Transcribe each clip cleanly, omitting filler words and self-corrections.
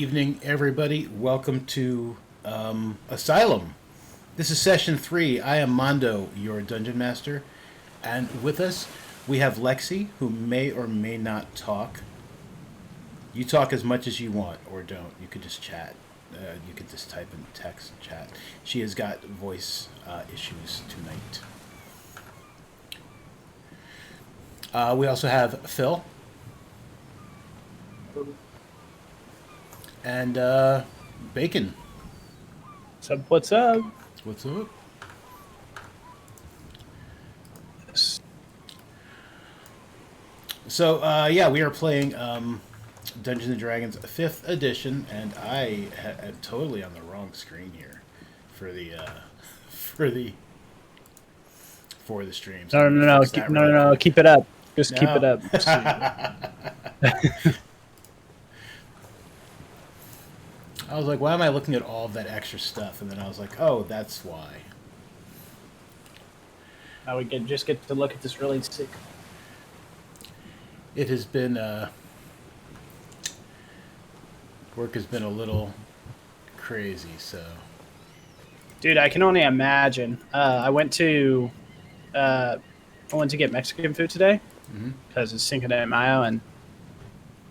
evening, everybody. Welcome to Asylum. This is session 3. I am Mondo, your dungeon master, and with us we have Lexi, who may or may not talk. You talk as much as you want, or don't. You could just chat. You could just type in text and chat. She has got voice issues tonight. We also have Phil. And Bacon. What's up? What's up? So, we are playing Dungeons & Dragons 5th edition, and I am totally on the wrong screen here for the stream. So No, keep it up. Just keep it up. I was like, why am I looking at all of that extra stuff? And then I was like, oh, that's why. Now we just get to look at this really sick. It has been, work has been a little crazy, so. Dude, I can only imagine. I went to get Mexican food today because it's Cinco de Mayo and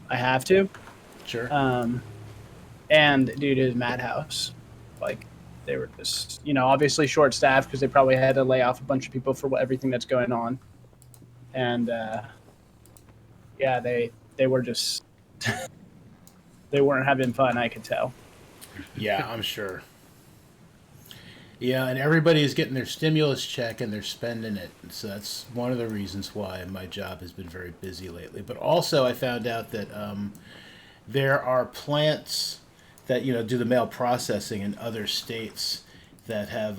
I have to. Sure. And dude, it was madhouse. Like they were just, obviously short staffed because they probably had to lay off a bunch of people for everything that's going on. And they were just they weren't having fun. I could tell. Yeah, I'm sure. Yeah, and everybody is getting their stimulus check and they're spending it. So that's one of the reasons why my job has been very busy lately. But also, I found out that there are plants that do the mail processing in other states that have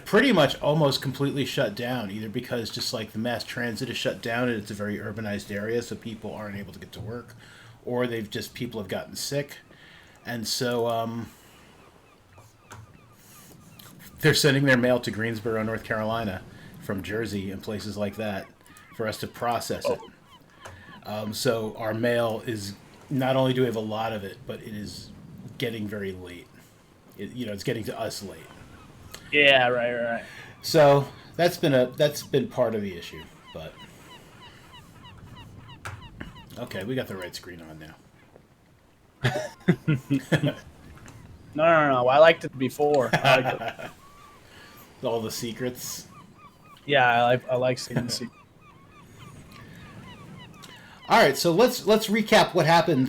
pretty much almost completely shut down, either because just like the mass transit is shut down and it's a very urbanized area, so people aren't able to get to work, or people have gotten sick, and so they're sending their mail to Greensboro, North Carolina, from Jersey and places like that for us to process it. So our mail is. Not only do we have a lot of it, but it is getting very late. It's getting to us late. Yeah, right. So that's been part of the issue, but okay, we got the right screen on now. No. I liked it before. All the secrets. Yeah, I like seeing the secrets. All right, so let's recap what happened.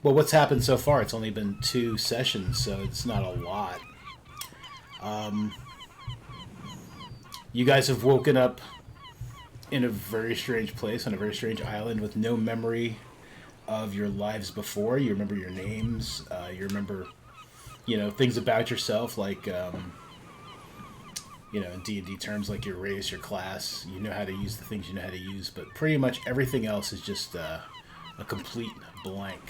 What's happened so far? It's only been 2 sessions, so it's not a lot. You guys have woken up in a very strange place on a very strange island with no memory of your lives before. You remember your names. You remember, things about yourself, like in D&D terms, like your race, your class. You know how to use the things you know how to use, but pretty much everything else is just a complete blank.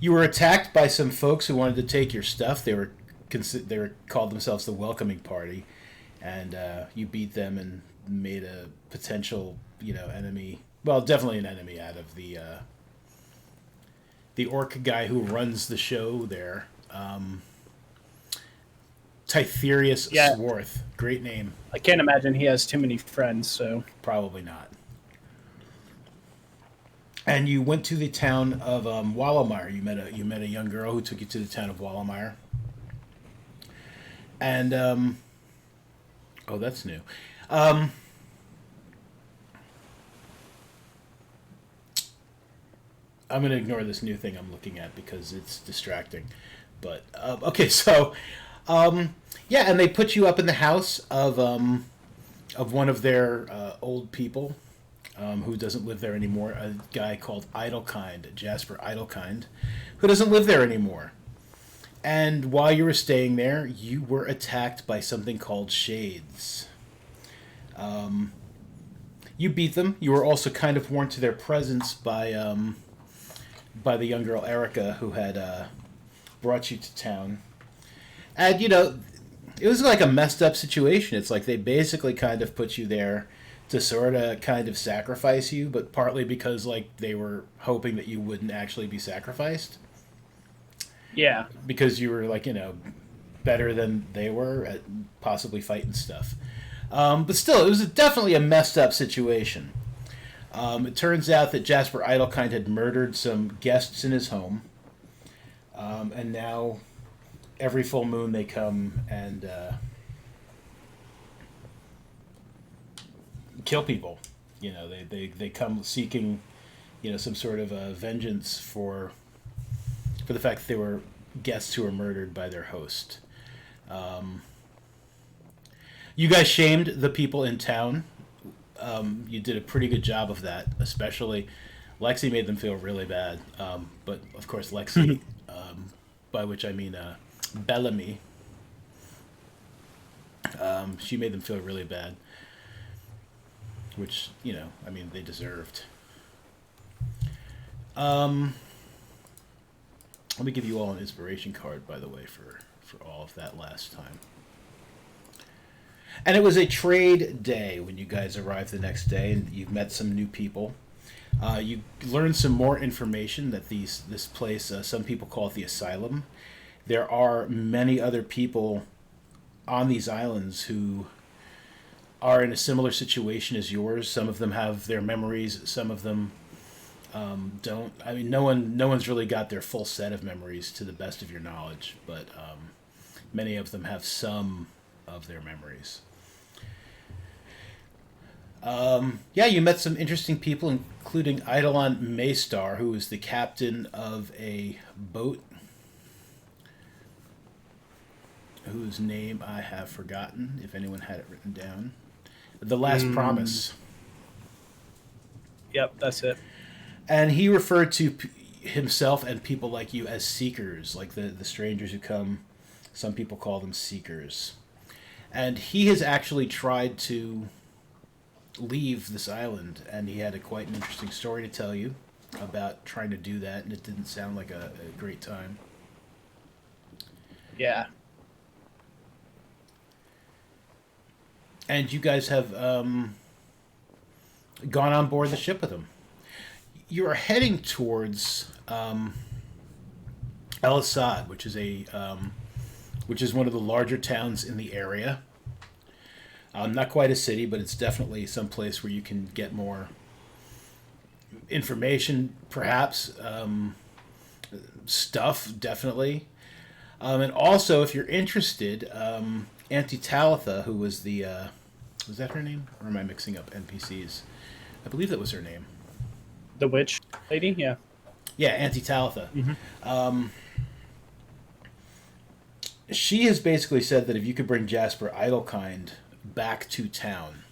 You were attacked by some folks who wanted to take your stuff. They were called themselves the Welcoming Party, and you beat them and made a potential, enemy. Well, definitely an enemy out of the orc guy who runs the show there. Titherius Swarth. Great name. I can't imagine he has too many friends, so... Probably not. And you went to the town of Wallamire. You met a young girl who took you to the town of Wallamire. And, that's new. I'm going to ignore this new thing I'm looking at because it's distracting. But, okay, so... and they put you up in the house of one of their old people who doesn't live there anymore, a guy called Idlekind, Jasper Idlekind, who doesn't live there anymore. And while you were staying there, you were attacked by something called Shades. You beat them. You were also kind of warned to their presence by the young girl Erica, who had brought you to town. And, it was like a messed up situation. It's like they basically kind of put you there to sort of kind of sacrifice you, but partly because like they were hoping that you wouldn't actually be sacrificed Yeah. because you were like better than they were at possibly fighting stuff. But still, it was definitely a messed up situation. It turns out that Jasper Idlekind had murdered some guests in his home, and now every full moon they come and kill people. They come seeking, some sort of vengeance for the fact that they were guests who were murdered by their host. You guys shamed the people in town. You did a pretty good job of that, especially Lexi made them feel really bad. But of course, Lexi, by which I mean Bellamy, she made them feel really bad, which, they deserved. Let me give you all an inspiration card, by the way, for all of that last time. And it was a trade day when you guys arrived the next day, and you've met some new people. You learned some more information that this place, some people call it the Asylum. There are many other people on these islands who are in a similar situation as yours. Some of them have their memories. Some of them don't. I mean, no one's really got their full set of memories to the best of your knowledge, but many of them have some of their memories. You met some interesting people, including Eidolon Maystar, who is the captain of a boat whose name I have forgotten, if anyone had it written down. The Last Promise. Yep, that's it. And he referred to himself and people like you as seekers, like the strangers who come. Some people call them seekers. And he has actually tried to leave this island, and he had quite an interesting story to tell you about trying to do that, and it didn't sound like a great time. Yeah. And you guys have gone on board the ship with him. You are heading towards El Assad, which is one of the larger towns in the area. Not quite a city, but it's definitely some place where you can get more information, perhaps. Stuff, definitely. And also, if you're interested, Auntie Talitha, who was was that her name? Or am I mixing up NPCs? I believe that was her name. The witch lady? Yeah. Yeah, Auntie Talitha. Mm-hmm. She has basically said that if you could bring Jasper Idlekind back to town,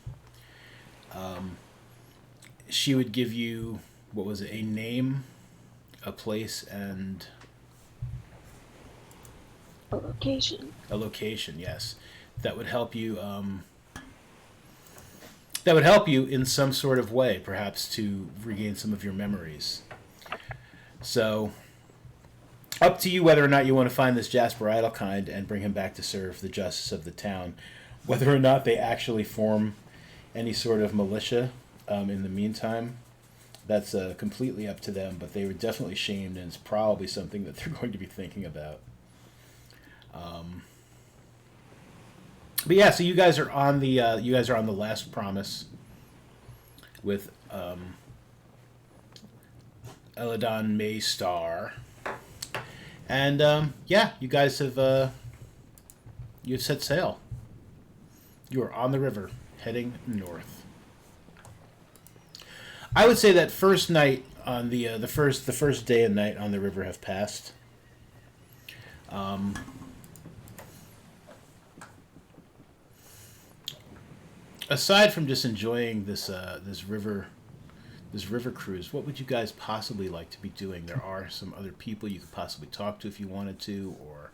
she would give you, what was it, a name, a place, and A location. a location. Yes, that would help you. That would help you in some sort of way, perhaps to regain some of your memories. So, up to you whether or not you want to find this Jasper Idlekind and bring him back to serve the justice of the town. Whether or not they actually form any sort of militia in the meantime, that's completely up to them. But they were definitely shamed, and it's probably something that they're going to be thinking about. But yeah, so you guys are on the Last Promise with Eladon Maystar, and you guys have you've set sail. You are on the river, heading north. I would say that first night on the first day and night on the river have passed. Aside from just enjoying this river cruise, what would you guys possibly like to be doing? There are some other people you could possibly talk to if you wanted to, or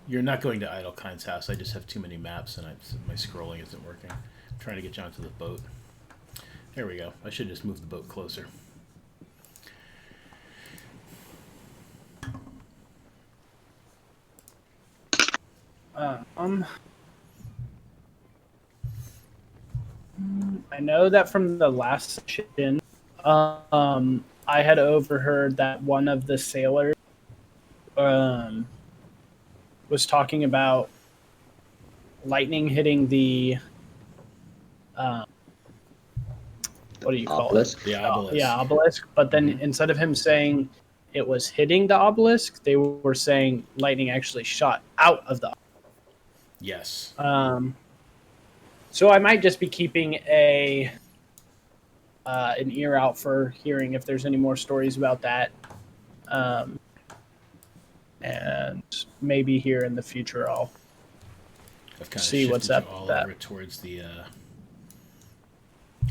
you're not going to Idlekind's house. I just have too many maps and my scrolling isn't working. I'm trying to get you onto the boat. There we go. I should just move the boat closer. I know that from the last session, I had overheard that one of the sailors um, was talking about lightning hitting the um, what do you call it? Obelisk. The Yeah, obelisk. obelisk. But then Mhm. instead of him saying it was hitting the obelisk, they were saying lightning actually shot out of the. Yes. So I might just be keeping a an ear out for hearing if there's any more stories about that, um, and maybe here in the future I'll I've kind of see what's shifted you up all with that. over towards the.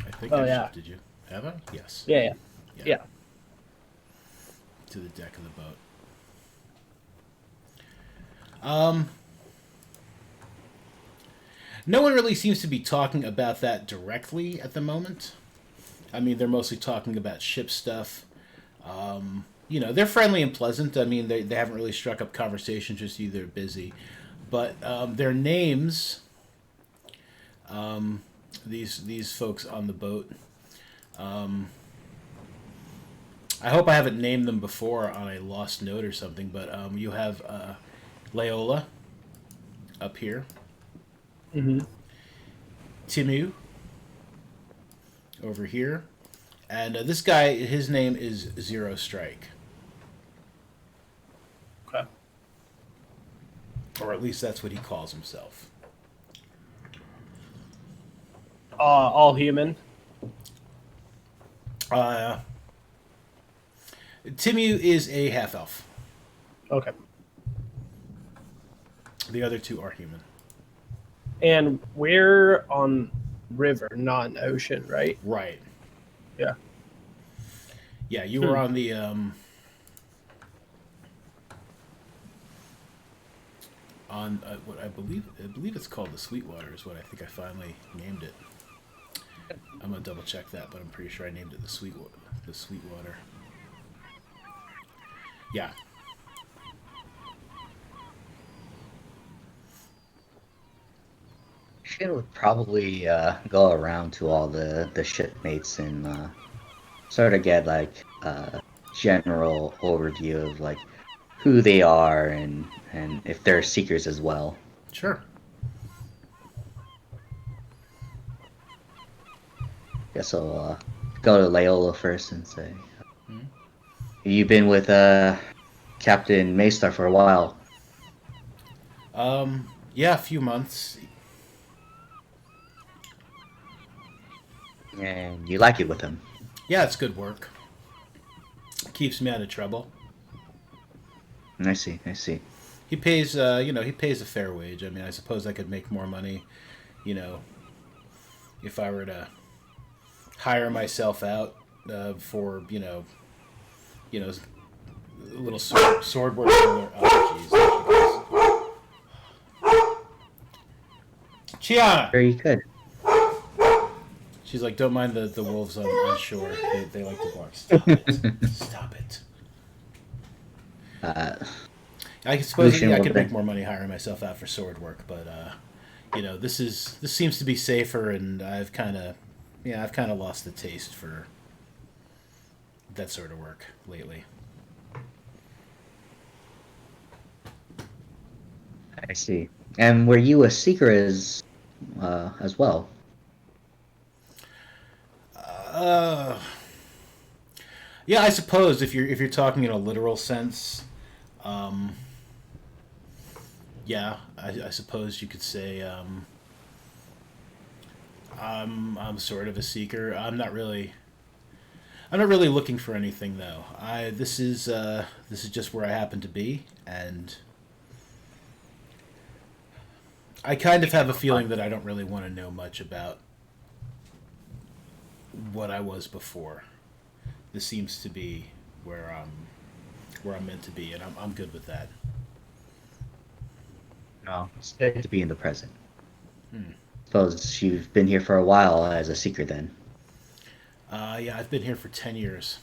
I think Oh I've yeah, shifted you. Have I? Yes. yeah, yeah, Yeah. yeah. To the deck of the boat. Um, no one really seems to be talking about that directly at the moment. I mean, they're mostly talking about ship stuff. They're friendly and pleasant. I mean, they haven't really struck up conversations, just either busy. But their names, these folks on the boat, I hope I haven't named them before on a lost note or something. But you have Leola up here, Mm-hmm. Timu over here, and this guy, his name is Zero Strike, Okay. or at least that's what he calls himself. All human. Uh, Timu is a half elf. Okay. The other two are human. And we're on river, not an ocean, right? Right. Yeah. Yeah, you were on the on what I believe it's called the Sweetwater is what I think I finally named it. I'm gonna double check that, but I'm pretty sure I named it the Sweetwater. The Sweetwater. Yeah. Should probably go around to all the shipmates and sort of get like a general overview of like who they are and if they're seekers as well. Sure. Guess I'll go to Layola first and say, Hmm. "You've been with Captain Maystar for a while, Yeah, a few months. and you like it with him." Yeah, it's good work. Keeps me out of trouble. I see. I see. He pays, he pays a fair wage. I mean, I suppose I could make more money, you know, if I were to hire myself out for, a little sword work. Oh, jeez. Chiana! Very good. She's like, don't mind the wolves on shore. They like to bark. Stop it. Stop it. Uh, I suppose Lucian I will could then. make more money hiring myself out for sword work, but this seems to be safer, and I've kind of lost the taste for that sort of work lately. I see. And were you a seeker as well? Uh, yeah, I suppose if you're talking in a literal sense, um, yeah, I suppose you could say I'm sort of a seeker. I'm not really looking for anything though. This is just where I happen to be, and I kind of have a feeling that I don't really want to know much about what I was before. This seems to be where I'm meant to be, and I'm good with that. No, it's good to be in the present. Hmm. Suppose you've been here for a while as a seeker then. Yeah, I've been here for 10 years.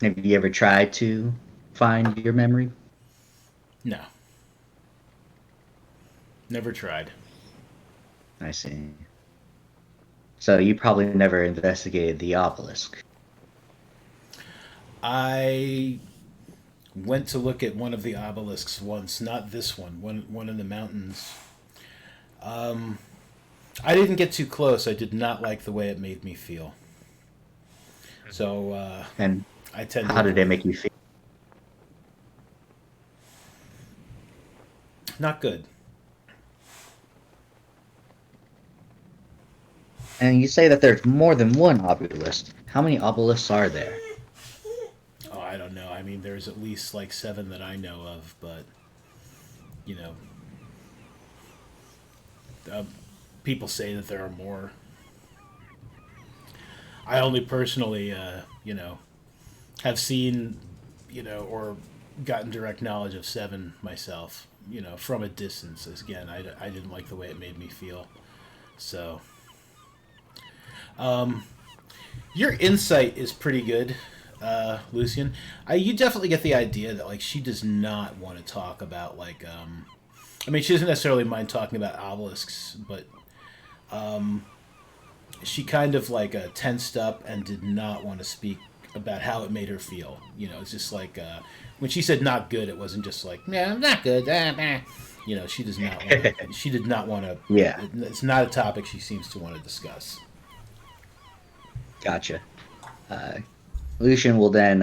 Have you ever tried to find your memory? No, never tried. I see. So you probably never investigated the obelisk. I went to look at one of the obelisks once, not this one in the mountains. Um, I didn't get too close. I did not like the way it made me feel. So And I tend to how did it avoid make it. you feel? Not good. And you say that there's more than one obelisk. How many obelisks are there? Oh, I don't know. I mean, there's at least like seven that I know of, but you know, uh, people say that there are more. I only personally, have seen, or gotten direct knowledge of seven myself. From a distance. As again, I didn't like the way it made me feel. So, your insight is pretty good, Lucian. You definitely get the idea that like she does not want to talk about like. I mean, she doesn't necessarily mind talking about obelisks, but she kind of like tensed up and did not want to speak about how it made her feel. It's just like when she said not good, it wasn't just like no, not good. She does not want. She did not want to. Yeah, It's not a topic she seems to want to discuss. gotcha. Uh, Lucian will then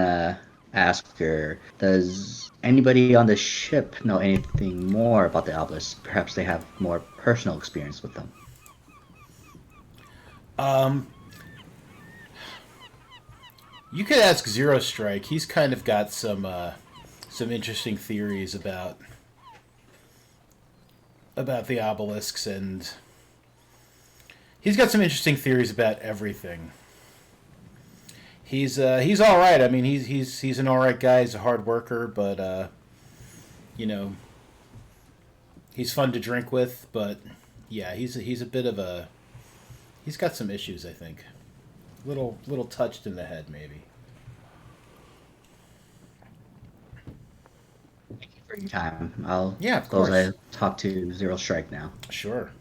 ask her, does anybody on the ship know anything more about the obelisk? Perhaps they have more personal experience with them. Um, you could ask Zero Strike. He's kind of got some interesting theories about the obelisks, and he's got some interesting theories about everything. He's all right. I mean, he's an all right guy. He's a hard worker, but you know, he's fun to drink with. But yeah, he's a bit of a he's got some issues. I think little touched in the head, maybe. Thank you for your time. I'll Yeah, of close. I course. talk to Zero Strike now. Sure.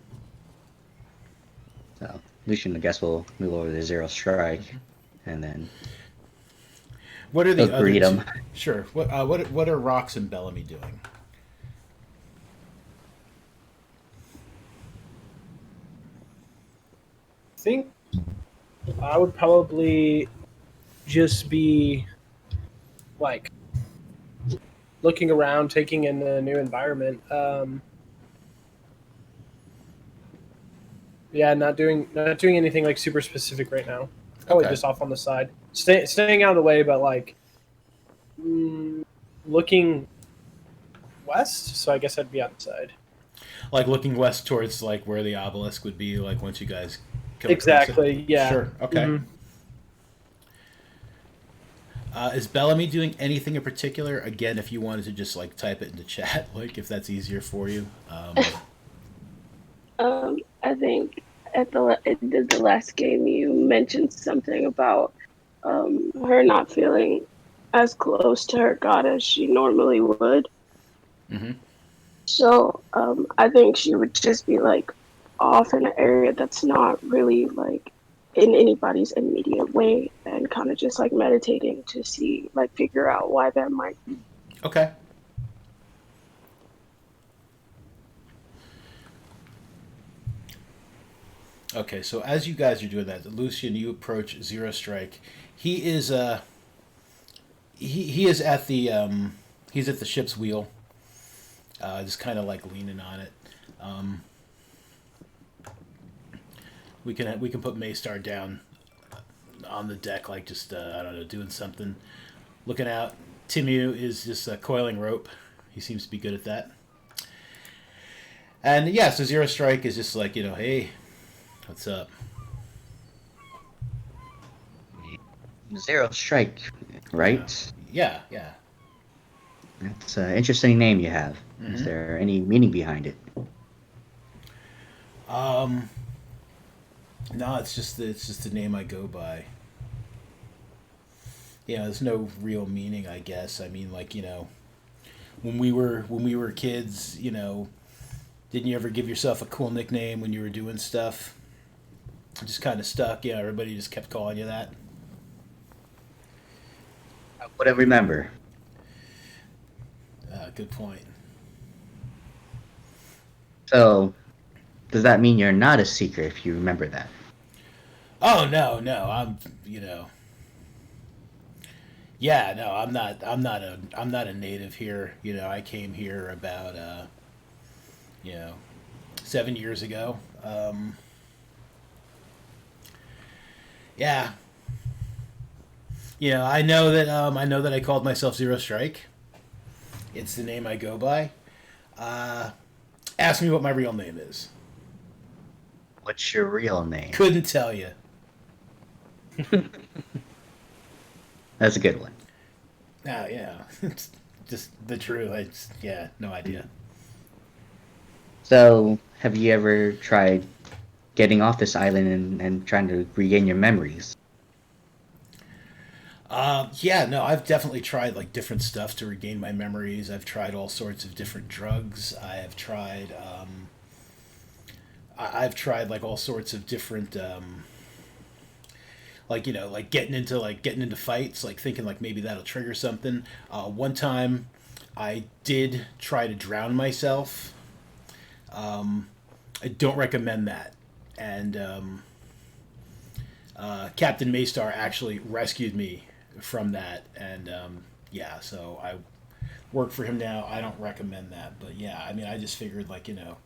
So Lucian, I guess we'll move over to Zero Strike, and then What are he'll the other greet two? him. Sure. What are Rox and Bellamy doing? I think I would probably just be like looking around, taking in a new environment. Yeah, not doing anything like super specific right now. Probably Okay. just off on the side, staying out of the way, but like looking west. So I guess I'd be outside. Like looking west towards like where the obelisk would be, like once you guys come across it. Exactly. Yeah. Sure. Okay. hmm Is Bellamy doing anything in particular? Again, if you wanted to just like type it into chat, like if that's easier for you. I think the last game you mentioned something about her not feeling as close to her god as she normally would. hmm So I think she would just be like off in an area that's not really like in anybody's immediate way and kind of just like meditating to see like figure out why that might be. Okay. Okay. So as you guys are doing that, Lucian, you approach Zero Strike. He is he is at the he's at the ship's wheel, just kind of like leaning on it. Um, we can put Maystar down on the deck, like just I don't know, doing something, looking out. Timu is just coiling rope. He seems to be good at that. And yeah, so Zero Strike is just like hey, what's up? Zero Strike, Yeah, right? yeah, yeah. That's an interesting name you have. Is hmm there any meaning behind it? Um, no, it's just the name I go by. There's no real meaning, I guess. I mean, like when we were kids, didn't you ever give yourself a cool nickname when you were doing stuff? Just kind of stuck. You know, everybody just kept calling you that. I wouldn't remember. Good point. So, does that mean you're not a seeker if you remember that? Oh no, no, I'm you know, yeah, no, I'm not a native here. You know, I came here about you know 7 years ago. Yeah, you know, I know that I called myself Zero Strike. It's the name I go by. Uh, Ask me what my real name is. What's your real name? Couldn't tell you. That's a good one. Oh yeah, it's just the truth. Yeah, no idea. So, have you ever tried getting off this island and trying to regain your memories? Yeah, no, I've definitely tried like different stuff to regain my memories. I've tried all sorts of different drugs. I've tried like all sorts of different, like you know, like getting into fights, like thinking like maybe that'll trigger something. One time, I did try to drown myself. I don't recommend that. And Captain Maystar actually rescued me from that, and yeah, so I work for him now. I don't recommend that, but yeah, I mean, I just figured like you know,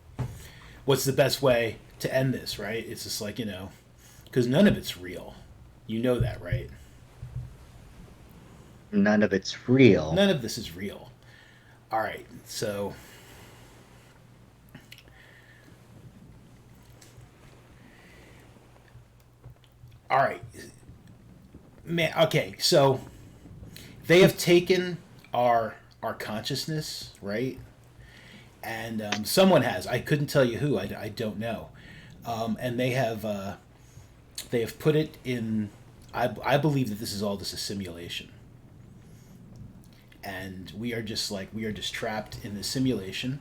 what's the best way to end this, right? It's just like you know, because none of it's real. You know that, right? None of it's real. None of this is real. All right, so all right, man. Okay, so they have taken our consciousness, right? And someone has. I couldn't tell you who. I don't know. And they have put it in. I believe that this is all just a simulation, and we are just trapped in this simulation.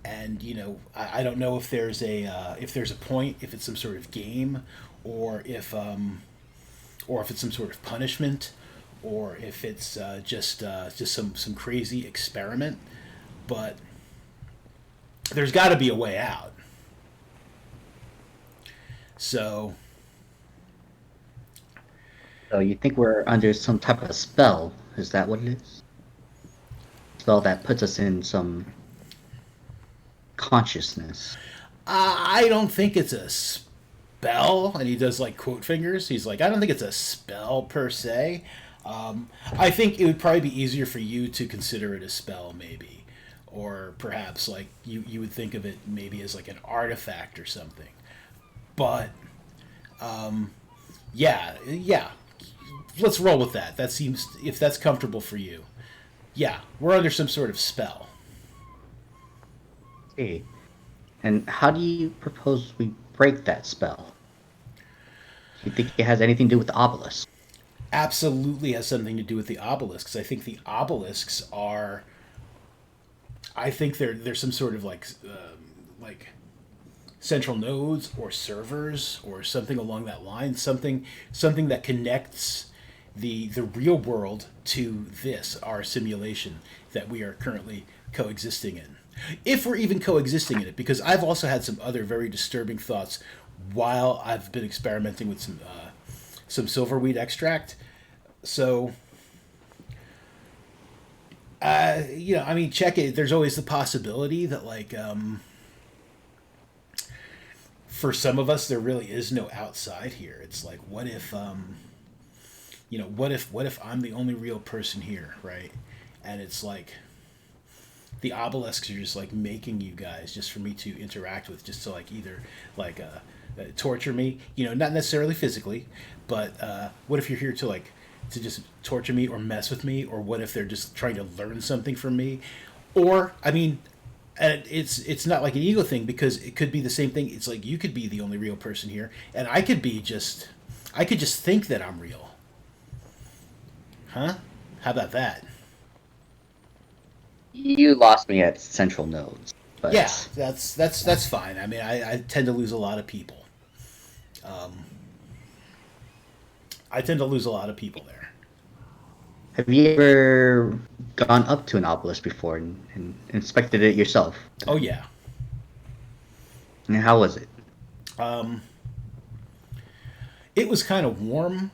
And you know, I don't know if there's a point, if it's some sort of game, or if it's some sort of punishment, or if it's just some crazy experiment. But there's got to be a way out. So So you think we're under some type of spell? Is that what it is? Spell that puts us in some consciousness. I don't think it's a spell. And he does like quote fingers. He's like, I don't think it's a spell per se. I think it would probably be easier for you to consider it a spell, maybe, or perhaps like you would think of it maybe as like an artifact or something. But yeah, yeah, let's roll with that. That seems if that's comfortable for you. Yeah, we're under some sort of spell. Okay. And how do you propose we break that spell? Do you think it has anything to do with the obelisk? Absolutely has something to do with the obelisks. I think the obelisks are. I think they're some sort of like central nodes or servers or something along that line. Something that connects the real world to this our simulation that we are currently coexisting in. If we're even coexisting in it, because I've also had some other very disturbing thoughts while I've been experimenting with some silverweed extract. So, you know, I mean, check it. There's always the possibility that, like, for some of us, there really is no outside here. It's like, what if, you know, what if I'm the only real person here, right? And it's like the obelisks are just like making you guys just for me to interact with, just to like either like torture me, you know, not necessarily physically, but what if you're here to like to just torture me or mess with me, or what if they're just trying to learn something from me, or I mean, and it's not like an ego thing because it could be the same thing. It's like you could be the only real person here, and I could just think that I'm real, huh? How about that? You lost me at central nodes, Yeah, but that's fine. I mean, I tend to lose a lot of people. I tend to lose a lot of people there. Have you ever gone up to an obelisk before and inspected it yourself? Oh yeah. And how was it? Um, it was kind of warm,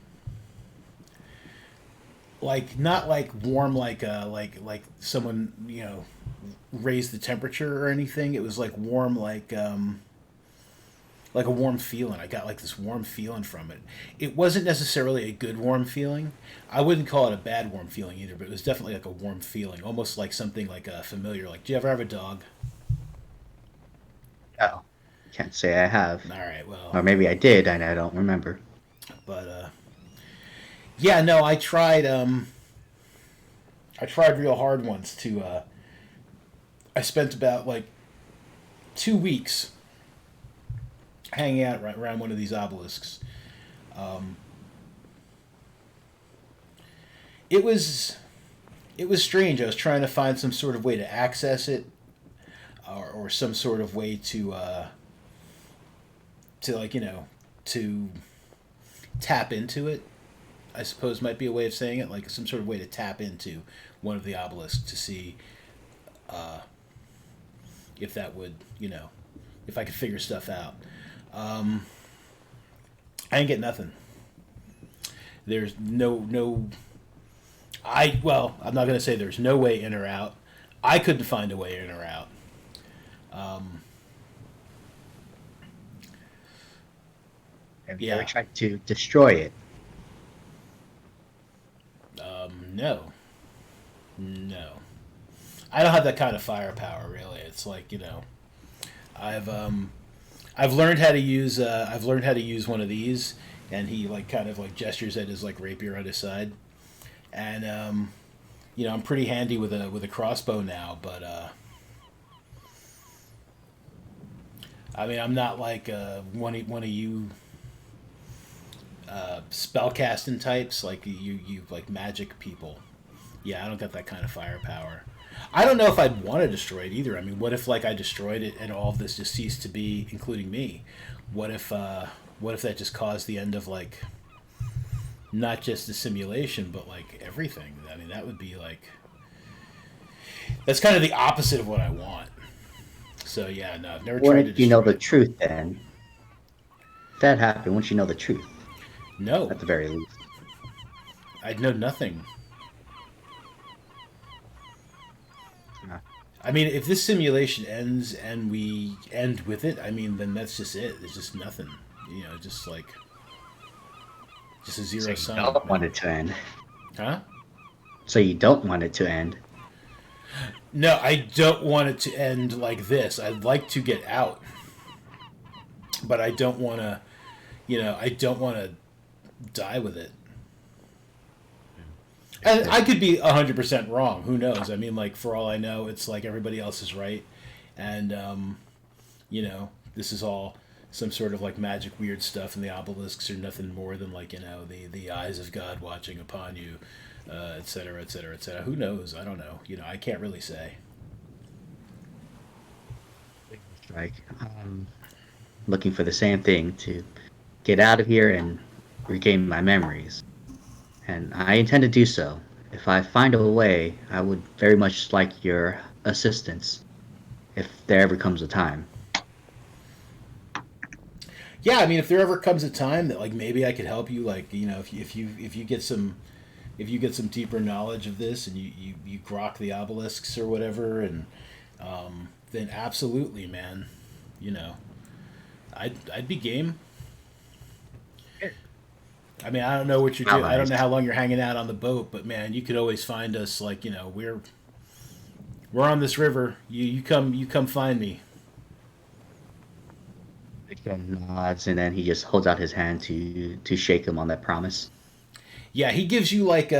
like not like warm like someone raised the temperature or anything. It was like warm like a warm feeling. I got like this warm feeling from it. It wasn't necessarily a good warm feeling. I wouldn't call it a bad warm feeling either, but it was definitely like a warm feeling, almost like something like familiar. Like, do you ever have a dog? No. Can't say I have. All right, well, Or maybe I did and I don't remember. but yeah, no, I tried. I tried real hard once to. I spent about like 2 weeks hanging out right around one of these obelisks. Um, it was strange. I was trying to find some sort of way to access it, or some sort of way to like to tap into it. I suppose might be a way of saying it, like some sort of way to tap into one of the obelisks to see if that would if I could figure stuff out. I ain't get nothing. There's no. I'm not gonna say there's no way in or out. I couldn't find a way in or out. Have you Yeah. ever tried to destroy it? No. No. I don't have that kind of firepower, really. It's like I've learned how to use one of these, and he like kind of like gestures at his like rapier on his side, and I'm pretty handy with a crossbow now, but I mean I'm not like one of you spellcasting types like you like magic people. Yeah, I don't got that kind of firepower. I don't know if I'd want to destroy it either. I mean, what if like I destroyed it and all of this just ceased to be, including me? What if that just caused the end of like not just the simulation but like everything? I mean, that would be like that's kind of the opposite of what I want. So yeah, no, I've never What tried to if you know destroy the it. truth then? If that happened, once you know the truth, No, at the very least. I'd know nothing. Yeah. I mean, if this simulation ends and we end with it, I mean, then that's just it. There's just nothing. Just like just a zero So you sum. don't want it to end. Huh? So you don't want it to end. No, I don't want it to end like this. I'd like to get out, but I don't want to. I don't want to die with it. And I could be 100% wrong. Who knows? I mean, like, for all I know, it's like everybody else is right. And, this is all some sort of, like, magic weird stuff, and the obelisks are nothing more than, like, the eyes of God watching upon you, et cetera, et cetera, et cetera. Who knows? I don't know. I can't really say. Like, looking for the same thing, to get out of here and regain my memories. And I intend to do so. If I find a way, I would very much like your assistance, if there ever comes a time. Yeah, I mean, if there ever comes a time that like maybe I could help you, like if you get some deeper knowledge of this and you grok the obelisks or whatever, and then absolutely, man, I'd be game. I mean, I don't know what you're doing. I don't know how long you're hanging out on the boat, but man, you could always find us. Like we're on this river. You come find me. Again nods, and then he just holds out his hand to shake him on that promise. Yeah, he gives you like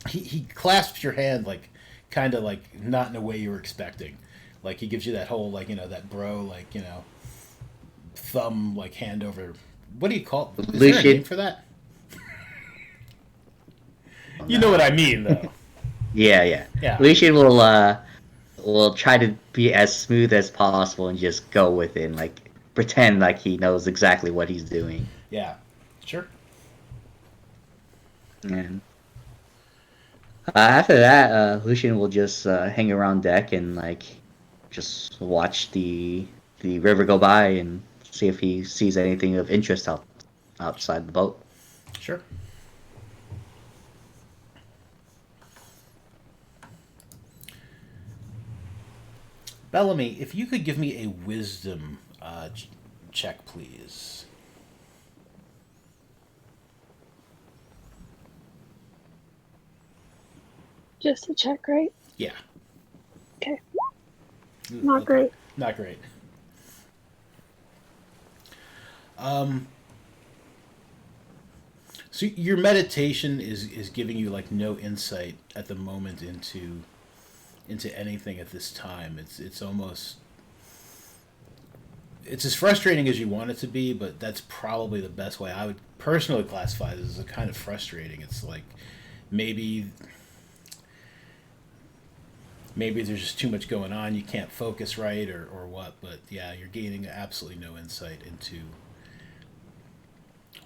he clasps your hand like kind of like not in a way you were expecting. Like he gives you that whole like that bro like thumb like hand over. What do you call it? Is there a name for that? You know what I mean, though. Yeah. Yeah. Lucian will try to be as smooth as possible and just go with it and like pretend like he knows exactly what he's doing. Yeah, sure. And after that, Lucian will just hang around deck and like just watch the river go by and see if he sees anything of interest outside the boat. Sure. Bellamy, if you could give me a wisdom check, please. Just to check, right? Yeah. Okay. Not great. Not great. So your meditation is giving you like no insight at the moment into anything at this time. It's almost it's as frustrating as you want it to be, but that's probably the best way I would personally classify this as a kind of frustrating. It's like maybe there's just too much going on. You can't focus right or what, but yeah, you're gaining absolutely no insight into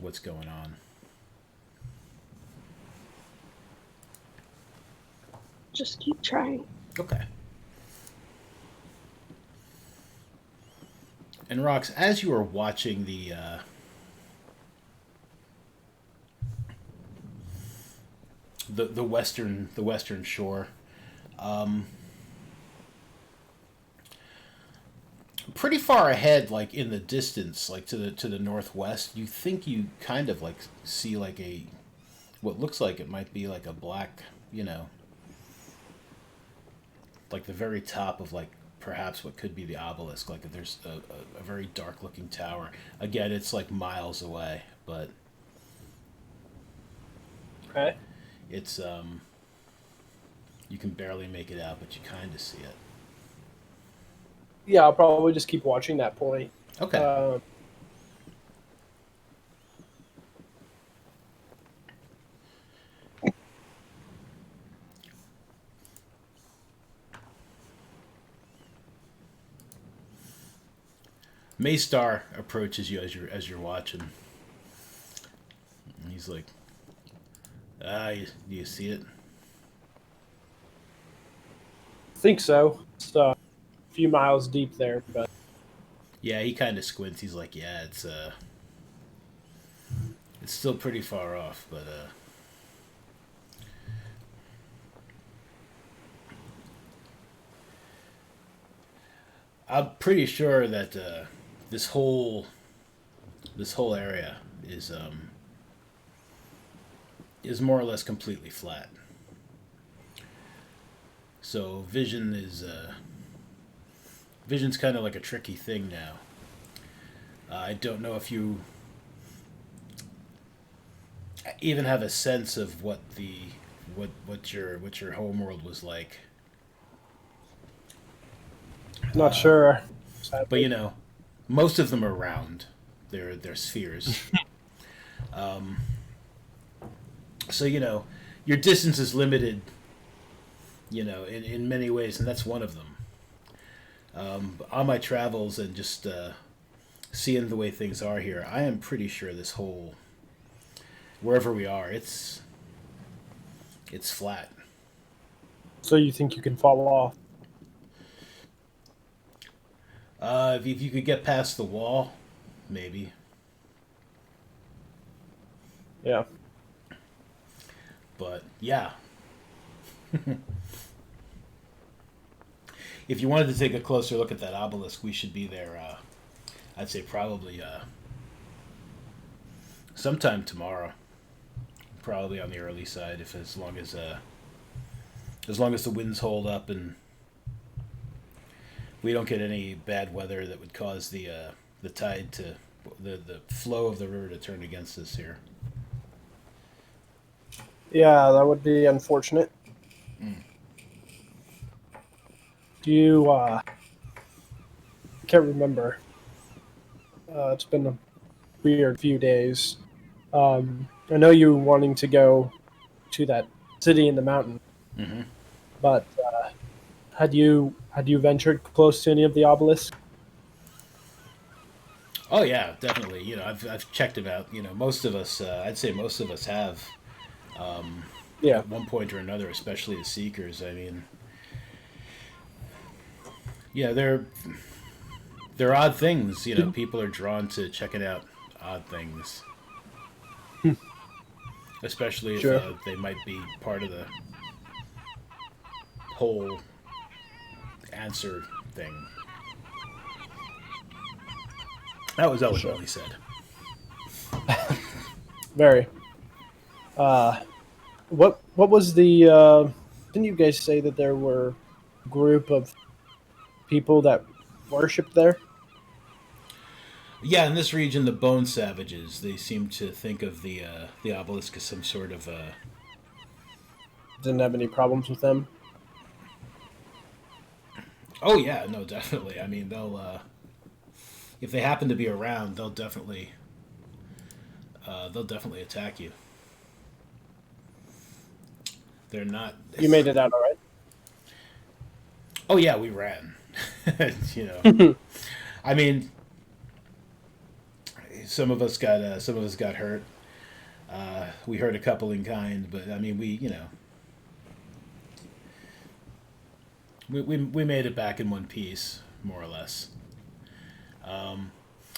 what's going on. Just keep trying. Okay. And Rox, as you are watching the western shore, pretty far ahead, like in the distance, like to the northwest, you think you kind of like see like what looks like it might be like a black, like the very top of like perhaps what could be the obelisk. Like if there's a very dark looking tower. Again, it's like miles away, but Okay. it's you can barely make it out, but you kind of see it. Yeah, I'll probably just keep watching that point. Okay. Maystar approaches you as you're watching. And he's like, do you see it? I think so. It's a few miles deep there, but Yeah, he kind of squints. He's like, yeah, it's still pretty far off, but I'm pretty sure that this whole area is more or less completely flat. So vision's kind of like a tricky thing now. I don't know if you even have a sense of what your homeworld was like. not sure. But most of them are round. They're spheres. So your distance is limited. In many ways, and that's one of them. On my travels and just seeing the way things are here, I am pretty sure this whole wherever we are, it's flat. So you think you can fall off? If you could get past the wall, maybe. Yeah. But yeah. If you wanted to take a closer look at that obelisk, we should be there. I'd say probably sometime tomorrow. Probably on the early side, if as long as the winds hold up and we don't get any bad weather that would cause the tide to the flow of the river to turn against us here. Yeah, that would be unfortunate. Do you, can't remember. It's been a weird few days. I know you wanting to go to that city in the mountain, Mm-hmm. but had you ventured close to any of the obelisks? Oh yeah, definitely. I've checked about. Most of us. I'd say most of us have Yeah, at one point or another, especially as seekers. I mean, yeah, they're odd things. People are drawn to checking out odd things, especially if sure. they might be part of the whole answer thing. That was Sure. eloquently said. Very. Uh, what was the? Didn't you guys say that there were a group of people that worshipped there? Yeah, in this region, the Bone Savages, they seem to think of the obelisk as some sort of Didn't have any problems with them. Oh yeah, no, definitely. I mean, they'll if they happen to be around, they'll definitely attack you. They're not. You made it out all right. Oh yeah, we ran. you know, I mean, some of us got hurt. We hurt a couple in kind, but I mean, we made it back in one piece, more or less.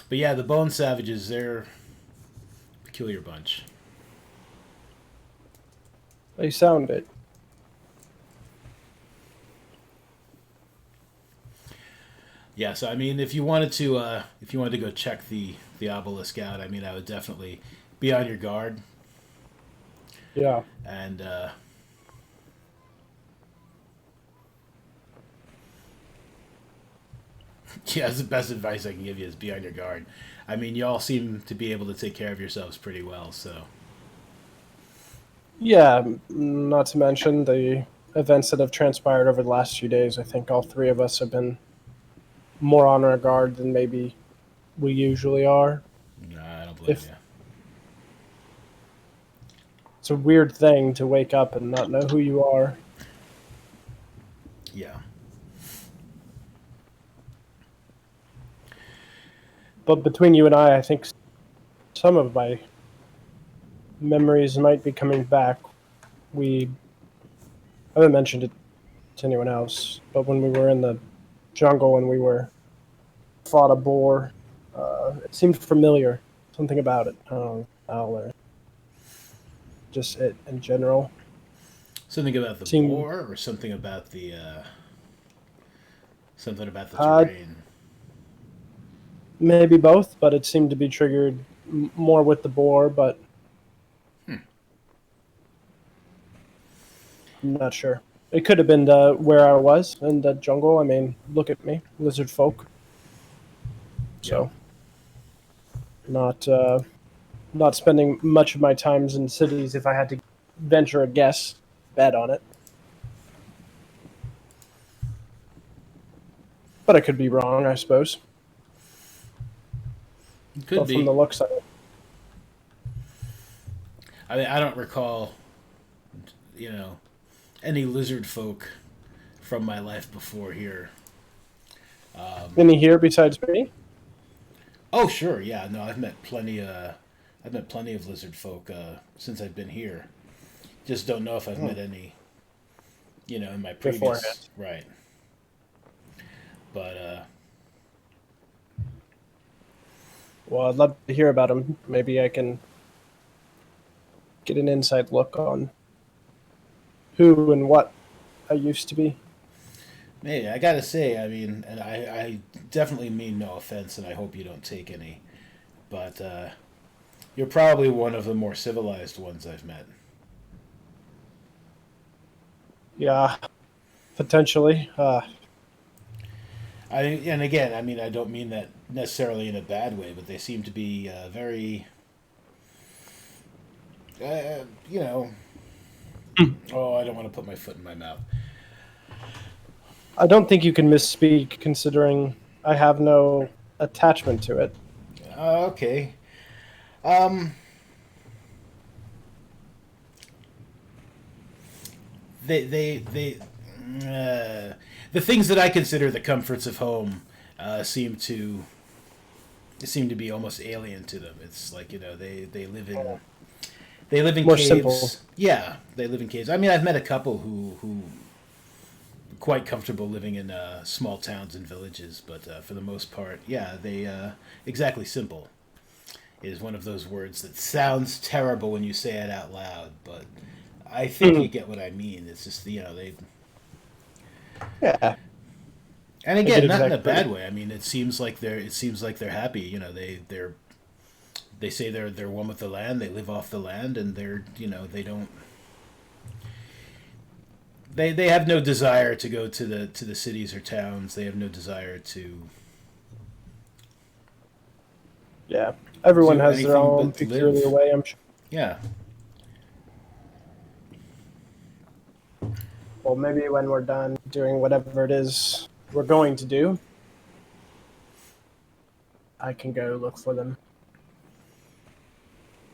But yeah, the Bone Savages, they're a peculiar bunch. They sound it. Yeah, so I mean, if you wanted to go check the obelisk out, I mean, I would definitely be on your guard Yeah. and yeah, that's the best advice I can give you is be on your guard. I mean, you all seem to be able to take care of yourselves pretty well, so Yeah. Not to mention the events that have transpired over the last few days. I think all three of us have been more on our guard than maybe we usually are. nah, I don't blame If you. it's a weird thing to wake up and not know who you are. Yeah, But between you and I think some of my memories might be coming back. We I haven't mentioned it to anyone else, but when we were in the jungle and we were fought a boar, it seemed familiar. Something about it. I don't know, owl or just it in general. something about the Seemed boar, or something about the uh, terrain. maybe both, but it seemed to be triggered more with the boar. But I'm not sure. It could have been where I was in the jungle. I mean, look at me, lizard folk. Yep. So not not spending much of my times in cities if I had to venture a guess, bet on it. But I could be wrong, I suppose. Could But from be. the looks of it, I mean, I don't recall, you know, any lizard folk from my life before here. any here besides me? Oh, sure, yeah. No, I've met plenty of lizard folk since I've been here. Just don't know if I've met any, in my Beforehand. previous right. But Well, I'd love to hear about them. Maybe I can get an inside look on who and what I used to be. maybe I gotta say, I mean, and I definitely mean no offense, and I hope you don't take any. But you're probably one of the more civilized ones I've met. Yeah, potentially. And again, I mean, I don't mean that necessarily in a bad way, but they seem to be very, you know. Oh, I don't want to put my foot in my mouth. I don't think you can misspeak considering I have no attachment to it. Okay. Um, they the things that I consider the comforts of home seem to seem to be almost alien to them. It's like, they live in More caves. simple. Yeah, they live in caves. I mean, I've met a couple who quite comfortable living in small towns and villages, but for the most part, yeah, they exactly simple is one of those words that sounds terrible when you say it out loud, but I think you get what I mean. It's just they, Yeah, and I get again, not in a exactly. bad way. I mean, it seems like they're happy. They say they're one with the land. They live off the land, and they don't. They have no desire to go to the cities or towns. They have no desire to Yeah, everyone do has their anything own but peculiar live. way. I'm sure. Yeah. Well, maybe when we're done doing whatever it is we're going to do, I can go look for them.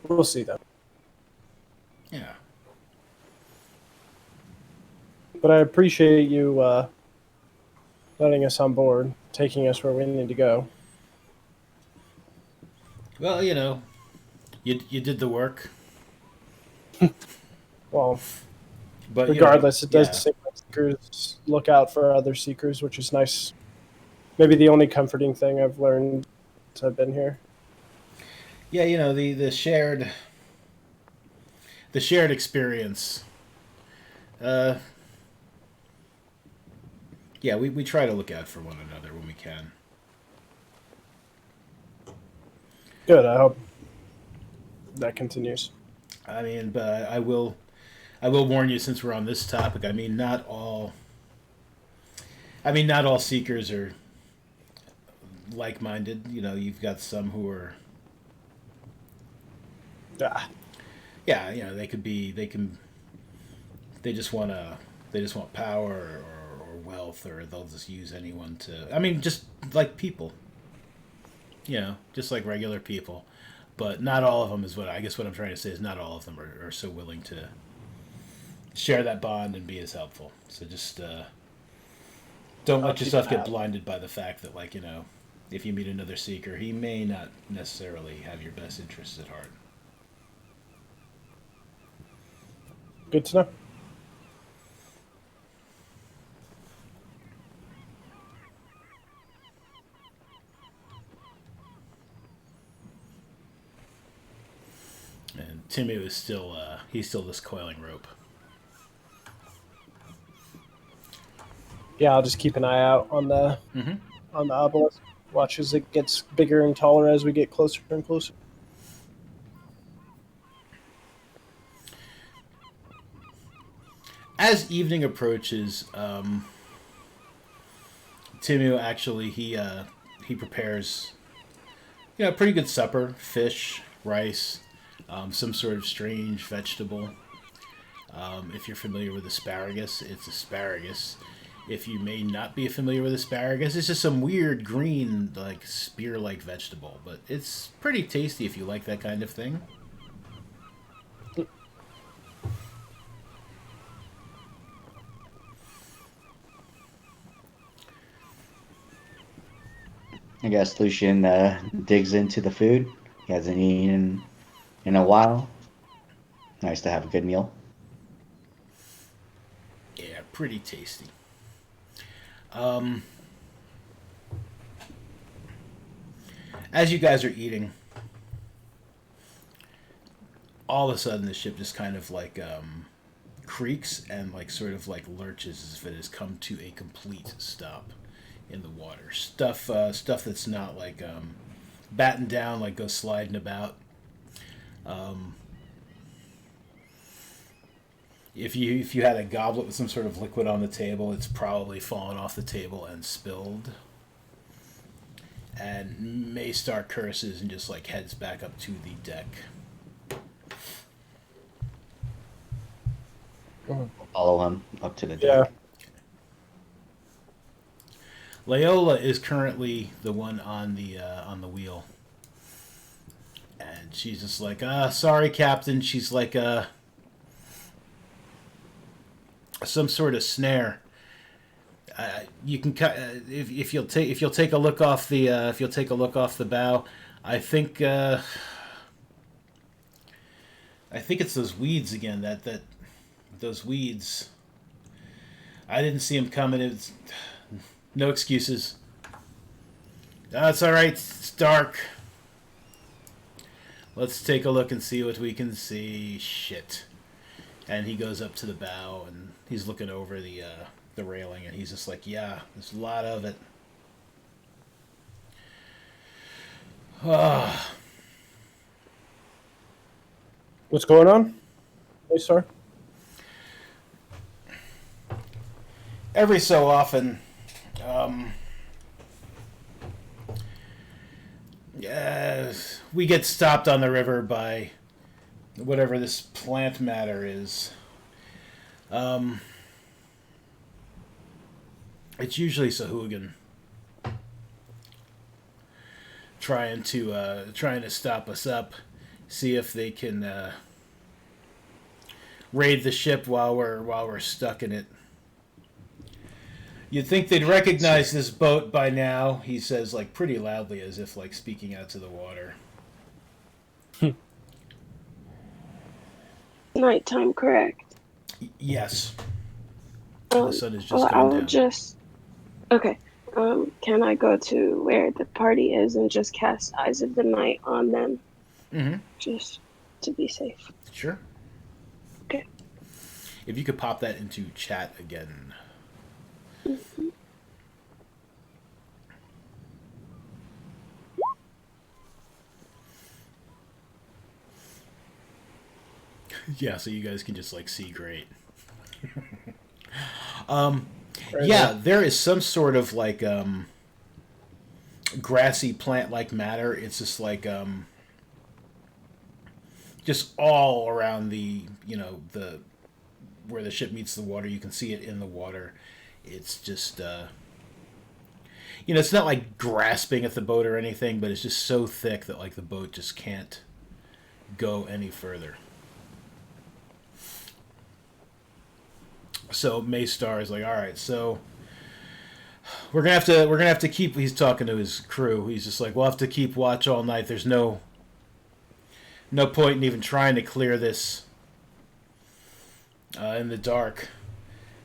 We'll see though. Yeah. But I appreciate you letting us on board, taking us where we need to go. Well, you did the work, Well, but regardless, it does yeah, seem like seekers look out for other seekers, which is nice. Maybe the only comforting thing I've learned since I've been here. yeah. The shared experience. Uh, yeah, we try to look out for one another when we can. Good. I hope that continues. I mean, but I will warn you since we're on this topic. I mean, not all seekers are like-minded. You've got some who are, Ah, yeah, they just want power or wealth, or they'll just use anyone to. I mean, just like people, just like regular people. But not all of them is what I'm trying to say is not all of them are so willing to share that bond and be as helpful. So just don't I'll let keep an yourself eye get out. blinded by the fact that, if you meet another seeker, he may not necessarily have your best interests at heart. Good to know. And Timmy was still he's still this coiling rope. Yeah, I'll just keep an eye out Mm-hmm. on the obelisk. Watch as it gets bigger and taller as we get closer and closer. As evening approaches, Timmy actually he prepares a pretty good supper: fish, rice, some sort of strange vegetable. If you're familiar with asparagus, it's asparagus. If you may not be familiar with asparagus, it's just some weird green, like spear-like vegetable, but it's pretty tasty if you like that kind of thing. I guess Lucian digs into the food. He hasn't eaten in a while. Nice to have a good meal. Yeah, pretty tasty. Um, as you guys are eating, all of a sudden the ship just kind of creaks and sort of lurches as if it has come to a complete stop in the water. Stuff that's not battened down, go sliding about. Um, if you had a goblet with some sort of liquid on the table, it's probably fallen off the table and spilled. And Maystar curses and just heads back up to the deck. Follow him up to the Yeah. deck. Leola is currently the one on the wheel, and she's just sorry, Captain. She's some sort of snare. You can cut if you'll take a look off the if you'll take a look off the bow. I think it's those weeds again. That those weeds. I didn't see them coming. It's no excuses. Oh, it's all right. It's dark. Let's take a look and see what we can see. Shit. And he goes up to the bow and he's looking over the railing and he's just like, yeah, there's a lot of it. What's going on? Hey, sir. Every so often, we get stopped on the river by whatever this plant matter is. It's usually Sahuagin trying to stop us up, see if they can raid the ship while we're stuck in it. You'd think they'd recognize this boat by now, he says, like pretty loudly, as if like speaking out to the water. Nighttime, correct? Yes. The sun is just well, going I'll down. just. Okay. Can I go to where the party is and just cast Eyes of the Night on them? Mm-hmm. Just to be safe. Sure. Okay. If you could pop that into chat again. Mm-hmm. Yeah, so you guys can just like see great. Right Yeah, there is some sort of like grassy plant like matter. It's just like just all around the the where the ship meets the water. You can see it in the water. It's just it's not like grasping at the boat or anything, but it's just so thick that like the boat just can't go any further. So Maystar is like, all right, so we're gonna have to keep. He's talking to his crew. He's just like, we'll have to keep watch all night. There's no point in even trying to clear this in the dark.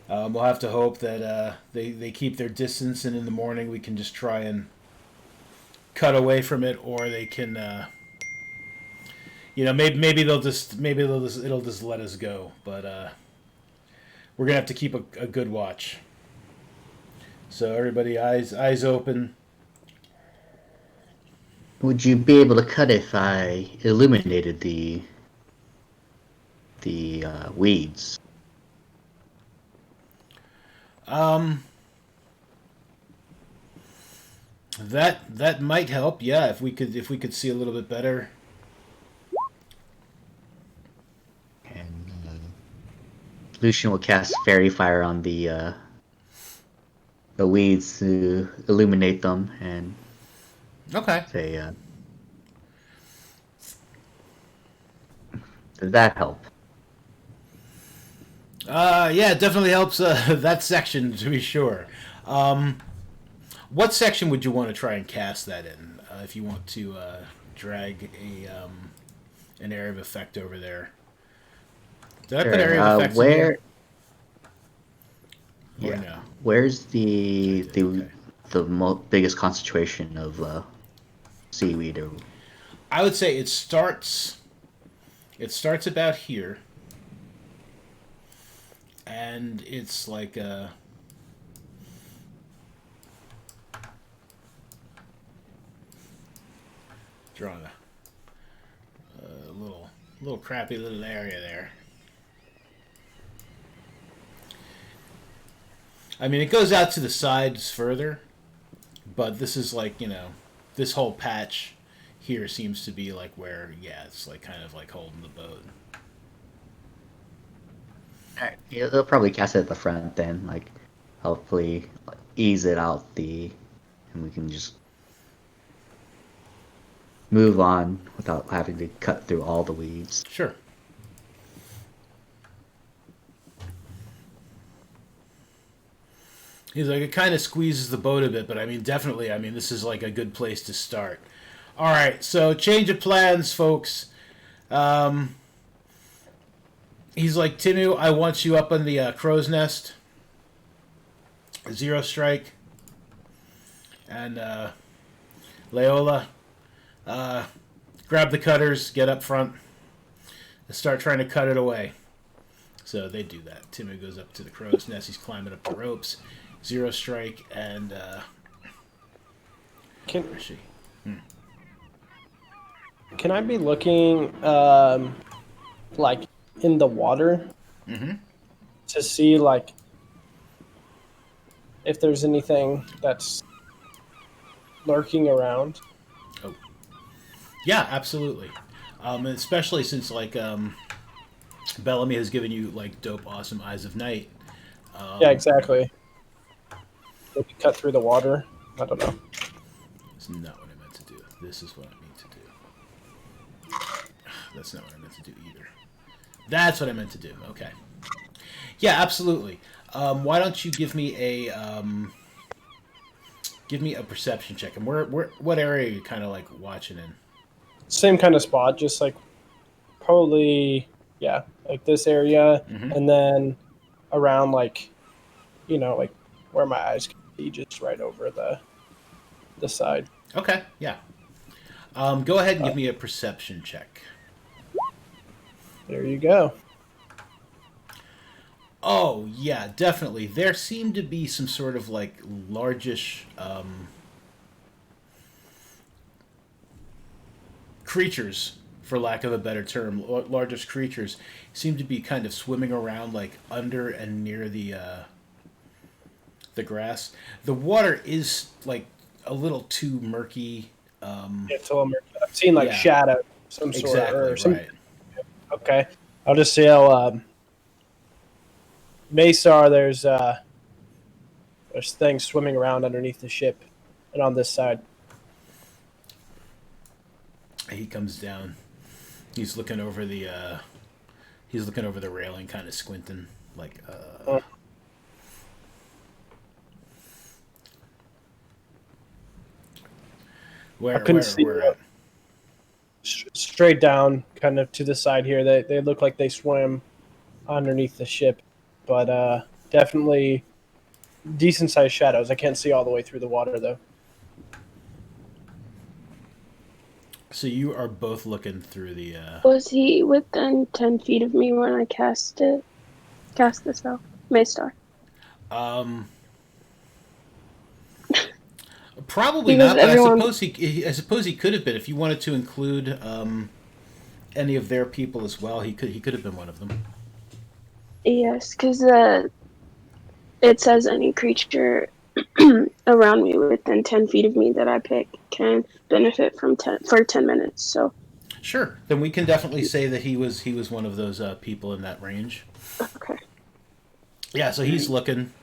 We'll have to hope that they keep their distance, and in the morning we can just try and cut away from it, or they can, maybe it'll just let us go. But we're gonna have to keep a good watch. So everybody, eyes open. Would you be able to cut if I illuminated the weeds? That might help. Yeah, if we could see a little bit better. And Lucian will cast Fairy Fire on the weeds to illuminate them and Okay. say, does that help? Yeah, it definitely helps that section to be sure. What section would you want to try and cast that in? If you want to drag an area of effect over there. Did I put area of effects in here? Yeah. No? Where's the Okay. biggest concentration of seaweed? Or I would say it starts about here, and it's like drawing a little crappy little area there. I mean, it goes out to the sides further, but this is like, this whole patch here seems to be like where, it's like kind of like holding the boat. Alright, yeah, they'll probably cast it at the front then, like hopefully ease it out and we can just move on without having to cut through all the weeds. Sure. He's like, it kind of squeezes the boat a bit, but I mean, definitely, I mean, this is like a good place to start. All right, so change of plans, folks. Um, he's like, Tinu, I want you up on the crow's nest. Zero strike. And Leola, grab the cutters, get up front, and start trying to cut it away. So they do that. Tinu goes up to the crow's nest. He's climbing up the ropes. Zero strike, and where is she? Can I be looking like in the water to see like if there's anything that's lurking around? Oh, yeah, absolutely. Especially since like Bellamy has given you like dope, awesome eyes of night. Yeah, exactly. Maybe cut through the water. I don't know. That's not what I meant to do. This is what I mean to do. That's not what I meant to do either. That's what I meant to do. Okay. Yeah, absolutely. Why don't you give me a perception check? And what area are you kind of like watching in? Same kind of spot, just like probably like this area, and then around like like where my eyes can be, just right over the side. Okay. Yeah. Go ahead and give me a perception check. There you go. Oh, yeah, definitely. There seem to be some sort of, like, largish creatures, for lack of a better term. Largest creatures seem to be kind of swimming around, like, under and near the grass. The water is, like, a little too murky. It's a little murky. I've seen, like, shadow some sort. Exactly, or some... right. Okay. I'll just see how... Maystar, there's things swimming around underneath the ship and on this side. He comes down. He's looking over the railing, kind of squinting, like I couldn't see straight down, kind of to the side here. They look like they swim underneath the ship, but definitely decent sized shadows. I can't see all the way through the water though. So you are both looking through the. Was he within 10 feet of me when I cast the spell? Maystar. Probably Because not, but everyone... I suppose he could have been if you wanted to include any of their people as well. He could have been one of them. Yes, because it says any creature around me within 10 feet of me that I pick can benefit for 10 minutes. So sure, then we can definitely say that he was one of those people in that range. Okay. Yeah, so he's looking,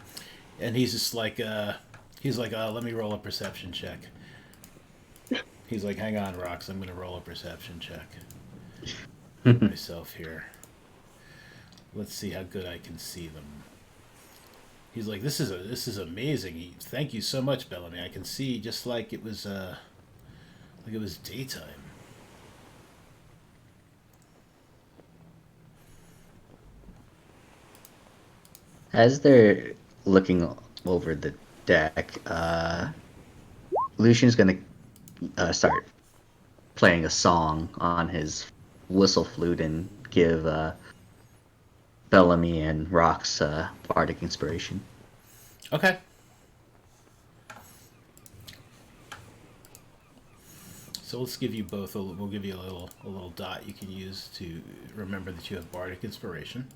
and he's just like let me roll a perception check. He's like, hang on, Rox, I'm gonna roll a perception check. Myself here. Let's see how good I can see them. He's like, this is amazing. Thank you so much, Bellamy. I can see just like it was daytime. As they're looking over the deck, Lucian's gonna start playing a song on his whistle flute and give Bellamy and Rox bardic inspiration. Okay. So let's give you both. We'll give you a little dot you can use to remember that you have bardic inspiration.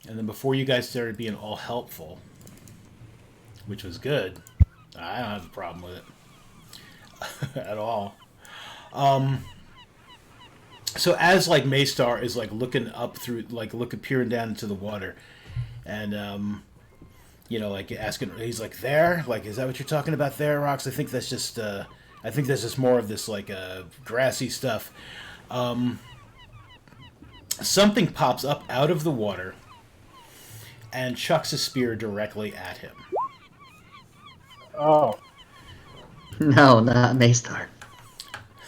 And then before you guys started being all helpful, which was good, I don't have a problem with it at all. So as like Maystar is like looking up through, like peering down into the water, and like asking, he's like, there, like, is that what you're talking about there, Rox? I think that's just more of this like grassy stuff. something pops up out of the water and chucks a spear directly at him. Oh. No, not Maystar.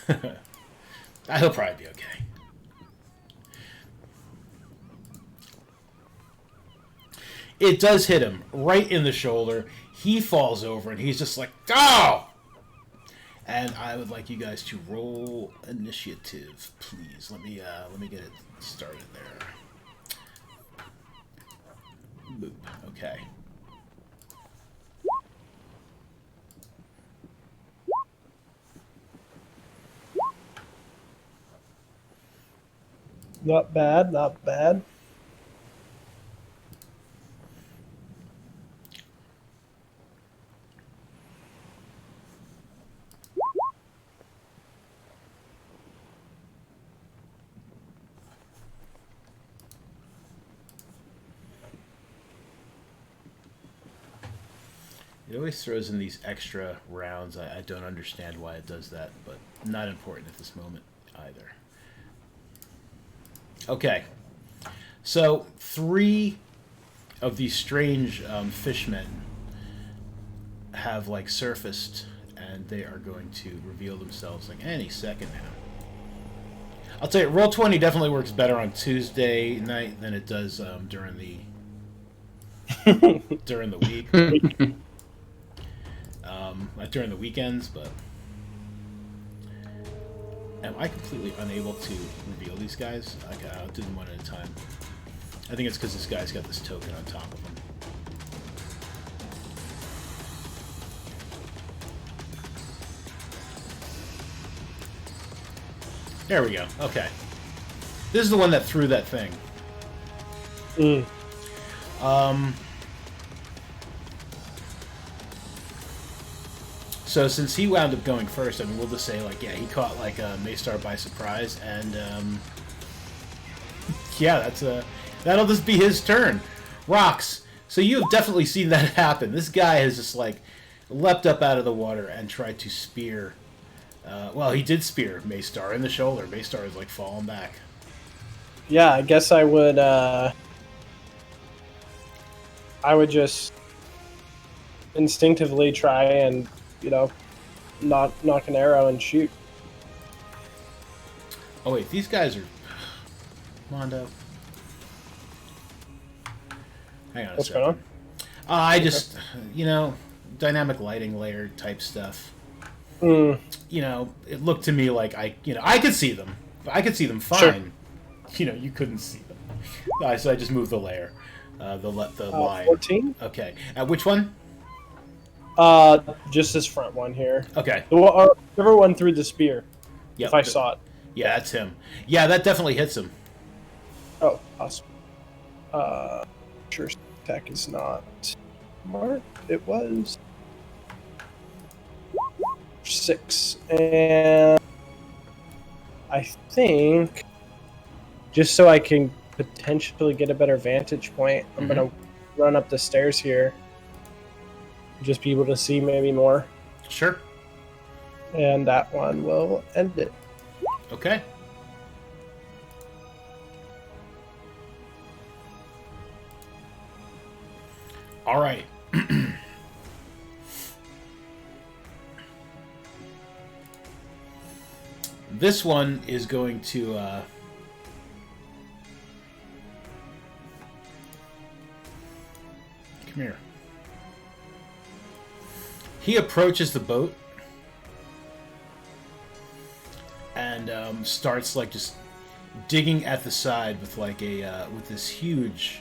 He'll probably be okay. It does hit him right in the shoulder. He falls over and he's just like, "Oh!" And I would like you guys to roll initiative, please. Let me get it started there. Boop. Okay. Not bad, not bad. It always throws in these extra rounds. I don't understand why it does that, but not important at this moment either. Okay. So, 3 of these strange fishmen have, like, surfaced, and they are going to reveal themselves, like, any second now. I'll tell you, Roll20 definitely works better on Tuesday night than it does during the week. During the weekends, but am I completely unable to reveal these guys? Okay, I'll do them one at a time. I think it's because this guy's got this token on top of him. There we go. Okay. This is the one that threw that thing. So since he wound up going first, I mean, we'll just say, like, yeah, he caught, like, Maystar by surprise, and, yeah, that'll just be his turn. Rocks. So you have definitely seen that happen. This guy has just, like, leapt up out of the water and tried to spear, well, he did spear Maystar in the shoulder. Maystar is, like, falling back. Yeah, I guess I would just instinctively try and, knock an arrow and shoot. Oh, wait, these guys are... Mondo. Hang on a What's second. going on? I just, dynamic lighting layer type stuff. It looked to me like I could see them. I could see them fine. Sure. You couldn't see them. So I just moved the layer. The line. 14? Okay. Which one? Just this front one here. Okay. Whichever one threw the spear. Yep. If I saw it. Yeah, that's him. Yeah, that definitely hits him. Oh, awesome. Sure, attack is not marked. It was 6, and I think just so I can potentially get a better vantage point, I'm gonna run up the stairs here. Just be able to see maybe more. Sure. And that one will end it. Okay. All right. This one is going to come here. He approaches the boat and starts, like, just digging at the side with, like, with this huge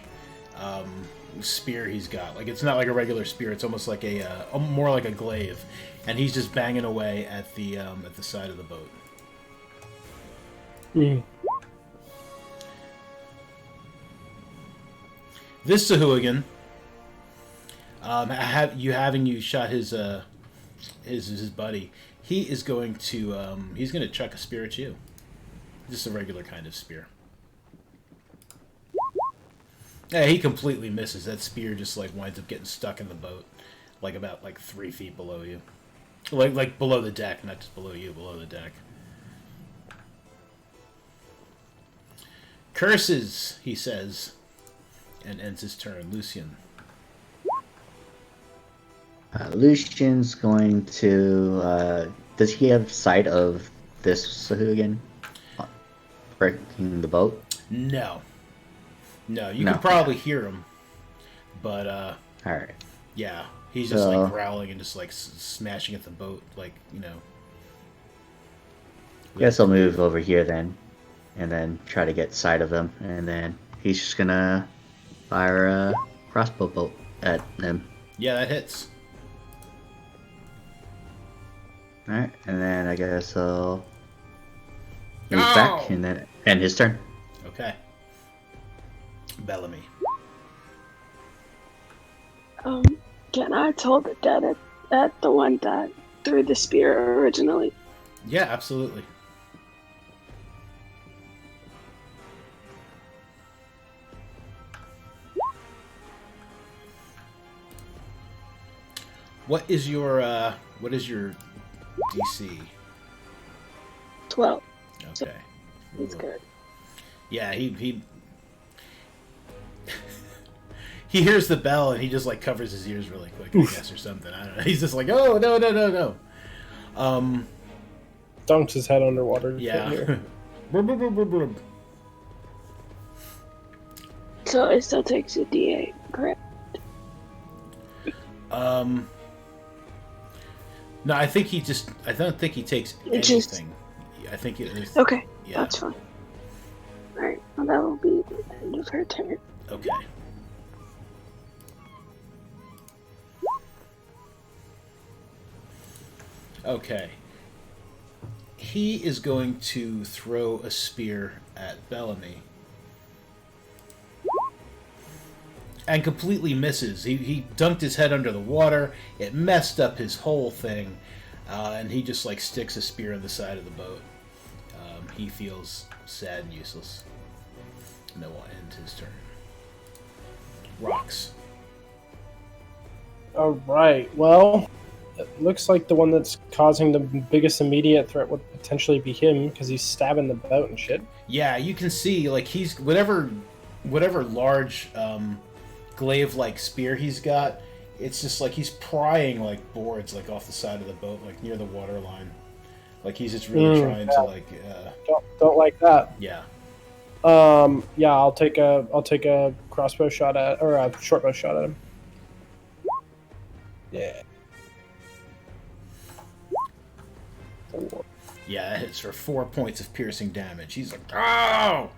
spear he's got. Like, it's not like a regular spear; it's almost like more like a glaive, and he's just banging away at the side of the boat. This Sahuagin, having you shot his buddy, he is going to he's going to chuck a spear at you. Just a regular kind of spear. Yeah, he completely misses. That spear just, like, winds up getting stuck in the boat, like, about, like, 3 feet below you, like below the deck, not just below you, below the deck. Curses, he says, and ends his turn. Lucian. Lucian's going to. Does he have sight of this Sahuagin breaking the boat? No. No, you No. can probably hear him, but All right. yeah, he's just like growling and just like smashing at the boat, like, you know. Guess I'll move over here then, and then try to get sight of him, and then he's just gonna fire a crossbow bolt at him. Yeah, that hits. All right, and then I guess I'll move back, and then end his turn. Okay. Bellamy. Can I told the dead at the one that threw the spear originally? Yeah, absolutely. What is your DC? 12. Okay. It's good. Yeah, he he hears the bell and he just like covers his ears really quick, I guess, or something. I don't know. He's just like, oh no. Dunks his head underwater. Yeah. So it still takes a D8, correct? No, I don't think he takes anything. I think it is. Okay, Yeah. that's fine. Alright, well that will be the end of her turn. Okay. Okay. He is going to throw a spear at Bellamy. And completely misses. He dunked his head under the water. It messed up his whole thing. And he just like sticks a spear in the side of the boat. He feels sad and useless. And that will end his turn. Rocks. All right. Well, it looks like the one that's causing the biggest immediate threat would potentially be him because he's stabbing the boat and shit. Yeah, you can see like he's whatever large glaive-like spear he's got. It's just like he's prying like boards like off the side of the boat, like near the water line. Like he's just really trying to like. Don't like that. Yeah. Yeah, I'll take a crossbow shot at or a shortbow shot at him. Yeah. Yeah, that hits for 4 points of piercing damage. He's like, oh!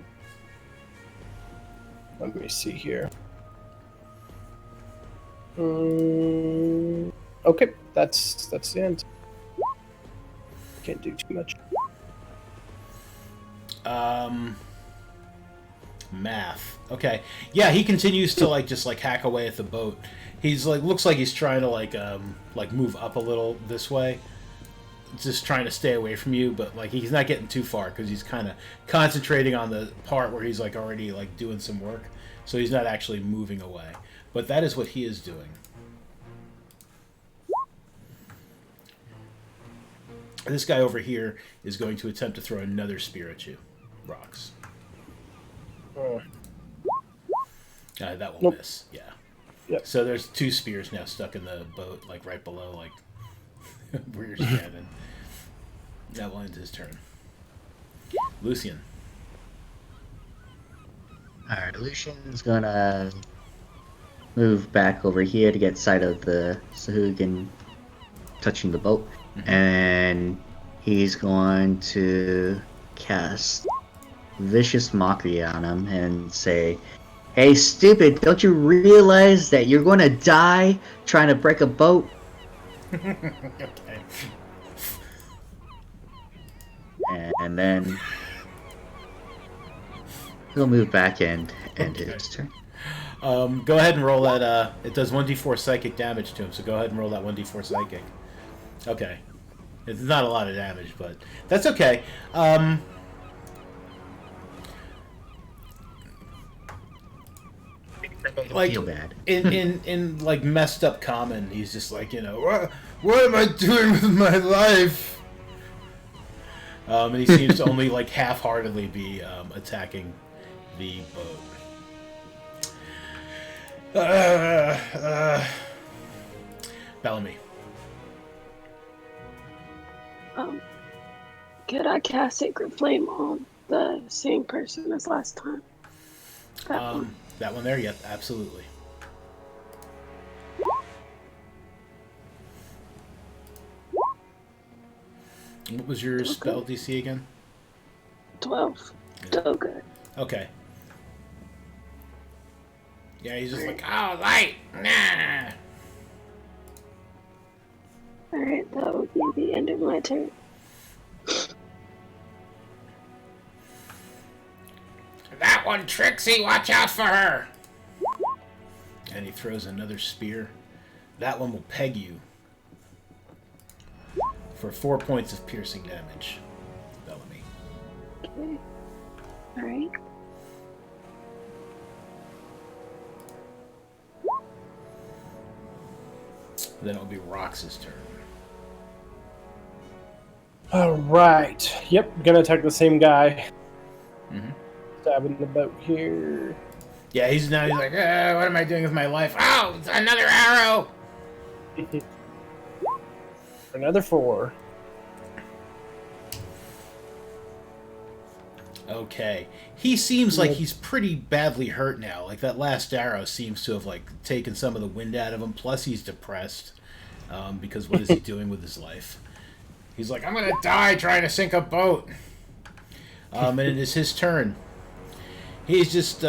Let me see here. Okay, that's the end. Can't do too much. Math. Okay. Yeah, he continues to like just like hack away at the boat. He's like looks like he's trying to like move up a little this way. Just trying to stay away from you, but like he's not getting too far because he's kind of concentrating on the part where he's like already like doing some work. So he's not actually moving away. But that is what he is doing. This guy over here is going to attempt to throw another spear at you. Rocks. That will miss. Yeah. Yep. So there's 2 spears now stuck in the boat, like right below, like where you're standing. That will end his turn. Lucian. Alright, Lucian's gonna move back over here to get sight of the Sahuagin touching the boat. Mm-hmm. And he's going to cast Vicious Mockery on him and say, "Hey, stupid, don't you realize that you're going to die trying to break a boat?" Okay. And then he'll move back and end his turn. Go ahead and roll that. It does 1d4 psychic damage to him, so go ahead and roll that 1d4 psychic. Okay. It's not a lot of damage, but that's okay. Like feel bad. in like messed up common, he's just like, you know, what am I doing with my life? And he seems to only like half-heartedly be attacking the boat. Bellamy. Could I cast Sacred Flame on the same person as last time? That one. That one there? Yep, absolutely. What was your spell DC again? 12. Still good. Okay. Yeah, he's just like, oh, light! Nah! Alright, that would be the end of my turn. That one, Trixie! Watch out for her! And he throws another spear. That one will peg you for 4 points of piercing damage, Bellamy. Okay. Alright. Then it'll be Rox's turn. All right. Yep, gonna attack the same guy. Mm-hmm. Stabbing the boat here. Yeah, he's like, what am I doing with my life? Oh, it's another arrow! Another 4. Okay. He seems like he's pretty badly hurt now. Like, that last arrow seems to have, like, taken some of the wind out of him. Plus, he's depressed. Because what is he doing with his life? He's like, I'm gonna die trying to sink a boat. And it is his turn. He's just,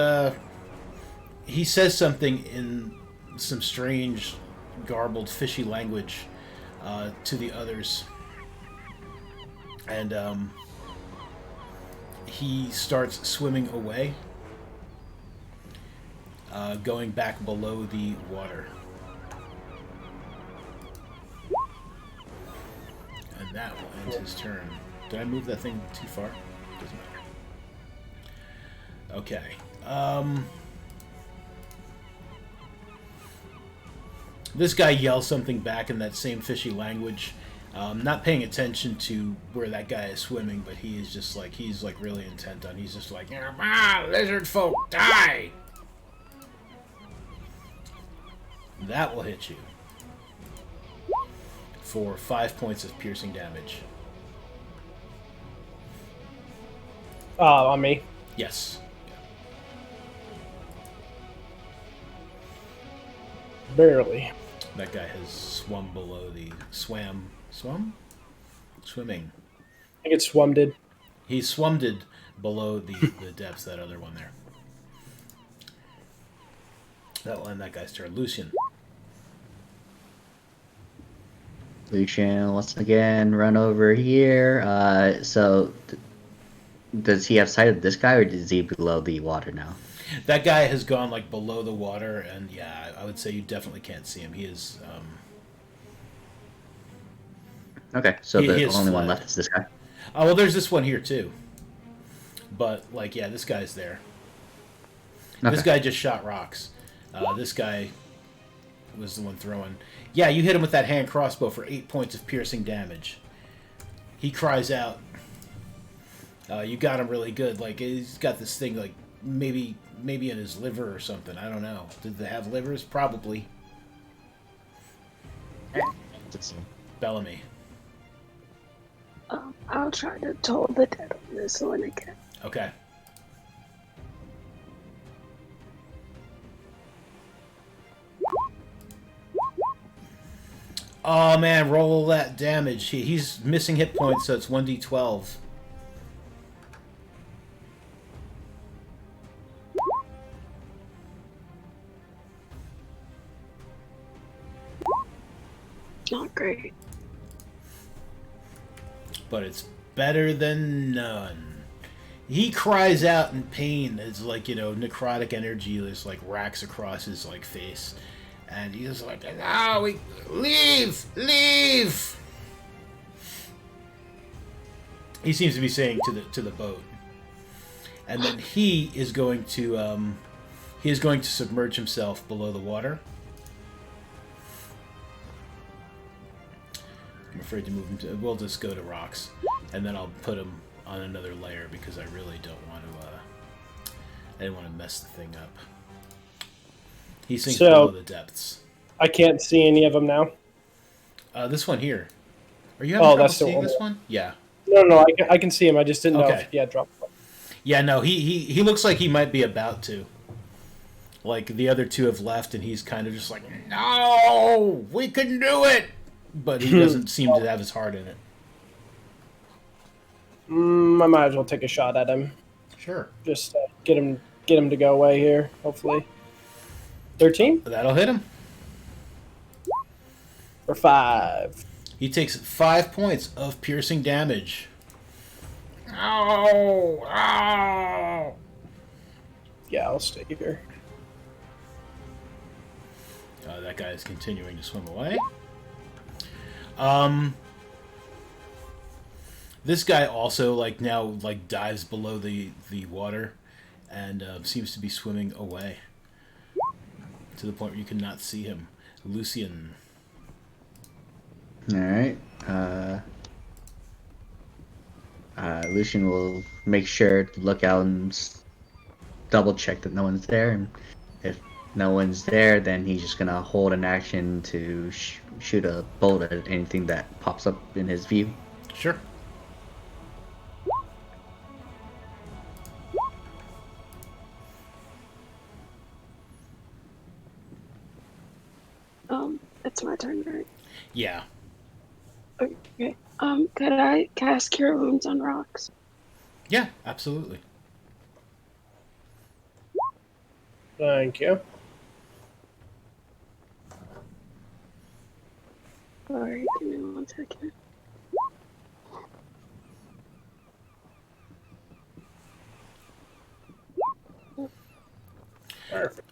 he says something in some strange, garbled, fishy language to the others. And, he starts swimming away, going back below the water. And that will end his turn. Did I move that thing too far? Doesn't matter. Okay. This guy yells something back in that same fishy language. Not paying attention to where that guy is swimming, but he is just like, he's like really intent on, he's just like, lizard folk, die! That will hit you for 5 points of piercing damage. On me. Yes. Barely. That guy has swum below the... Swimming. I think it's swummed. He swummed below the depths, that other one there. That'll end that guy's turn. Lucian. Lucian, once again, run over here. Does he have sight of this guy, or is he below the water now? That guy has gone like below the water, and yeah, I would say you definitely can't see him. He is... Okay, so he the is only one fled. left is this guy. Oh, well, there's this one here, too. But, like, yeah, this guy's there. Okay. This guy just shot rocks. This guy was the one throwing... Yeah, you hit him with that hand crossbow for 8 points of piercing damage. He cries out. You got him really good. Like, he's got this thing, like, maybe in his liver or something. I don't know. Did they have livers? Probably. Bellamy. I'll try to toll the dead on this one again. Okay. Oh man, roll that damage. He's missing hit points, so it's 1d12. Not great. But it's better than none. He cries out in pain as, like, necrotic energy just, like, racks across his, like, face. And he's like, no, leave! Leave! He seems to be saying to the boat. And then he is going to submerge himself below the water. I'm afraid to move him to... We'll just go to rocks. And then I'll put him on another layer because I really don't want to... I didn't want to mess the thing up. He sinks So- below the depths. I can't see any of them now. This one here. Are you having trouble that's the seeing one. this one? Yeah. No, I can see him. I just didn't know Okay. if he had dropped one. Yeah, no, he looks like he might be about to. Like, the other two have left, and he's kind of just like, no, we can do it! But he doesn't seem to have his heart in it. I might as well take a shot at him. Sure. Just get him to go away here, hopefully. 13 That'll hit him. or 5. He takes 5 points of piercing damage. Ow! Ow! Yeah, I'll stay here. That guy is continuing to swim away. This guy also now dives below the water, and seems to be swimming away to the point where you cannot see him. Lucian. All right. Lucian will make sure to look out and double check that no one's there, and if no one's there, then he's just gonna hold an action to shoot a bolt at anything that pops up in his view. Sure. It's my turn, right? Yeah. Okay. Could I cast Cure Wounds on rocks? Yeah, absolutely. Thank you. Alright, give me 1 second. Perfect.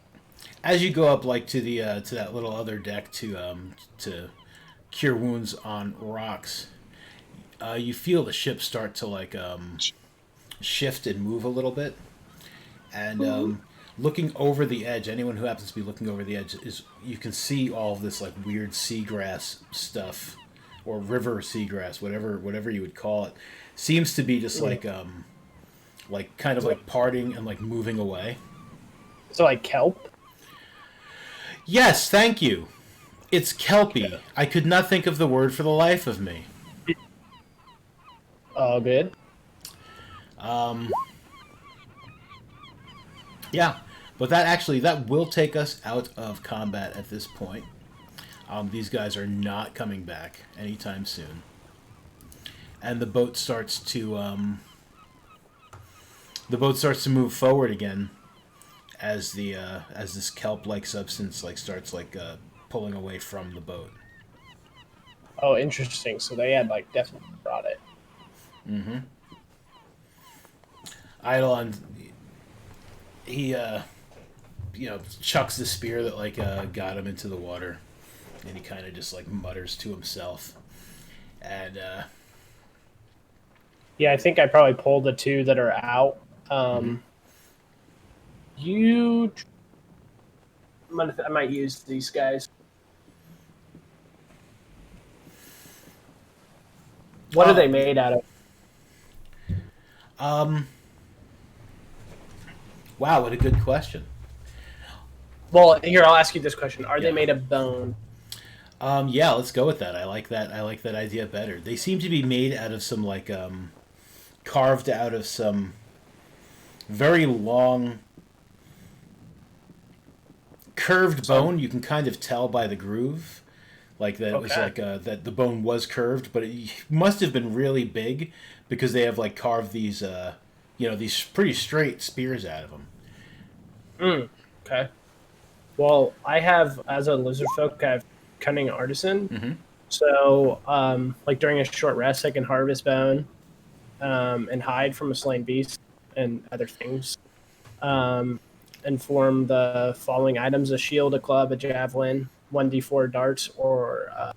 As you go up to the to that little other deck to cure wounds on rocks, you feel the ship start to shift and move a little bit, and looking over the edge, anyone who happens to be looking over the edge you can see all of this weird seagrass stuff, or river seagrass, whatever you would call it, seems to be just kind of parting and moving away. So kelp? Yes, thank you. It's kelpy. I could not think of the word for the life of me. Oh, good. Yeah, but that will take us out of combat at this point. These guys are not coming back anytime soon, and the boat starts to move forward again as this kelp-like substance starts pulling away from the boat. Oh, interesting. So they had definitely brought it. Mm-hmm. Eidolon, he chucks the spear that got him into the water, and he kind of just mutters to himself, and Yeah, I think I probably pulled the 2 that are out. I might use these guys. What are they made out of? Wow, what a good question. Well, here, I'll ask you this question. Are they made of bone? Yeah, let's go with that. I like that idea better. They seem to be made out of some carved out of some very long curved bone. You can kind of tell by the groove, that it was that the bone was curved, but it must have been really big because they have carved these these pretty straight spears out of them. Okay. Well, I have, as a lizard folk, I have cunning artisan. Mm-hmm. So, during a short rest, I can harvest bone and hide from a slain beast and other things. And form the following items: a shield, a club, a javelin, 1d4 darts, or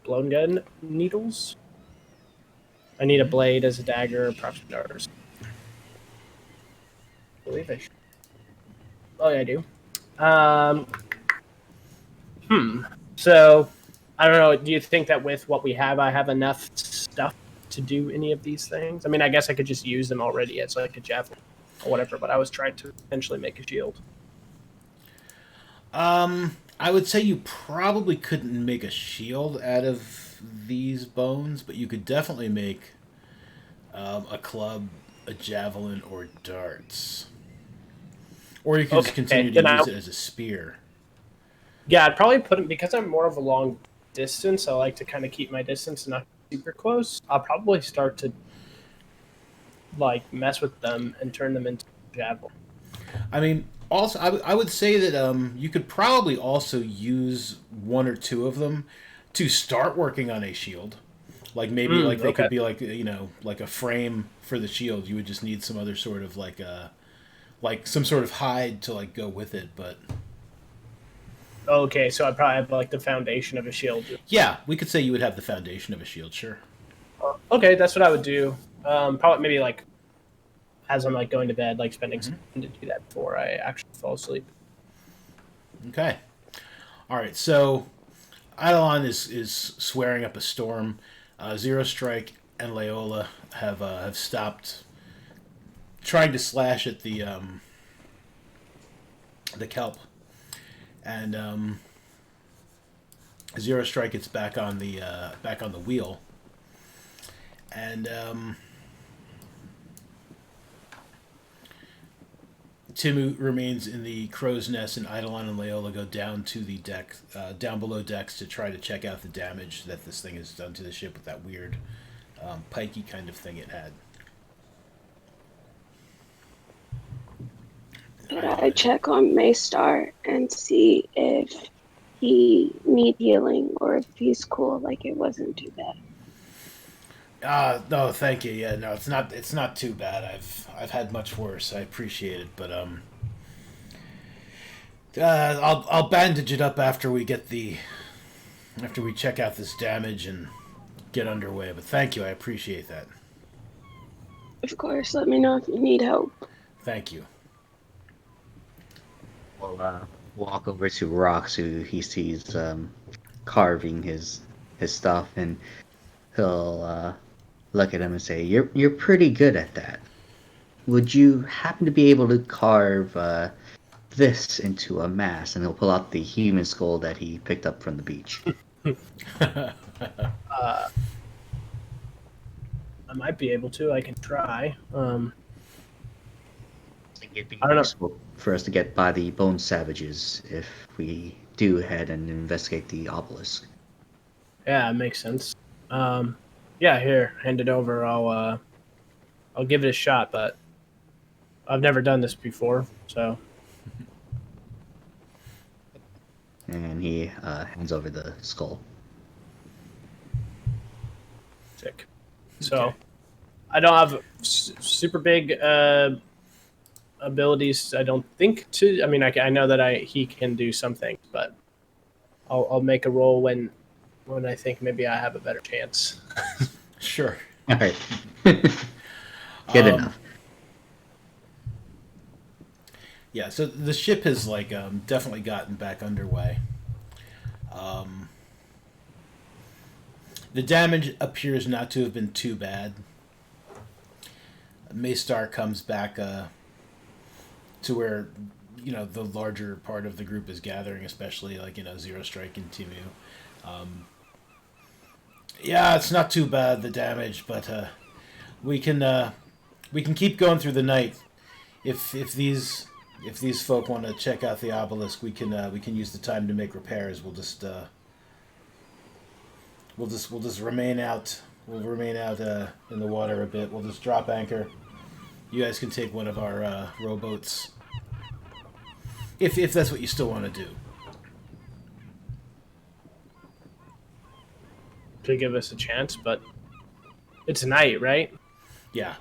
blown gun needles. I need a blade as a dagger, props and darts. I believe I should. Oh, yeah, I do. So, I don't know. Do you think that with what we have, I have enough stuff to do any of these things? I mean, I guess I could just use them already as a javelin. or whatever. But I was trying to eventually make a shield. I would say you probably couldn't make a shield out of these bones, but you could definitely make a club, a javelin, or darts. Or you could just continue to Then use it as a spear. Yeah, I'd probably put it because I'm more of a long distance. I like to kind of keep my distance and not super close. I'll probably start to like mess with them and turn them into javelin. I mean, also, I would say that you could probably also use one or two of them to start working on a shield. Like maybe like they Okay. could be like like a frame for the shield. You would just need some other sort of like some sort of hide to like go with it. But Okay, so I probably have like the foundation of a shield. yeah, we could say you would have the foundation of a shield. Sure. Okay, that's what I would do. Probably maybe like as I'm like going to bed, like spending some time to do that before I actually fall asleep. Okay. All right. So Eidolon is swearing up a storm. Zero Strike and Leola have stopped trying to slash at the kelp, and Zero Strike gets back on the wheel, and Timu remains in the crow's nest, and Eidolon and Leola go down to the deck, down below decks, to try to check out the damage that this thing has done to the ship with that weird, pikey kind of thing it had. Could I check on Maystar and see if he need healing or if he's cool, like it wasn't too bad? No, thank you. Yeah, no, it's not too bad. I've had much worse. I appreciate it, but I'll bandage it up after we check out this damage and get underway. But thank you, I appreciate that. Of course, let me know if you need help. Thank you. We'll walk over to Rox, who he sees carving his stuff, and he'll look at him and say, "You're pretty good at that. Would you happen to be able to carve this into a mask?" And he'll pull out the human skull that he picked up from the beach. I might be able to. I can try. It'd be I don't know. useful for us to get by the bone savages if we do head and investigate the obelisk. Yeah, it makes sense. Yeah, here, hand it over. I'll give it a shot, but I've never done this before, so. And he hands over the skull. Sick. So, I don't have super big abilities. I don't think to. I mean, I know that he can do something, but I'll make a roll when I think maybe I have a better chance. Sure. All right. Good enough. Yeah, so the ship has definitely gotten back underway. The damage appears not to have been too bad. Maystar comes back to where the larger part of the group is gathering, especially Zero Strike and Timu. Yeah, it's not too bad, the damage, but we can keep going through the night. If these folk want to check out the obelisk, we can use the time to make repairs. We'll just remain out. We'll remain out in the water a bit. We'll just drop anchor. You guys can take one of our rowboats, if that's what you still want to do. To give us a chance, but it's night, right? Yeah.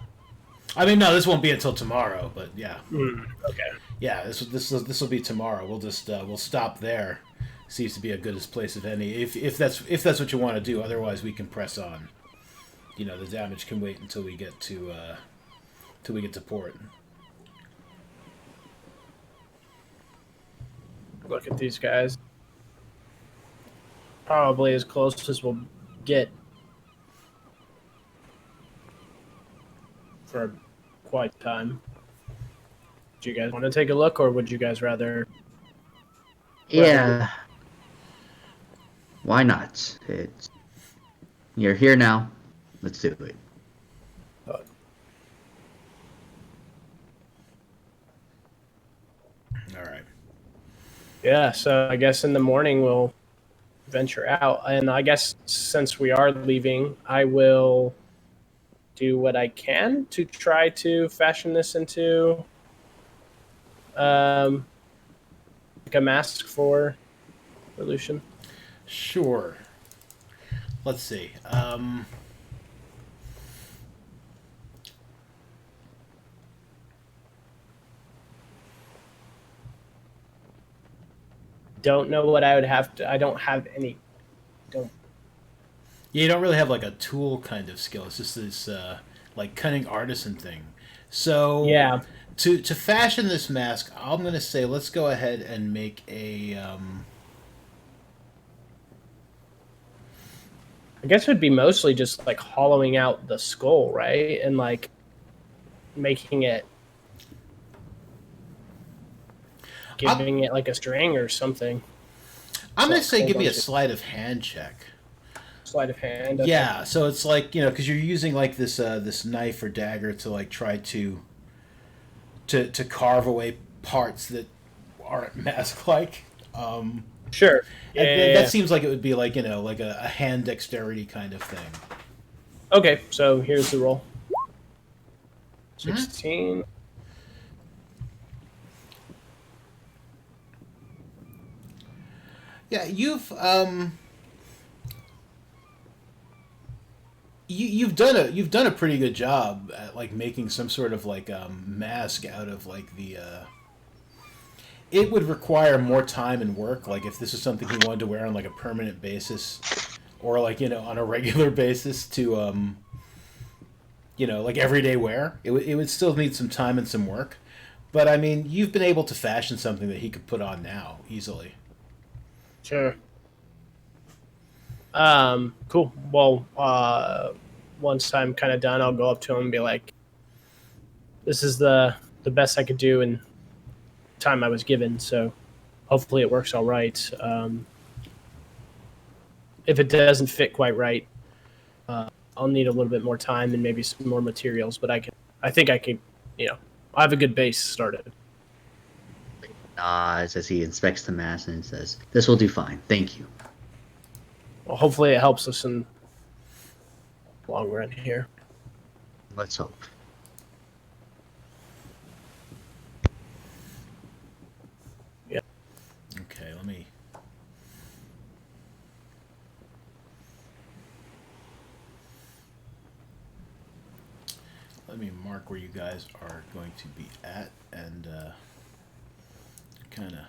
I mean, no, this won't be until tomorrow, but yeah. Okay. Yeah, this will be tomorrow. We'll just we'll stop there. Seems to be a good as place of any. If that's what you want to do. Otherwise, we can press on. The damage can wait until we get to port. Look at these guys. Probably as close as we'll get for quite time. Do you guys want to take a look, or would you guys rather? Yeah. Why not? You're here now. Let's do it. All right. Yeah, so I guess in the morning we'll venture out, and I guess since we are leaving, I will do what I can to try to fashion this into um, like a mask for Lucian. Sure. Let's see. Don't know what I would have to. I don't have any. Don't. You don't really have like a tool kind of skill. It's just this like cunning artisan thing. So Yeah. to fashion this mask, I'm gonna say let's go ahead and make a. I guess it would be mostly just like hollowing out the skull, right, and like making it, giving it like a string or something. I'm gonna say hold give on me a to- sleight of hand check. Sleight of hand. Okay. Yeah, so it's like because you're using like this knife or dagger to like try to carve away parts that aren't mask like. Sure. Yeah. That seems like it would be like like a hand dexterity kind of thing. Okay, so here's the roll. 16. Yeah, you've done a pretty good job at like making some sort of like mask out of like the. It would require more time and work. Like if this is something he wanted to wear on like a permanent basis, or like on a regular basis to like everyday wear, it would still need some time and some work. But I mean, you've been able to fashion something that he could put on now easily. Sure. Cool. Well, once I'm kind of done, I'll go up to him and be like, "This is the best I could do in time I was given. So hopefully it works all right. If it doesn't fit quite right, I'll need a little bit more time and maybe some more materials. But I think I can. I have a good base started." Nods as he inspects the mask and says, "This will do fine. Thank you." Well, hopefully it helps us in the long run here. Let's hope. Yeah. Okay, let me mark where you guys are going to be at and kind of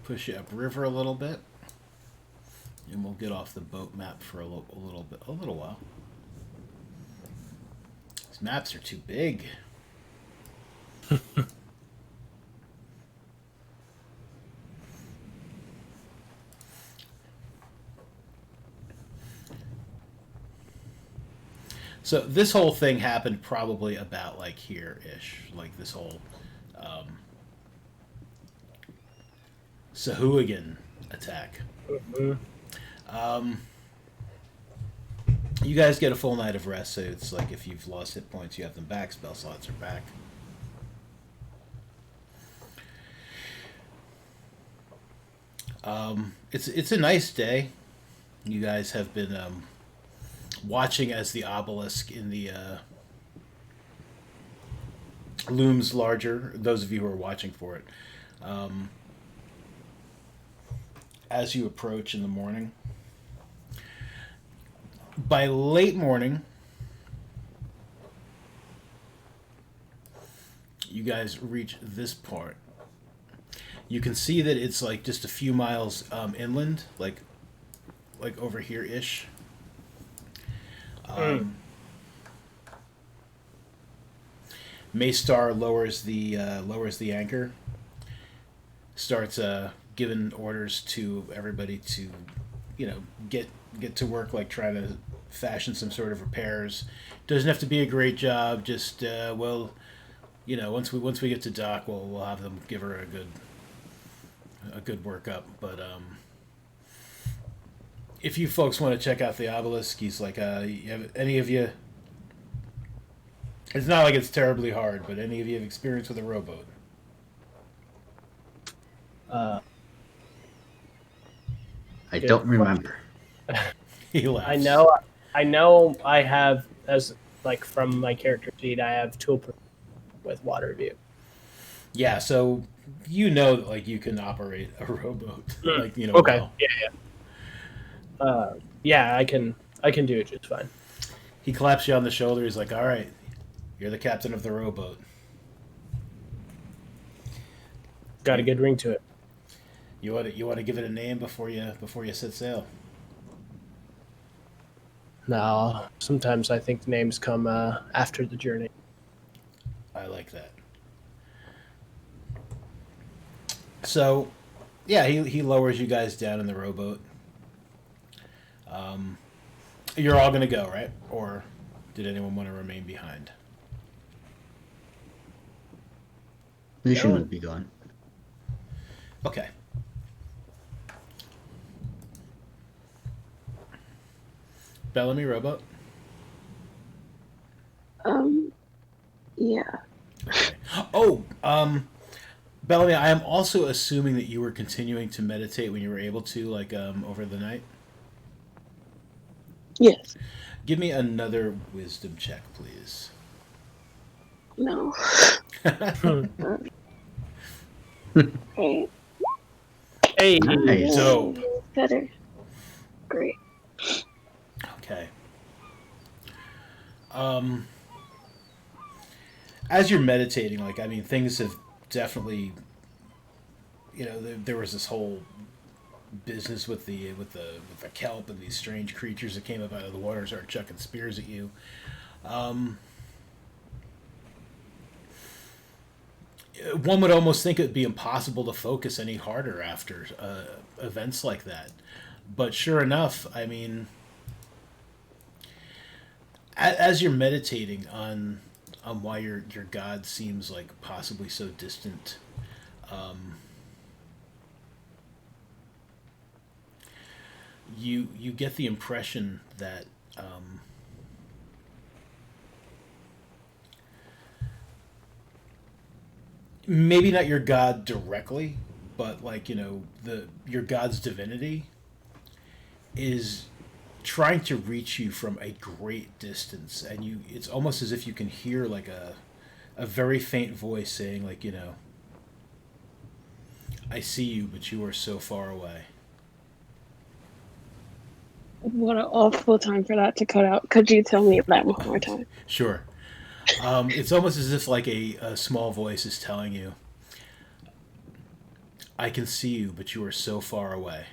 push you upriver a little bit, and we'll get off the boat map for a little while. These maps are too big. So this whole thing happened probably about like here-ish, like this whole Sahuagin attack. You guys get a full night of rest, so it's like if you've lost hit points, you have them back. Spell slots are back. It's a nice day. You guys have been watching as the obelisk in the looms larger. Those of you who are watching for it, as you approach in the morning. By late morning, you guys reach this part. You can see that it's like just a few miles inland, like over here ish. Maystar lowers the anchor, starts giving orders to everybody to, get to work, like trying to fashion some sort of repairs. Doesn't have to be a great job. Just once we get to dock, we'll have them give her a good workup. But if you folks want to check out the obelisk, he's like, any of you? It's not like it's terribly hard, but any of you have experience with a rowboat? Uh, I Good don't remember. He laughs. I know. I have as like from my character sheet, I have tool with water view. Yeah, so that like you can operate a rowboat, like Okay. well. Yeah. I can do it just fine. He claps you on the shoulder. He's like, "All right, you're the captain of the rowboat. Got a good ring to it. You want to give it a name before you set sail." No, sometimes I think names come after the journey. I like that. So, yeah, he lowers you guys down in the rowboat. You're all gonna go, right? Or did anyone want to remain behind? Lucian No. would be gone. Okay. Bellamy rowboat. Yeah. Okay. Oh, Bellamy, I am also assuming that you were continuing to meditate when you were able to, like, over the night. Yes. Give me another wisdom check, please. No. Right. Hey, Nice. Dope. Better. Great. Okay. As you're meditating, like, I mean, things have definitely, there was this whole business with the kelp and these strange creatures that came up out of the water and started chucking spears at you. One would almost think it would be impossible to focus any harder after events like that. But sure enough, I mean, as you're meditating on why your god seems like possibly so distant, you get the impression that maybe not your god directly, but like your god's divinity is trying to reach you from a great distance, and it's almost as if you can hear like a very faint voice saying, like, I see you, but you are so far away. What an awful time for that to cut out. Could you tell me that one more time? Sure. It's almost as if like a small voice is telling you, I can see you, but you are so far away.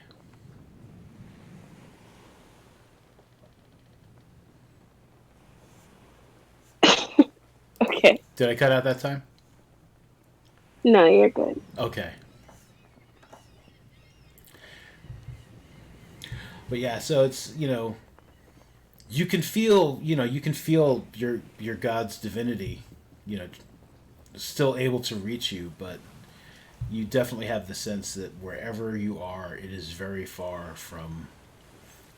Okay. Did I cut out that time? No, you're good. Okay. But yeah, so it's, you can feel your god's divinity, still able to reach you, but you definitely have the sense that wherever you are, it is very far from,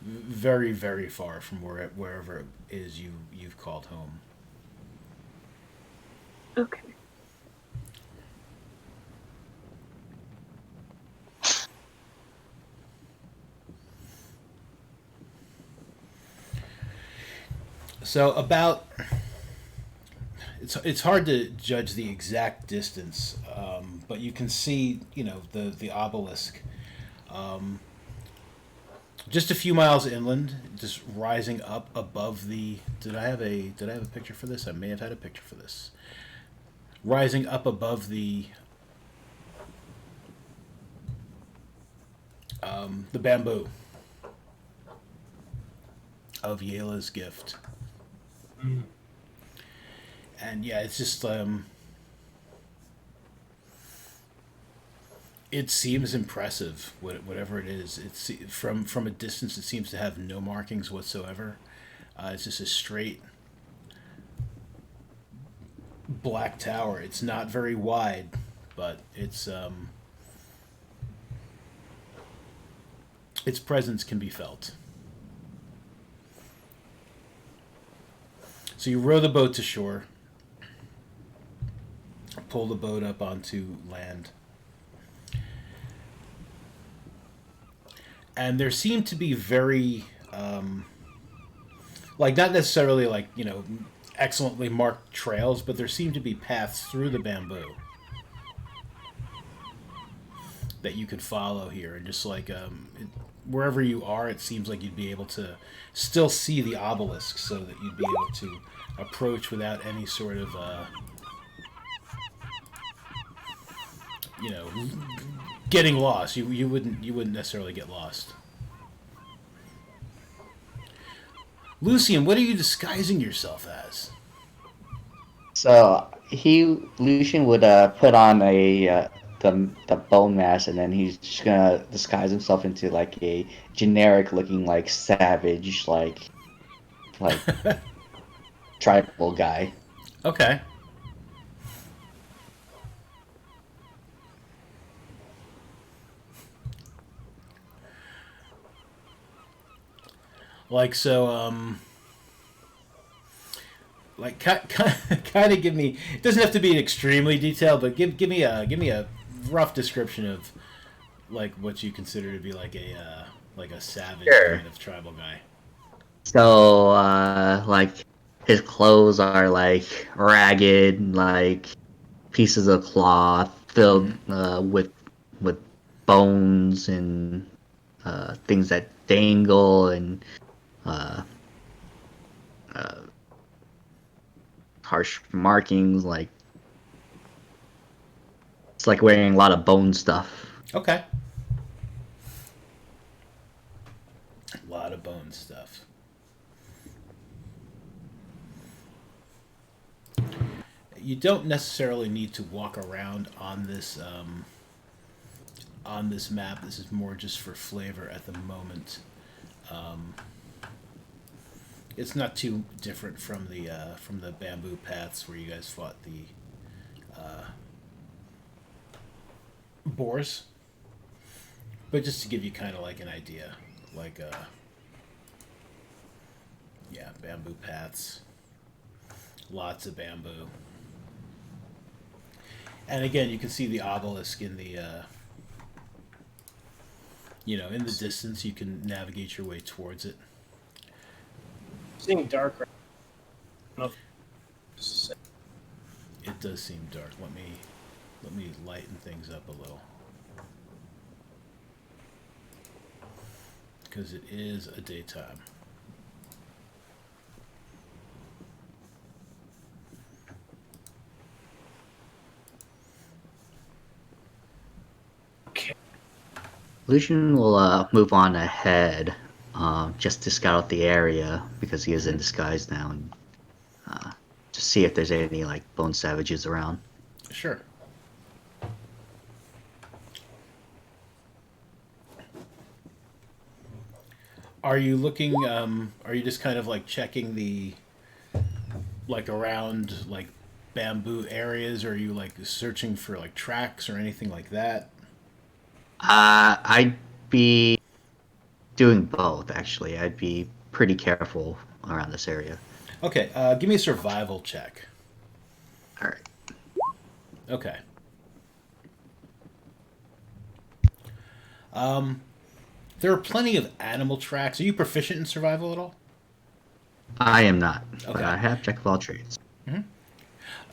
very, very far from wherever it is you've called home. Okay. So it's hard to judge the exact distance, but you can see the obelisk, just a few miles inland, just rising up above the. Did I have a picture for this? I may have had a picture for this. Rising up above the bamboo of Yela's gift. And yeah, it's just it seems impressive. Whatever it is, it's from a distance. It seems to have no markings whatsoever. It's just a straight black tower. It's not very wide, but its presence can be felt. So you row the boat to shore, pull the boat up onto land, and there seem to be very, like not necessarily like excellently marked trails, but there seem to be paths through the bamboo that you could follow here, and just like wherever you are, it seems like you'd be able to still see the obelisk, so that you'd be able to approach without any sort of you know getting lost. You wouldn't necessarily get lost. Lucian, what are you disguising yourself as? So Lucian would put on the bone mask, and then he's just gonna disguise himself into like a generic looking like savage like tribal guy. Okay. Like so, like kind of give me. It doesn't have to be extremely detailed, but give me a rough description of like what you consider to be like a savage Sure. kind of tribal guy. So like his clothes are like ragged, like pieces of cloth filled with bones and things that dangle and uh, uh, harsh markings. Like it's like wearing a lot of bone stuff. Okay. A lot of bone stuff. You don't necessarily need to walk around on this map. This is more just for flavor at the moment. Um, it's not too different from the bamboo paths where you guys fought the boars, but just to give you kind of like an idea, like yeah, bamboo paths, lots of bamboo, and again you can see the obelisk in the in the distance. You can navigate your way towards it. Seeing dark right now. I don't know if- It does seem dark. Let me lighten things up a little, because it is a daytime. Okay. Lucian will move on ahead, just to scout out the area because he is in disguise now, and to see if there's any like bone savages around. Sure. Are you looking? Are you just kind of like checking the like around like bamboo areas? Or are you like searching for like tracks or anything like that? I'd be doing both actually. I'd be pretty careful around this area. Okay. Give me a survival check. All right. Okay. Um, there are plenty of animal tracks. Are you proficient in survival at all? I am not, but Okay. I have jack of all trades.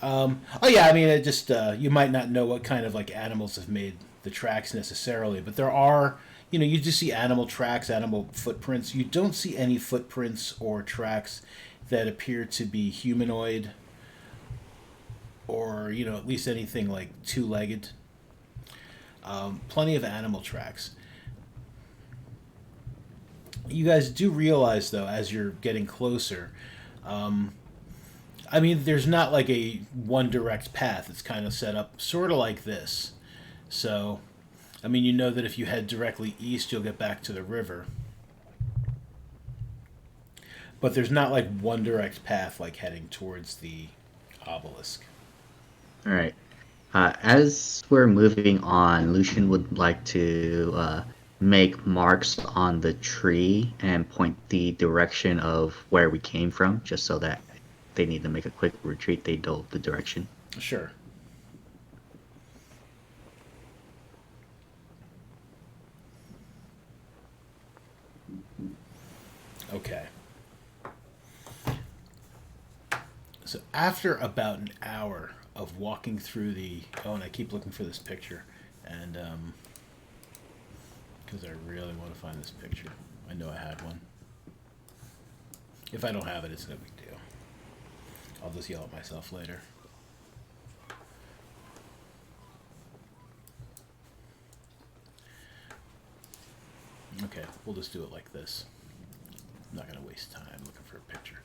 Oh yeah, I mean, it just you might not know what kind of like animals have made the tracks necessarily, but there are, you do see animal tracks, animal footprints. You don't see any footprints or tracks that appear to be humanoid, or at least anything like two-legged. Plenty of animal tracks. You guys do realize though, as you're getting closer, I mean, there's not like a one direct path. It's kind of set up sort of like this. So, I mean, you know that if you head directly east, you'll get back to the river. But there's not like one direct path like heading towards the obelisk. All right. As we're moving on, Lucian would like to make marks on the tree and point the direction of where we came from, just so that if they need to make a quick retreat, they know the direction. Sure. Okay. So after about an hour of walking through the... Oh, and I keep looking for this picture. And, because I really want to find this picture. I know I had one. If I don't have it, it's no big deal. I'll just yell at myself later. Okay, we'll just do it like this. I'm not going to waste time looking for a picture.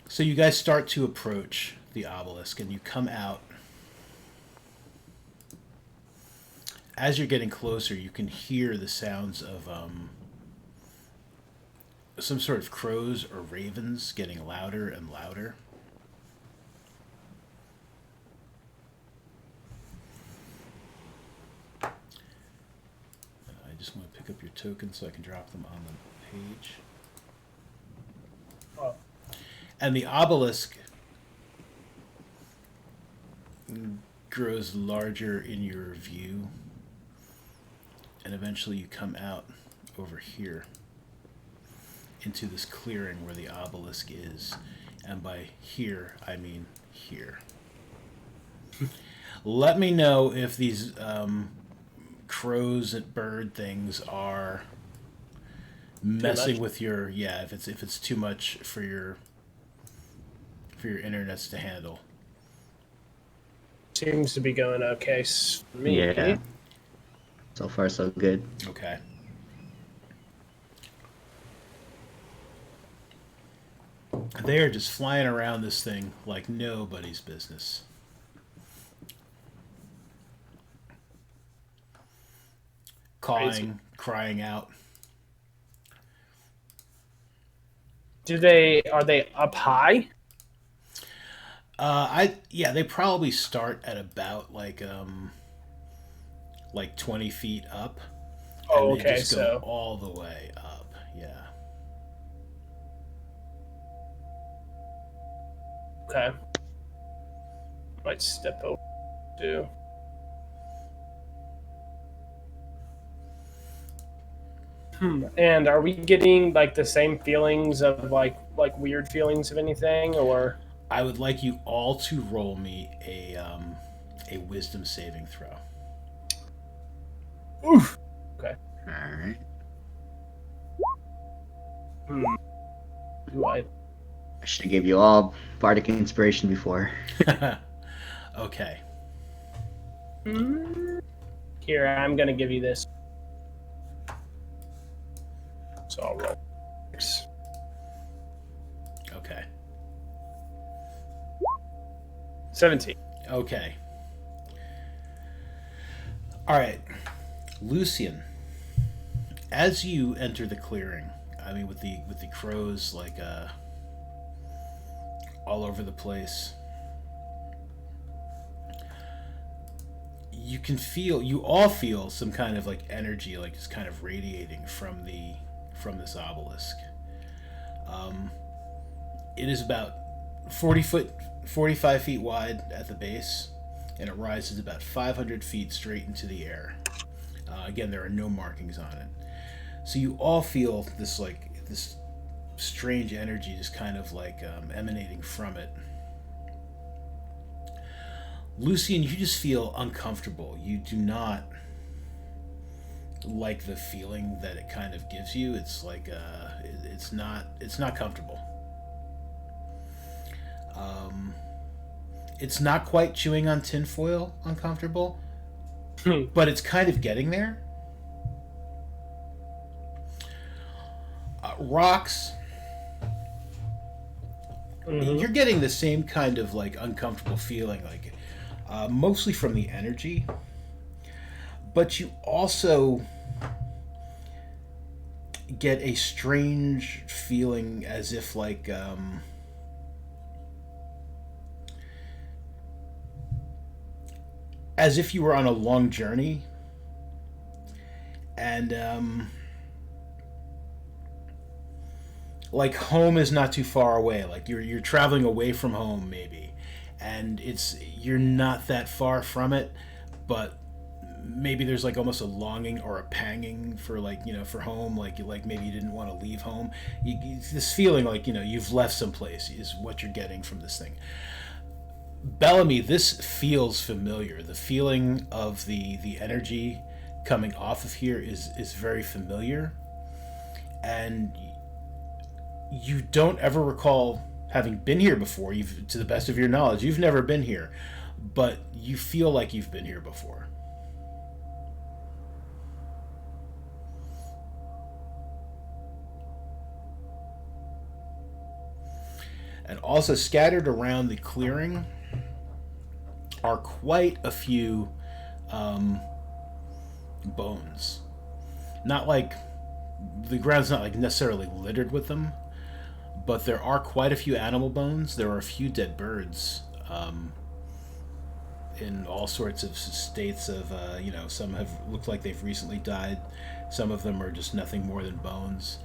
So you guys start to approach the obelisk, and you come out. As you're getting closer, you can hear the sounds of some sort of crows or ravens getting louder and louder. I just want to pick up your tokens so I can drop them on the page. Oh. And the obelisk grows larger in your view, and eventually you come out over here into this clearing where the obelisk is, and by here I mean here. Let me know if these crows and bird things are messing with your... Yeah, if it's too much for your internets to handle. Seems to be going okay for me. Yeah. So far, so good. Okay. They are just flying around this thing like nobody's business. Cawing, crying out. Are they up high? They probably start at about like 20 feet up. Oh, and they okay, just go so all the way up. Yeah. okay. Might step over too. And are we getting like the same feelings of like weird feelings of anything, or? I would like you all to roll me a wisdom saving throw. Oof. Okay. All right. Do I? I should have gave you all bardic inspiration before. Okay. Here, I'm gonna give you this. So I'll roll 6. Okay. 17. Okay. All right. Lucian, as you enter the clearing, I mean with the crows like all over the place, you all feel some kind of like energy like just kind of radiating from this obelisk. It is about 45 feet wide at the base, and it rises about 500 feet straight into the air. Again, there are no markings on it. So you all feel this strange energy just kind of like emanating from it. Lucian, you just feel uncomfortable. You do not like the feeling that it kind of gives you. It's like it's not comfortable. It's not quite chewing on tinfoil uncomfortable, but it's kind of getting there. Rocks. You're getting the same kind of like uncomfortable feeling, like mostly from the energy, but you also get a strange feeling as if like as if you were on a long journey, and like home is not too far away. Like you're traveling away from home maybe, and you're not that far from it, but maybe there's like almost a longing or a panging for like for home, like maybe you didn't want to leave home. This feeling like you've left someplace is what you're getting from this thing. Bellamy, this feels familiar. The feeling of the energy coming off of here is very familiar, and you don't ever recall having been here before. You've, to the best of your knowledge, you've never been here, but you feel like you've been here before. And also scattered around the clearing are quite a few bones. Not like the ground's not like necessarily littered with them, but there are quite a few animal bones. There are a few dead birds, in all sorts of states of some have looked like they've recently died. Some of them are just nothing more than bones.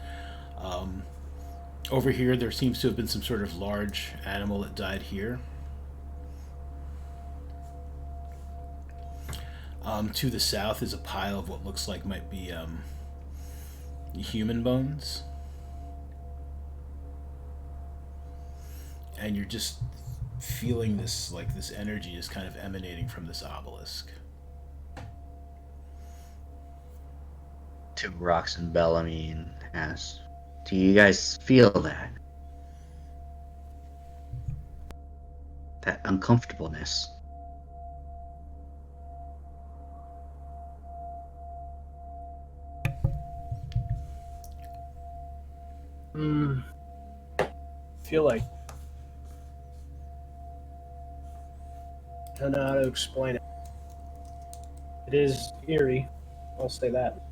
Over here, there seems to have been some sort of large animal that died here. To the south is a pile of what looks like might be human bones. And you're just feeling this, like this energy is kind of emanating from this obelisk. To Rox and Bellamy and asks, do you guys feel that? That uncomfortableness? Feel like I don't know how to explain it. It is eerie. I'll say that.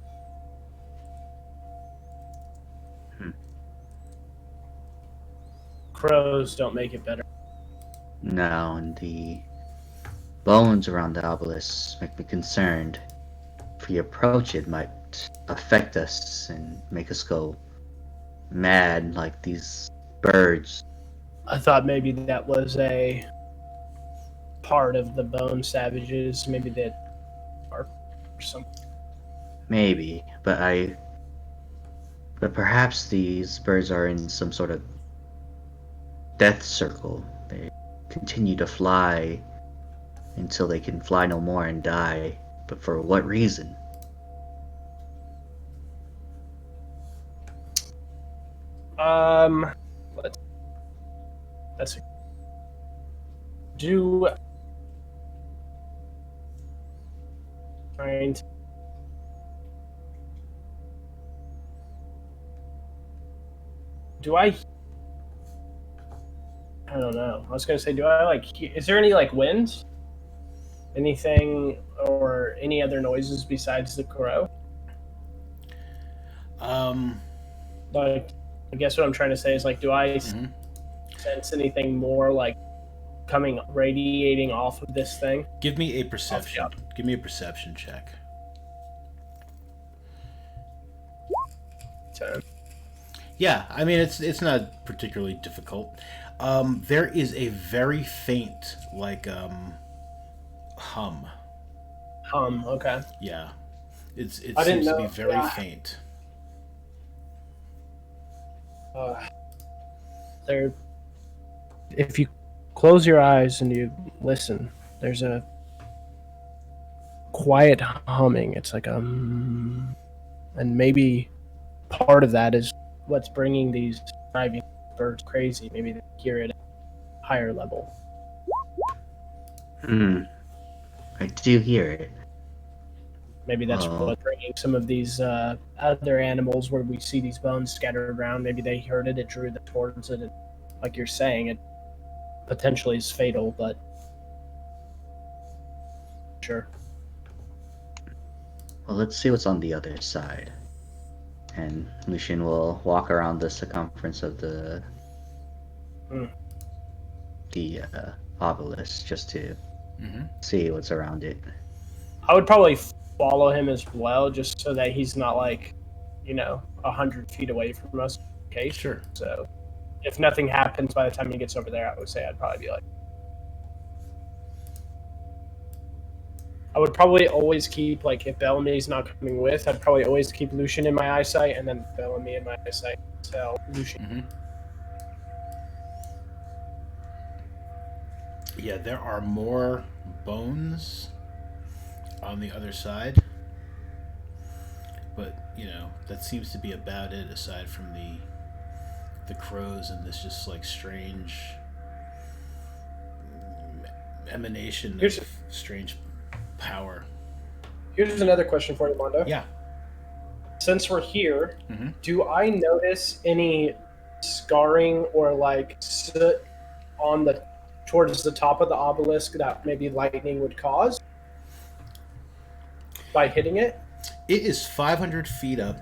Crows don't make it better. No, and the bones around the obelisk make me concerned. If we approach it, might affect us and make us go mad like these birds. I thought maybe that was a part of the bone savages. Maybe that are something. Maybe, but perhaps these birds are in some sort of death circle. They continue to fly until they can fly no more and die. But for what reason? That's do trying to I don't know. I was gonna say, do I like? Is there any like winds? Anything or any other noises besides the crow? Like, I guess what I'm trying to say is like, do I sense anything more like radiating off of this thing? Give me a perception. Give me a perception check. 10. Yeah, I mean it's not particularly difficult. There is a very faint like hum. Okay. Yeah, it I didn't seems to know. be very Yeah. faint. There. If you close your eyes and you listen, there's a quiet humming. It's like and maybe part of that is what's bringing these driving birds crazy. Maybe they hear it at a higher level. I do hear it. Maybe that's what's bringing some of these other animals where we see these bones scattered around. Maybe they heard it, it drew them towards it, and like you're saying, it potentially is fatal, but sure. Well, let's see what's on the other side. And Lucian will walk around the circumference of the obelisk just to Mm-hmm. see what's around it. I would probably follow him as well, just so that he's not like, 100 feet away from us. In case. Sure. So, if nothing happens by the time he gets over there, I would say I'd probably be like. I would probably always keep, like, if Bellamy's not coming with, I'd probably always keep Lucian in my eyesight, and then Bellamy in my eyesight. So Lucian. Mm-hmm. Yeah, there are more bones on the other side, but that seems to be about it. Aside from the crows and this just like strange emanation of strange power. Here's another question for you, Mondo. Yeah. Since we're here, Mm-hmm. do I notice any scarring or like soot towards the top of the obelisk that maybe lightning would cause by hitting it? It is 500 feet up.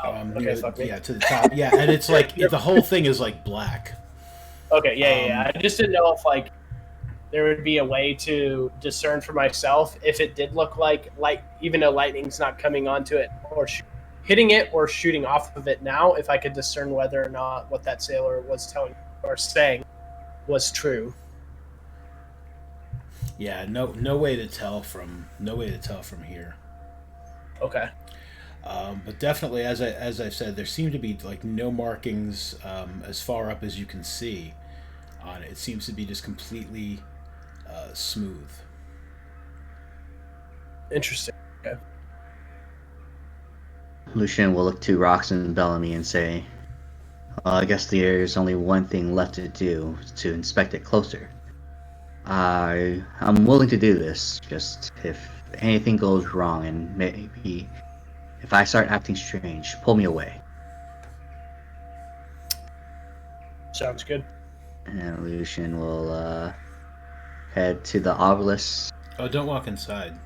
Okay, fuck me. Yeah, to the top. Yeah, and it's like the whole thing is like black. Okay, yeah. I just didn't know if like there would be a way to discern for myself if it did look like even though lightning's not coming onto it or hitting it or shooting off of it now, if I could discern whether or not what that sailor was telling or saying was true. Yeah, no way to tell from here. Okay. But definitely, as I've said, there seem to be like no markings as far up as you can see on it. It seems to be just completely smooth. Interesting. Okay. Lucian will look to Rox and Bellamy and say, well, I guess there's only one thing left to do, to inspect it closer. I'm willing to do this, just if anything goes wrong and maybe if I start acting strange, pull me away. Sounds good. And Lucian will head to the obelisk. Oh, don't walk inside.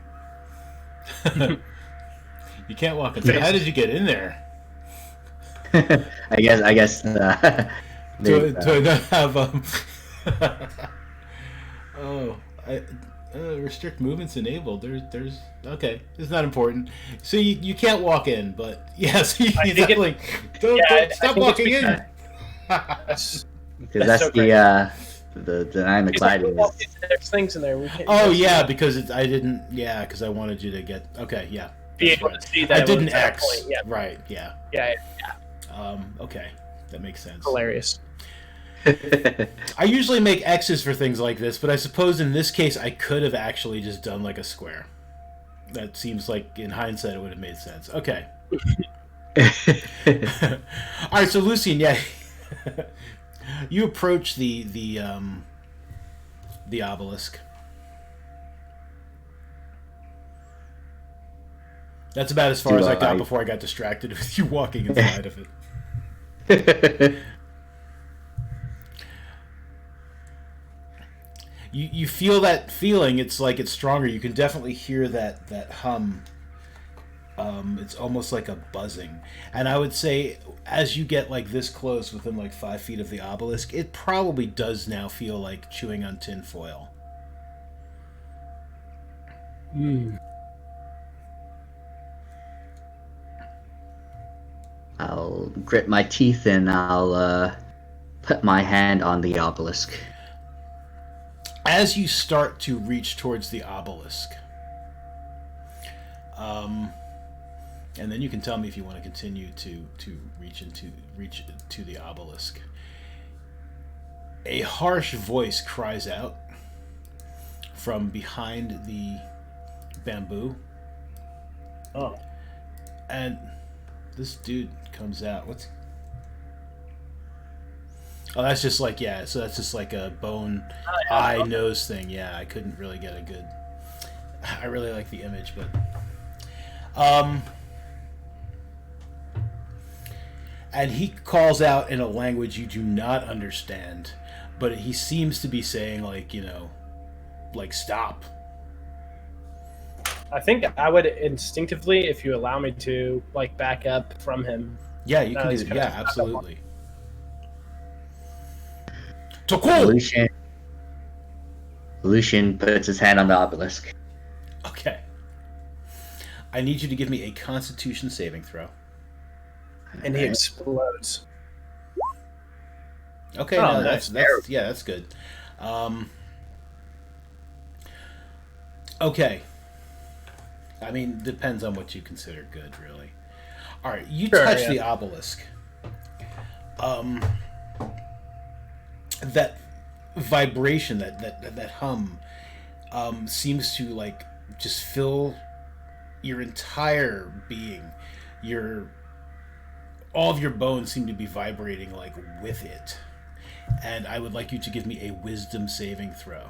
You can't walk inside. How did you get in there? I guess. Do I not have restrict movements enabled? There's okay. It's not important. So you can't walk in, but yes, you definitely don't stop walking in. Because that's so the dynamic gliding. There's things in there. Oh yeah, because because I wanted you to get yeah. Be able to see that. I didn't X. Point, yeah. Right. Yeah. Yeah. Okay, that makes sense. Hilarious. I usually make X's for things like this, but I suppose in this case I could have actually just done like a square. That seems like in hindsight it would have made sense. Okay. All right, so Lucian, yeah, you approach the obelisk. That's about as far as I got before I got distracted with you walking inside of it. You feel that feeling. It's like it's stronger. You can definitely hear that hum. It's almost like a buzzing. And I would say as you get like this close, within like 5 feet of the obelisk, it probably does now feel like chewing on tin foil. I'll grit my teeth and I'll put my hand on the obelisk. As you start to reach towards the obelisk, and then you can tell me if you want to continue to reach to the obelisk. A harsh voice cries out from behind the bamboo. Oh. And this dude comes out. Oh, that's just like, so that's just like a bone eye nose thing. Yeah, I couldn't really get a good... I really like the image, but... And he calls out in a language you do not understand, but he seems to be saying, like, like, stop. I think I would instinctively, if you allow me to, like, back up from him. Yeah, you can do that. Yeah, absolutely. Lucian puts his hand on the obelisk. Okay. I need you to give me a Constitution saving throw. And he Alright. explodes. Okay, Oh, no, nice. that's good. Okay. I mean, depends on what you consider good, really. All right, you Sure, touch yeah. the obelisk. That vibration, that hum, seems to like just fill your entire being. Your all of your bones seem to be vibrating like with it. And I would like you to give me a wisdom saving throw.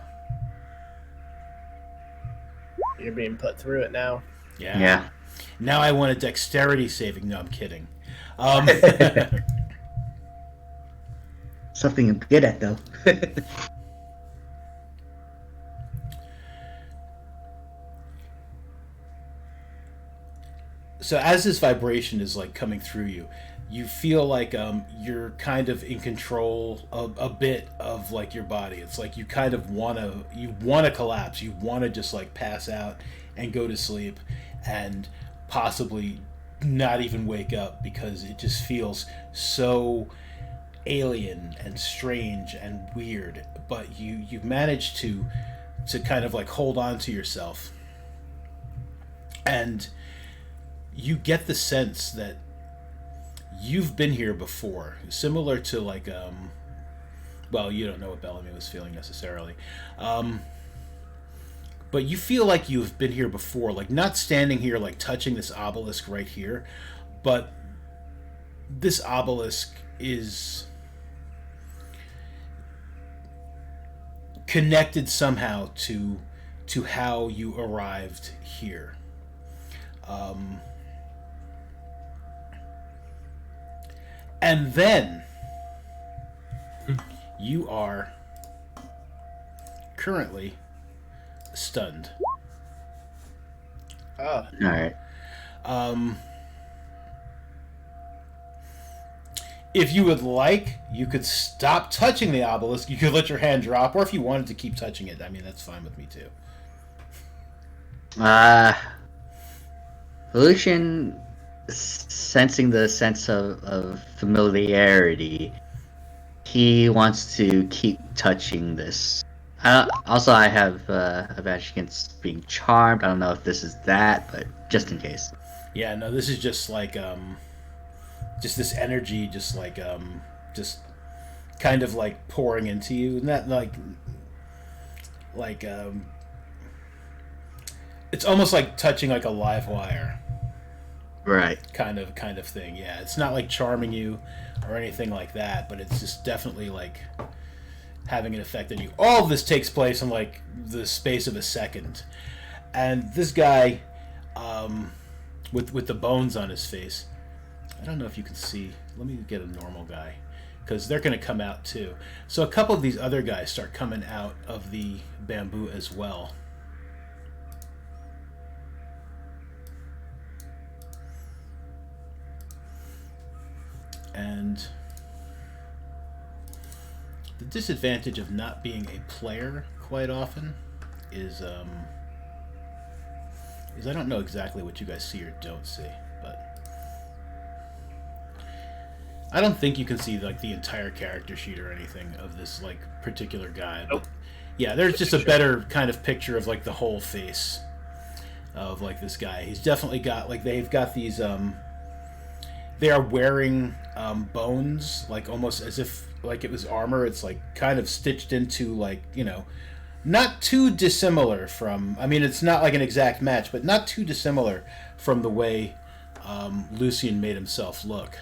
You're being put through it now. Yeah. Yeah. Now I want a dexterity saving. No, I'm kidding. Um, Something I'm good at, though. so as this vibration is like coming through you, you feel like you're kind of in control of a bit of like your body. It's like you kind of wanna collapse. You wanna just like pass out and go to sleep, and possibly not even wake up because it just feels so alien and strange and weird. But you've managed to kind of like hold on to yourself, and you get the sense that you've been here before, similar to like well, you don't know what Bellamy was feeling necessarily, but you feel like you've been here before, like not standing here like touching this obelisk right here, but this obelisk is connected somehow to how you arrived here. And then you are currently stunned. Oh, Alright. If you would like, you could stop touching the obelisk. You could let your hand drop, or if you wanted to keep touching it, I mean, that's fine with me too. Lucian, sensing the sense of familiarity, he wants to keep touching this. Also, I have advantage against being charmed. I don't know if this is that, but just in case. Yeah, no, this is just like just this energy, just kind of like pouring into you, and that like it's almost like touching like a live wire. Right. kind of thing. Yeah, it's not like charming you or anything like that, but it's just definitely like having an effect on you. All of this takes place in like the space of a second, and this guy, with the bones on his face, I don't know if you can see. Let me get a normal guy, because they're going to come out too. So a couple of these other guys start coming out of the bamboo as well. And the disadvantage of not being a player quite often is I don't know exactly what you guys see or don't see, but I don't think you can see like the entire character sheet or anything of this like particular guy. Nope. But yeah, there's just a better kind of picture of like the whole face of like this guy. He's definitely got like they've got these they are wearing bones like almost as if like it was armor. It's like kind of stitched into like, you know, not too dissimilar from, I mean, it's not like an exact match, but not too dissimilar from the way Lucian made himself look.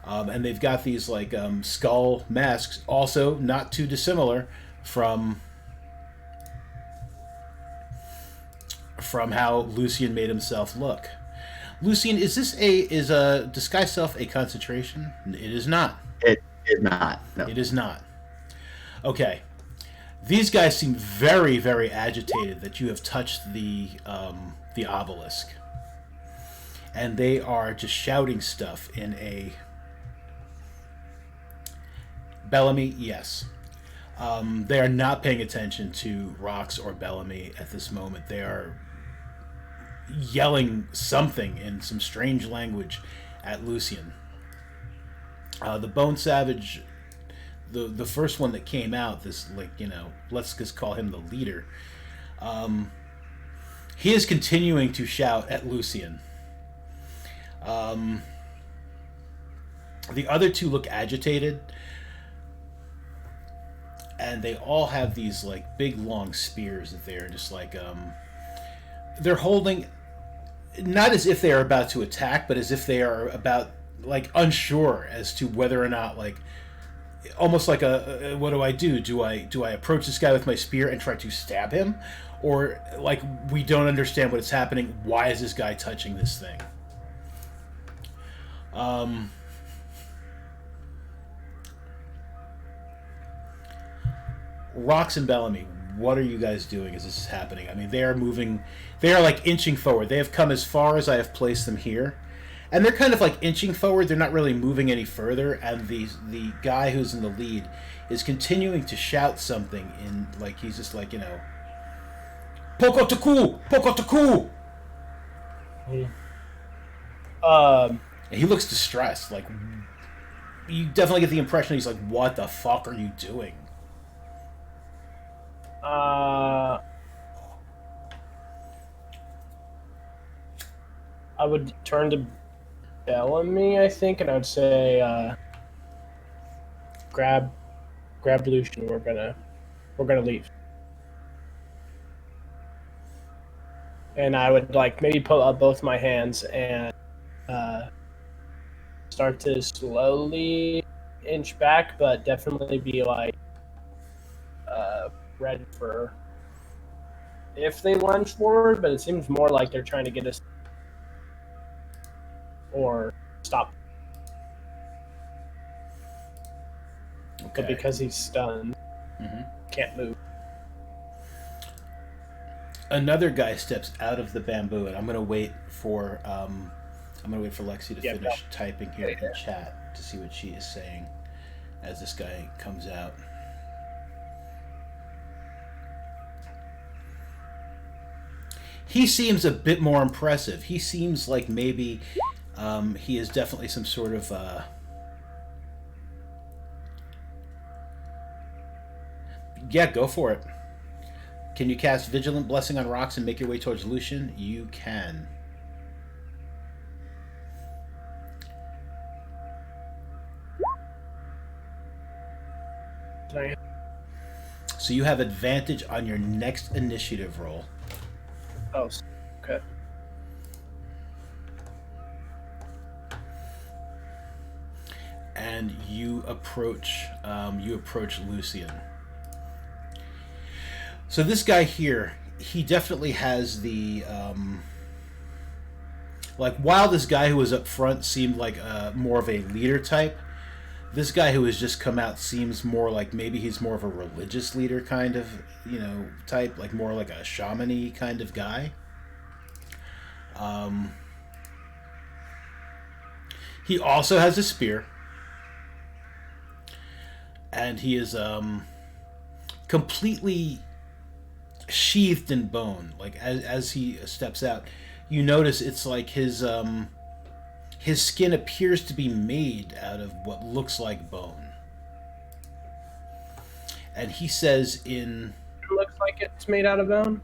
And they've got these like skull masks, also not too dissimilar from how Lucian made himself look. Lucian, is a disguise self a concentration? It is not. It is not. No. It is not. Okay. These guys seem very, very agitated that you have touched the obelisk, and they are just shouting stuff in a Bellamy. Yes. They are not paying attention to Rox or Bellamy at this moment. They are yelling something in some strange language at Lucian. The Bone Savage, the first one that came out, this, like, let's just call him the leader. He is continuing to shout at Lucian. The other two look agitated, and they all have these like big long spears that they're just like they're holding, not as if they are about to attack, but as if they are about, like, unsure as to whether or not, like, almost like a what do I do? Do I approach this guy with my spear and try to stab him, or, like, we don't understand what is happening? Why is this guy touching this thing? Rox and Bellamy, what are you guys doing as this is happening? I mean, they are moving, they are like inching forward. They have come as far as I have placed them here, and they're kind of like inching forward. They're not really moving any further, and the guy who's in the lead is continuing to shout something in, like, he's just like, Poko Taku! Poko Taku! And he looks distressed. Like, you definitely get the impression he's like, what the fuck are you doing? I would turn to Bellamy, I think, and I would say, grab Lucian. We're gonna leave. And I would, like, maybe put up both my hands and start to slowly inch back, but definitely be like ready for if they lunge forward. But it seems more like they're trying to get us or stop. Okay. But because he's stunned, can't move. Another guy steps out of the bamboo, and I'm gonna wait for Lexi to finish typing here in chat to see what she is saying as this guy comes out. He seems a bit more impressive. He seems like maybe he is definitely some sort of yeah, go for it. Can you cast Vigilant Blessing on Rox and make your way towards Lucian? You can. So you have advantage on your next initiative roll. Oh, okay. And you approach Lucian. So this guy here, he definitely has the like, while this guy who was up front seemed like more of a leader type, this guy who has just come out seems more like maybe he's more of a religious leader kind of, type, like more like a shaman-y kind of guy. He also has a spear, and he is completely sheathed in bone. Like, as he steps out, you notice it's like his skin appears to be made out of what looks like bone. And he says in... It looks like it's made out of bone?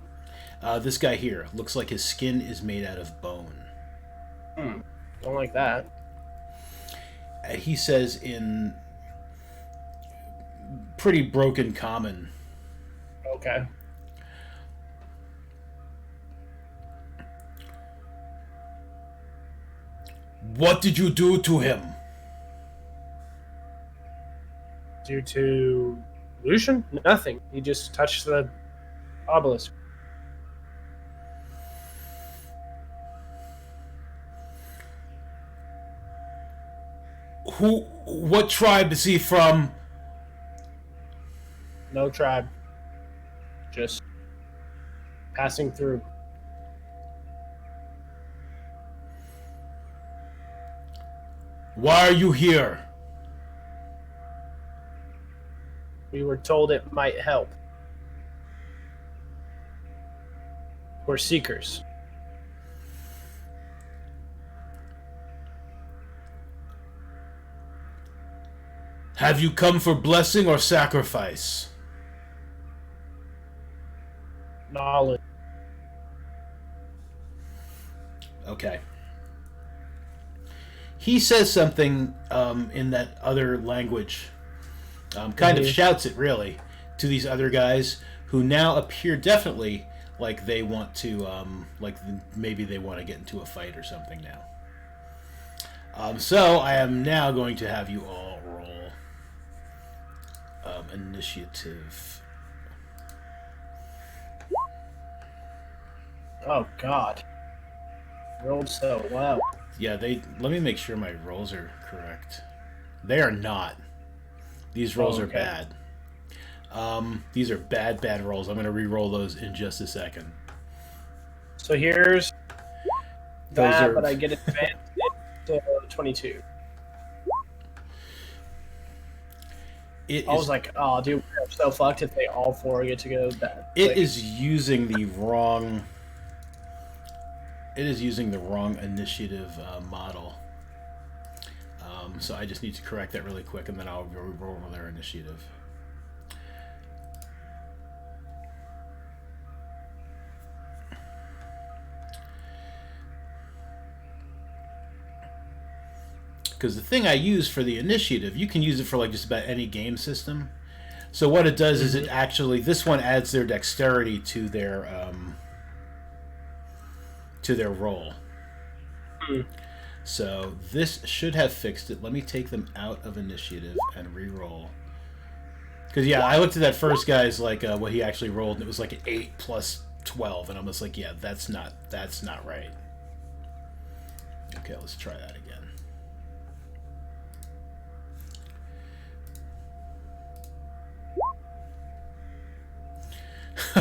This guy here looks like his skin is made out of bone. Don't like that. He says in pretty broken common. Okay. What did you do to him? Due to Lucian? Nothing. He just touched the obelisk. What tribe is he from? No tribe. Just passing through. Why are you here? We were told it might help. We're seekers. Have you come for blessing or sacrifice? Knowledge. Okay. He says something in that other language, kind of shouts it really to these other guys who now appear definitely like they want to, maybe they want to get into a fight or something now. So I am now going to have you all roll initiative. Oh God. Rolled so well. Yeah, let me make sure my rolls are correct. They are not. These rolls are bad. These are bad rolls. I'm going to re-roll those in just a second. So here's Those that, are... but I get advanced to 22. I was like, oh, dude, we're so fucked if they all four get to go bad. It is using the wrong... It is using the wrong initiative model. So I just need to correct that really quick, and then I'll roll their initiative. Because the thing I use for the initiative, you can use it for like just about any game system. So what it does is it actually, this one adds their dexterity to their roll. So this should have fixed it. Let me take them out of initiative and re-roll. Because yeah, I looked at that first guy's like what he actually rolled, and it was like an 8 plus 12, and I was like, yeah, that's not right. Okay, let's try that again.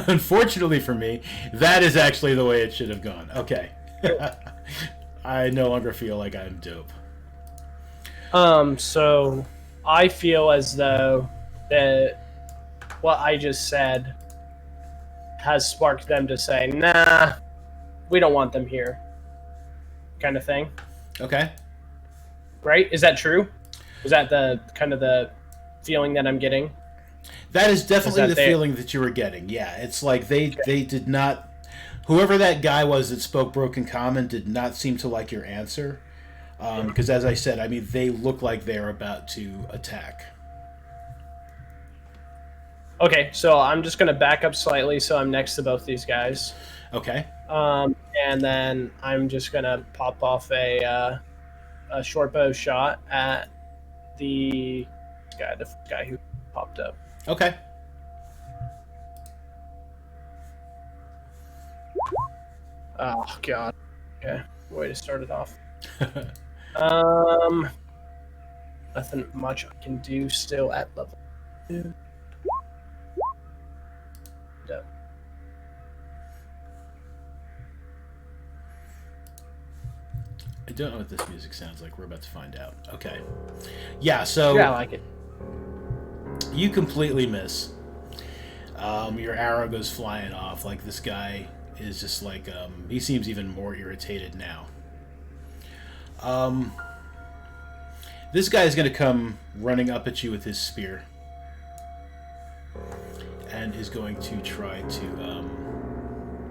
Unfortunately for me, that is actually the way it should have gone. Okay. I no longer feel like I'm dope. So I feel as though that what I just said has sparked them to say, nah, we don't want them here. Kind of thing. Okay. Right? Is that true? Is that the kind of the feeling that I'm getting? That is definitely the feeling that you were getting. Yeah, it's like they did not... Whoever that guy was that spoke Broken Common did not seem to like your answer. Because as I said, I mean, they look like they're about to attack. Okay, so I'm just going to back up slightly so I'm next to both these guys. Okay. And then I'm just going to pop off a short bow shot at the guy who popped up. Okay. Oh, God. Okay, way to start it off. Nothing much I can do still at level 2. No. I don't know what this music sounds like. We're about to find out. Okay. Yeah, so... Yeah, I like it. You completely miss. Your arrow goes flying off. Like, this guy is just like... he seems even more irritated now. This guy is going to come running up at you with his spear. And is going to try to...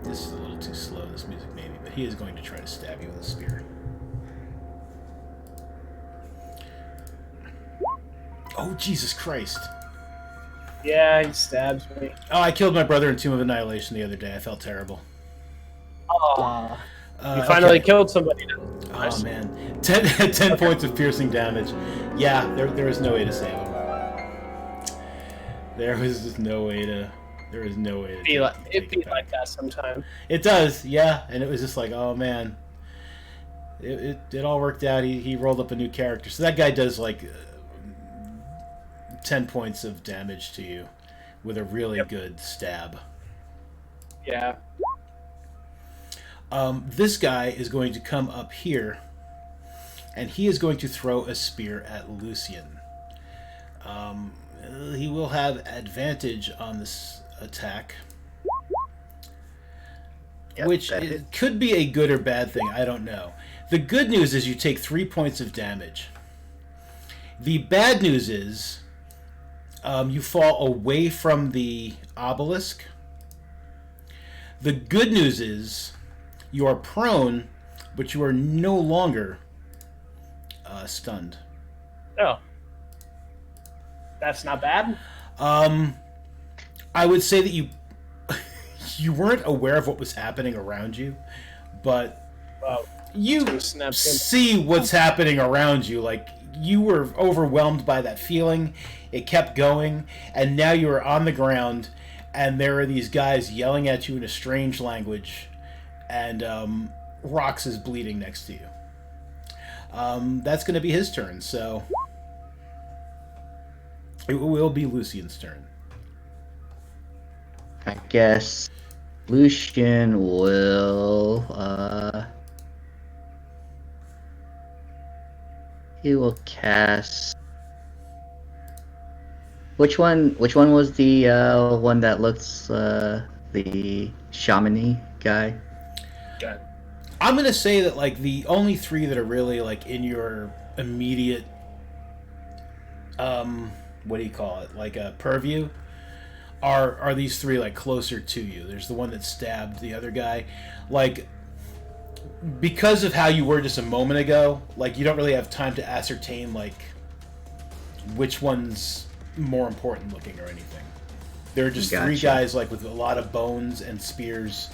this is a little too slow, this music maybe. But he is going to try to stab you with a spear. Oh, Jesus Christ. Yeah, he stabs me. Oh, I killed my brother in Tomb of Annihilation the other day. I felt terrible. Aww. You finally killed somebody. Oh, man. 10 points of piercing damage. Yeah, there was no way to save him. There was just no way to... There was no way to... It'd be like that sometime. It does, yeah. And it was just like, oh, man. It all worked out. He rolled up a new character. So that guy does, like... 10 points of damage to you with a really good stab. Yeah. This guy is going to come up here, and he is going to throw a spear at Lucian. He will have advantage on this attack. Yep, Which that it hit. could be a good or bad thing. I don't know. The good news is you take 3 points of damage. The bad news is you fall away from the obelisk. The good news is you are prone, but you are no longer stunned. Oh, that's not bad. I would say that you weren't aware of what was happening around you, but Well, you Two snaps in. see what's happening around you. Like, you were overwhelmed by that feeling. It kept going, and now you are on the ground, and there are these guys yelling at you in a strange language, and Rox is bleeding next to you. That's going to be his turn, so it will be Lucian's turn. I guess Lucian will he will cast which one was the one that looks the shamany guy? Good. I'm gonna say that like the only 3 that are really like in your immediate what do you call it, like a purview are these 3 like closer to you. There's the one that stabbed the other guy, like, because of how you were just a moment ago, like you don't really have time to ascertain like which one's more important looking or anything. There are just 3 Gotcha. guys like with a lot of bones and spears,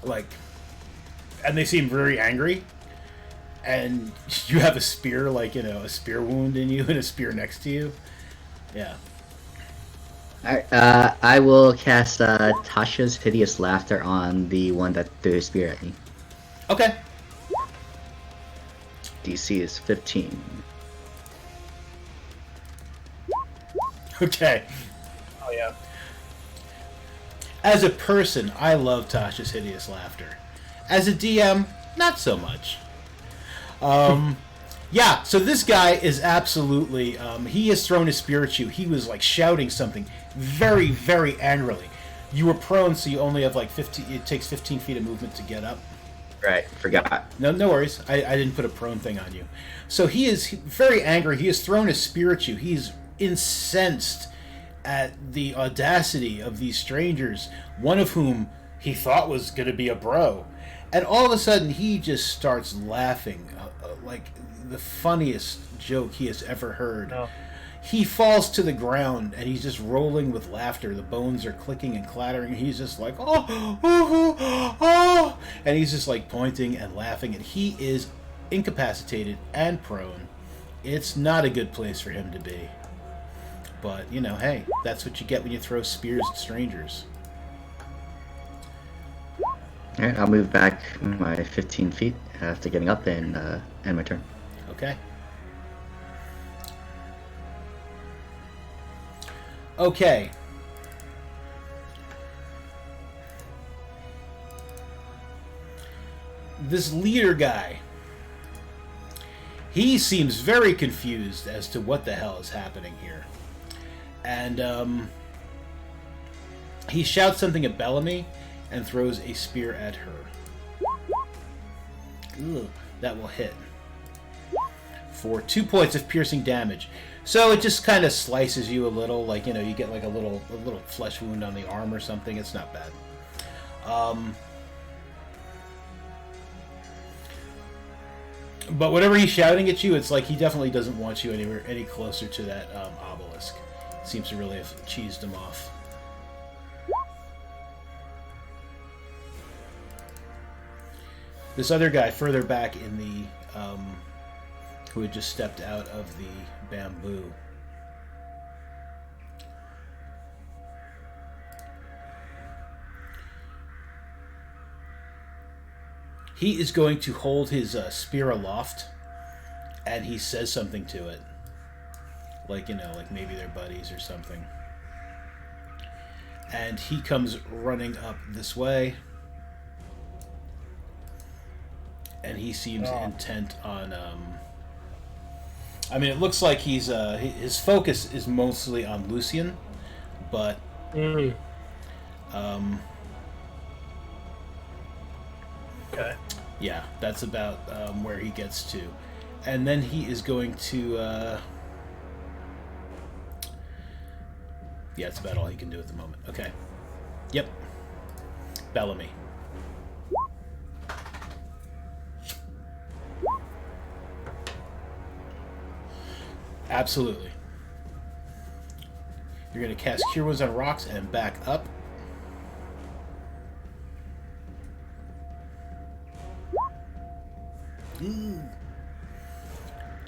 like, and they seem very angry. And you have a spear, like, a spear wound in you and a spear next to you. Yeah. Alright, I will cast Tasha's Hideous Laughter on the one that threw his spear at me. Okay. DC is 15. Okay. Oh yeah. As a person, I love Tasha's Hideous Laughter. As a DM, not so much. Yeah, so this guy is absolutely, he has thrown his spear at you. He was, like, shouting something very, very angrily. You were prone, so you only have, like, 15, it takes 15 feet of movement to get up. Right, forgot. No worries. I didn't put a prone thing on you. So he is very angry. He has thrown his spear at you. He's incensed at the audacity of these strangers, one of whom he thought was going to be a bro. And all of a sudden, he just starts laughing, like the funniest joke he has ever heard. No. He falls to the ground, and he's just rolling with laughter. The bones are clicking and clattering, and he's just like, oh, oh, oh, oh. And he's just like pointing and laughing, and he is incapacitated and prone. It's not a good place for him to be. But, hey, that's what you get when you throw spears at strangers. Alright, I'll move back my 15 feet after getting up and end my turn. Okay. Okay. This leader guy, he seems very confused as to what the hell is happening here. And he shouts something at Bellamy and throws a spear at her. Ugh, that will hit for 2 points of piercing damage. So it just kind of slices you a little, like, you get like a little flesh wound on the arm or something. It's not bad. But whatever he's shouting at you, it's like he definitely doesn't want you any closer to that obelisk. Seems to really have cheesed him off. This other guy further back in the who had just stepped out of the bamboo. He is going to hold his spear aloft, and he says something to it. Like, like maybe they're buddies or something. And he comes running up this way. And he seems intent on I mean, it looks like his focus is mostly on Lucian, but um, Okay. yeah, that's about where he gets to, and then he is going to. Yeah, it's about all he can do at the moment. Okay. Yep. Bellamy. Absolutely. You're going to cast Cure Wounds on rocks and back up.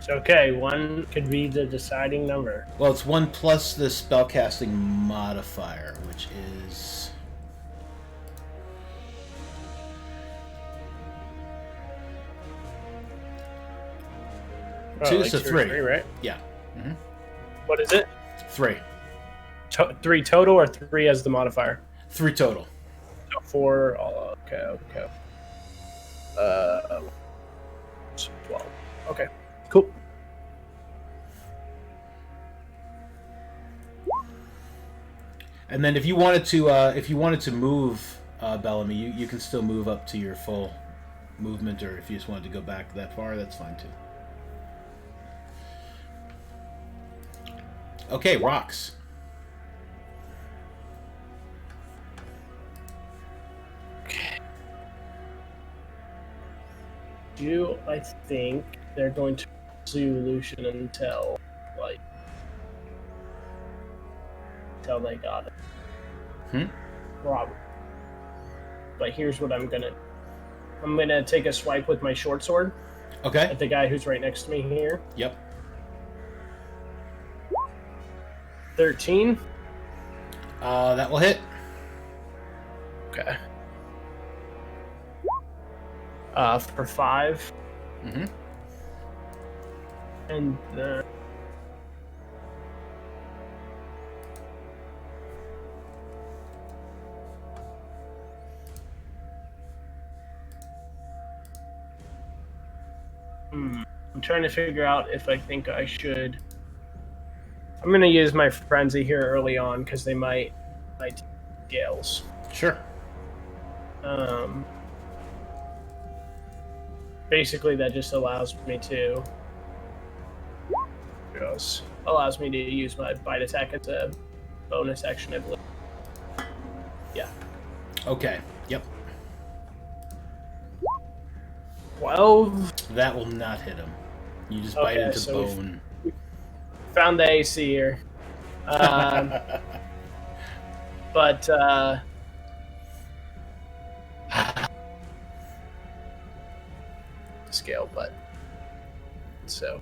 So, okay, 1 could be the deciding number. Well, it's 1 plus the spellcasting modifier, which is... Oh, 2, like so 2 or 3. 3, right? Yeah. Mm-hmm. What is it? 3. 3 total or 3 as the modifier? 3 total. So 4. Okay. 12. Okay. Cool. And then if you wanted to move Bellamy, you can still move up to your full movement, or if you just wanted to go back that far, that's fine too. Okay, rocks. I think they're going to pursue Lucian until they got it. Probably. But here's what I'm gonna take a swipe with my short sword Okay. at the guy who's right next to me here. Yep. 13. That will hit. Okay. For 5. Mm-hmm. And then I'm trying to figure out if I think I should. I'm gonna use my frenzy here early on because they might gales. Sure. Basically, that just allows me to use my bite attack as a bonus action, I believe. Yeah. Okay. Yep. 12. That will not hit him. You just bite into so bone. Found the AC here. But scale, but so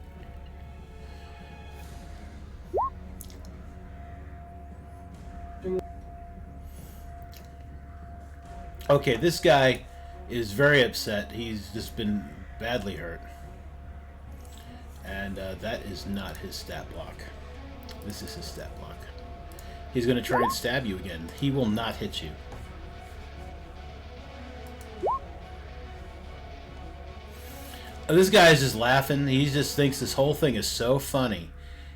Okay, this guy is very upset. He's just been badly hurt. And that is not his stat block. This is his stat block. He's going to try and stab you again. He will not hit you. This guy is just laughing. He just thinks this whole thing is so funny.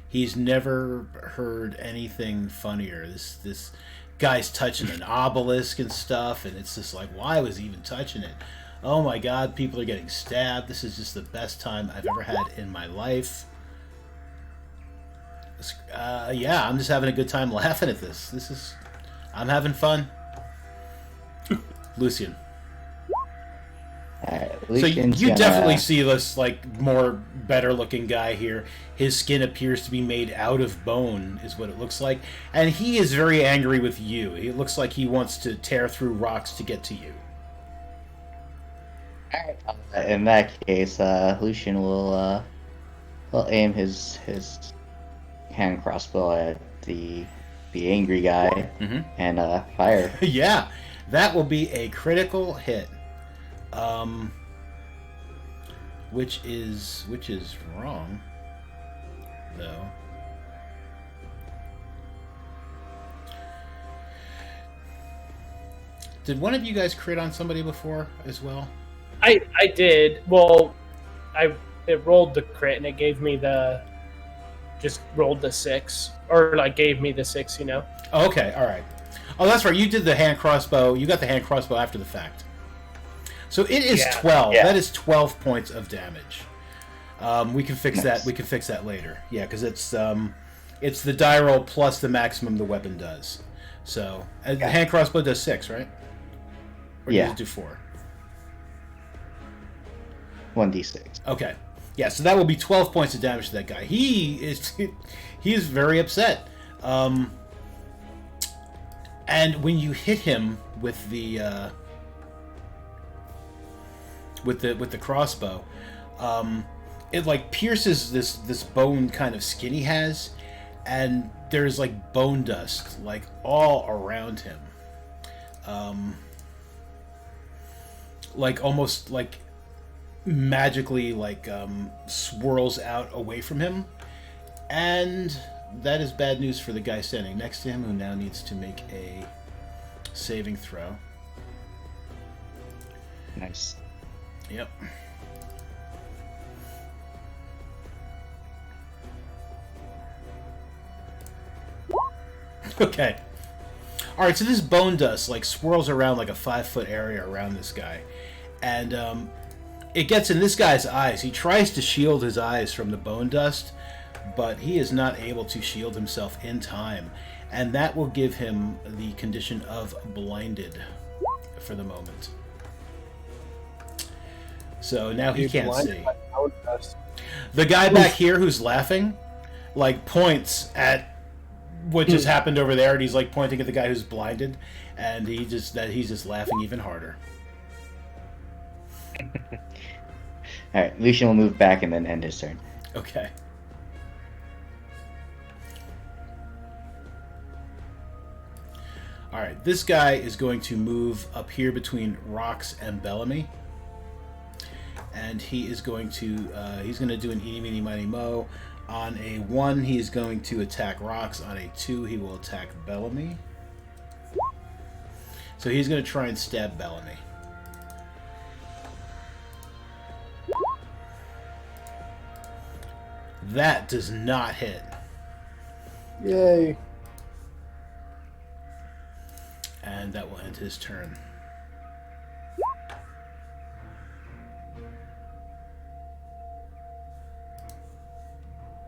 He's never heard anything funnier. This guy's touching an obelisk and stuff, and it's just like, why was he even touching it? Oh my god, people are getting stabbed. This is just the best time I've ever had in my life. Yeah, I'm just having a good time laughing at this. I'm having fun. Lucian. So you definitely see this more better looking guy here. His skin appears to be made out of bone, is what it looks like, and he is very angry with you. It looks like he wants to tear through rocks to get to you. In that case, Lucian will aim his hand crossbow at the angry guy and fire. Yeah, that will be a critical hit. Which is wrong, though. Did one of you guys crit on somebody before as well? I did. Well, it rolled the crit and it gave me the just rolled the 6, or like gave me the 6, you know. Oh, okay, all right. Oh, that's right. You did the hand crossbow. You got the hand crossbow after the fact. So it is 12. Yeah. That is 12 points of damage. We can fix that. Nice. We can fix that later. Yeah, because it's the die roll plus the maximum the weapon does. So the hand crossbow does 6, right? Or does it do 4? 1d6. Okay. Yeah, so that will be 12 points of damage to that guy. He is very upset. And when you hit him with the crossbow, it like pierces this bone kind of skin he has, and there's like bone dust like all around him, like almost like magically like swirls out away from him, and that is bad news for the guy standing next to him, who now needs to make a saving throw. Nice. Yep. Okay. Alright, so this bone dust like swirls around like a 5-foot area around this guy. And it gets in this guy's eyes. He tries to shield his eyes from the bone dust, but he is not able to shield himself in time. And that will give him the condition of blinded for the moment. So now he can't see. The guy back here who's laughing, like, points at what just happened over there, and he's like pointing at the guy who's blinded, and he's just laughing even harder. Alright, Lucian will move back and then end his turn. Okay. Alright, this guy is going to move up here between Rox and Bellamy. And he is going to do an eeny, meeny, miny, mo. On a 1, he is going to attack Rox. On a 2, he will attack Bellamy. So he's going to try and stab Bellamy. That does not hit. Yay. And that will end his turn.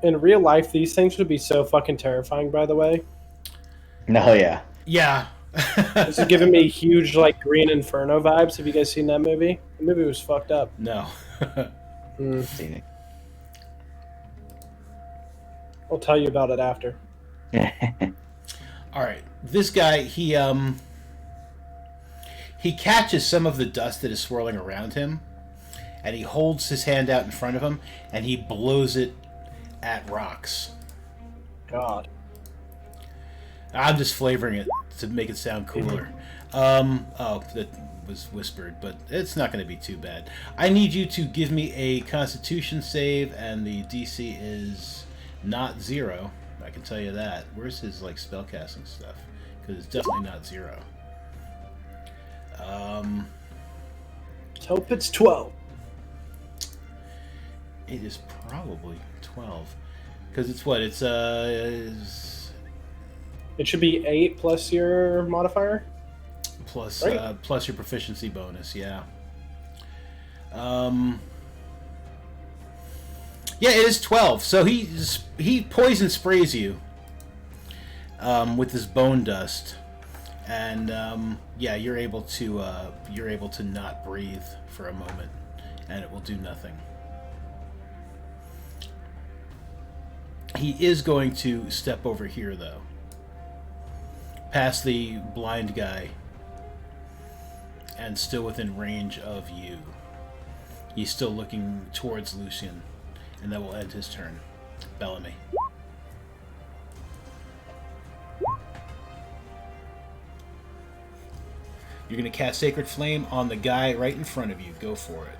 In real life, these things would be so fucking terrifying, by the way. No, yeah. Yeah. This is giving me huge, like, Green Inferno vibes. Have you guys seen that movie? The movie was fucked up. No. Seen it. I'll tell you about it after. All right. This guy, he catches some of the dust that is swirling around him, and he holds his hand out in front of him, and he blows it at Rox. God. I'm just flavoring it to make it sound cooler. Oh, that was whispered, but it's not going to be too bad. I need you to give me a Constitution save, and the DC is not 0. I can tell you that. Where's his like spellcasting stuff? Because it's definitely not 0. Let's hope it's 12. It is probably 12. Because it's what? It's It should be 8 plus your modifier? plus Right. plus your proficiency bonus, yeah. Yeah, it is 12. So he poison sprays you with this bone dust, and yeah, you're able to not breathe for a moment, and it will do nothing. He is going to step over here, though, past the blind guy, and still within range of you. He's still looking towards Lucian, and that will end his turn. Bellamy. You're going to cast Sacred Flame on the guy right in front of you. Go for it.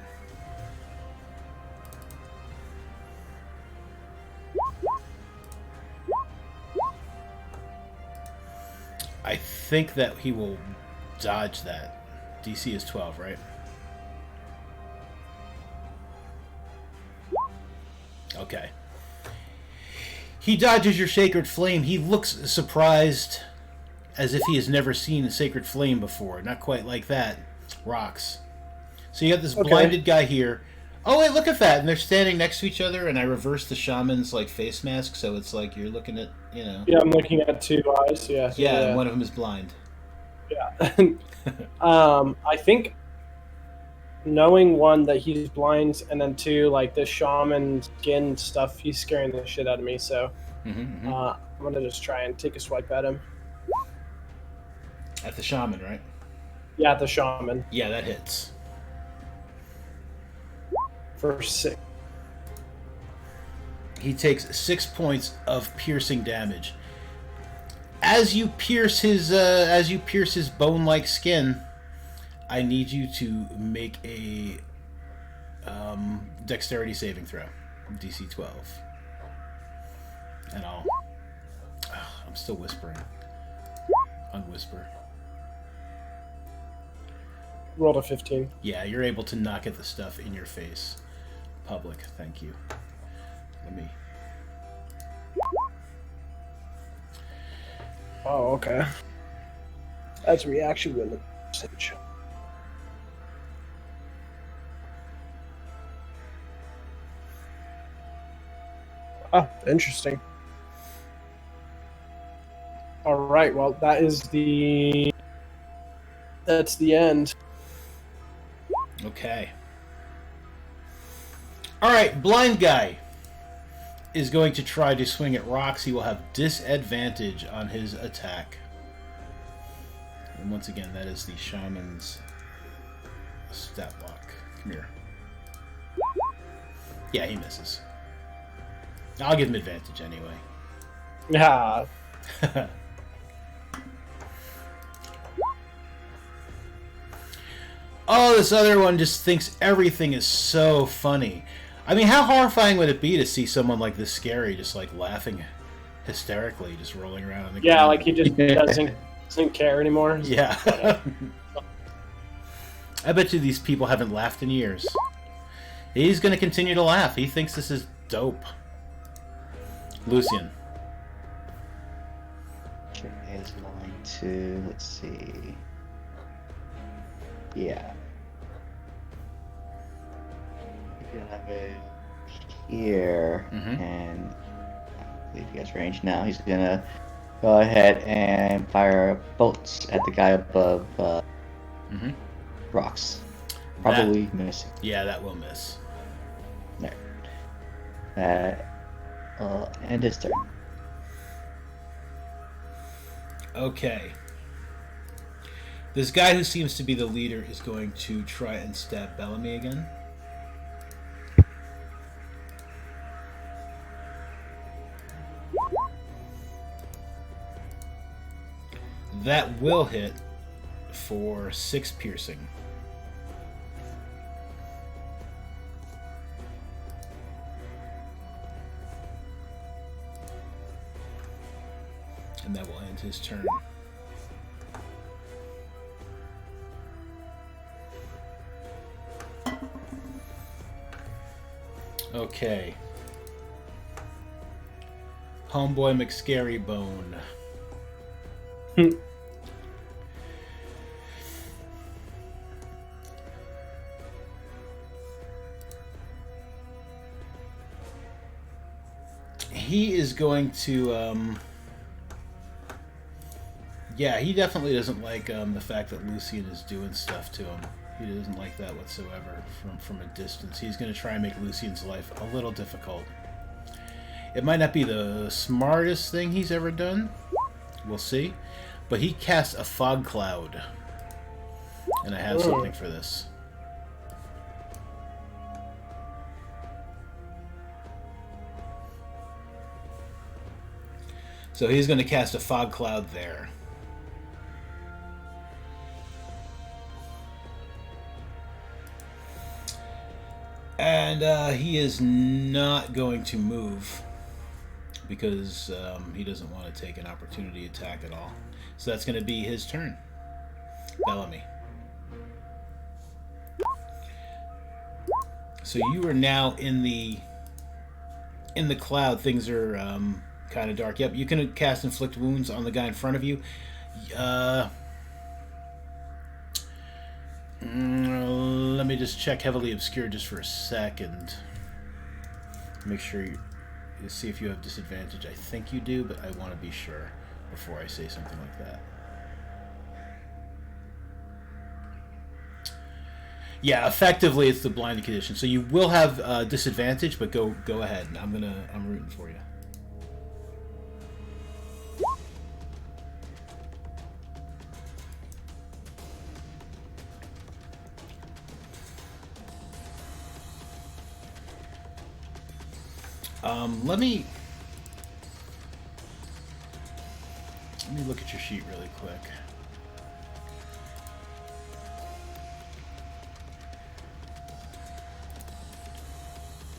I think that he will dodge that. DC is 12, right? Okay. He dodges your sacred flame. He looks surprised, as if he has never seen a sacred flame before. Not quite like that. Rocks. So you got this blinded guy here. Oh, wait, look at that. And they're standing next to each other, and I reversed the shaman's like face mask, so it's like you're looking at, you know. Yeah, I'm looking at two eyes. Yeah. Yeah, and one of them is blind. Yeah. I think knowing one that he's blind, and then two, like the shaman skin stuff, he's scaring the shit out of me. So I'm gonna just try and take a swipe at him. At the shaman, right? Yeah, the shaman Yeah, that hits. for 6. He takes 6 points of piercing damage. As you pierce his bone-like skin, I need you to make a dexterity saving throw, DC 12, and I'm still whispering. Unwhisper. Rolled a 15. Yeah, you're able to knock at the stuff in your face. Public, thank you. Let me. Oh, okay. That's reaction with the percentage. Oh, interesting. All right. Well, that's the end. Okay. Alright, blind guy is going to try to swing at rocks. He will have disadvantage on his attack. And once again, that is the shaman's stat block. Come here. Yeah, he misses. I'll give him advantage anyway. Yeah. Oh, this other one just thinks everything is so funny. I mean, how horrifying would it be to see someone like this scary just like laughing hysterically, just rolling around on the ground? Yeah, like he just doesn't care anymore. Yeah. I bet you these people haven't laughed in years. He's going to continue to laugh. He thinks this is dope. Lucian. Okay, is going to, let's see. Yeah. You're gonna go here, and I believe he has range now. He's gonna go ahead and fire bolts at the guy above rocks. Probably missing. Yeah, that will miss. There. End his turn. Okay. This guy who seems to be the leader is going to try and stab Bellamy again. That will hit for 6 piercing. And that will end his turn. Okay. Homeboy McScary Bone. He is going to, yeah, he definitely doesn't like the fact that Lucian is doing stuff to him. He doesn't like that whatsoever from a distance. He's going to try and make Lucian's life a little difficult. It might not be the smartest thing he's ever done. We'll see. But he casts a fog cloud. And I have something for this. So he's going to cast a fog cloud there. And he is not going to move because he doesn't want to take an opportunity attack at all. So that's going to be his turn. Bellamy. So you are now in the cloud. Things are Kind of dark. Yep, you can cast Inflict Wounds on the guy in front of you. Let me just check Heavily Obscured just for a second. Make sure you see if you have disadvantage. I think you do, but I want to be sure before I say something like that. Yeah, effectively it's the blinded condition. So you will have disadvantage, but go ahead. I'm rooting for you. Let me look at your sheet really quick.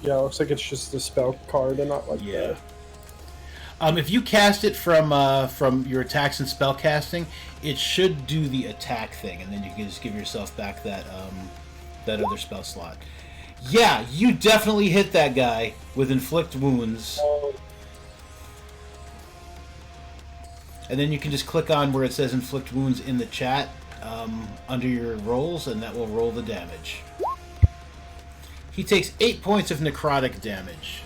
Yeah, it looks like it's just a spell card and not like Yeah. If you cast it from your attacks and spell casting, it should do the attack thing, and then you can just give yourself back that other spell slot. Yeah, you definitely hit that guy with Inflict Wounds. And then you can just click on where it says Inflict Wounds in the chat under your rolls, and that will roll the damage. He takes 8 points of necrotic damage.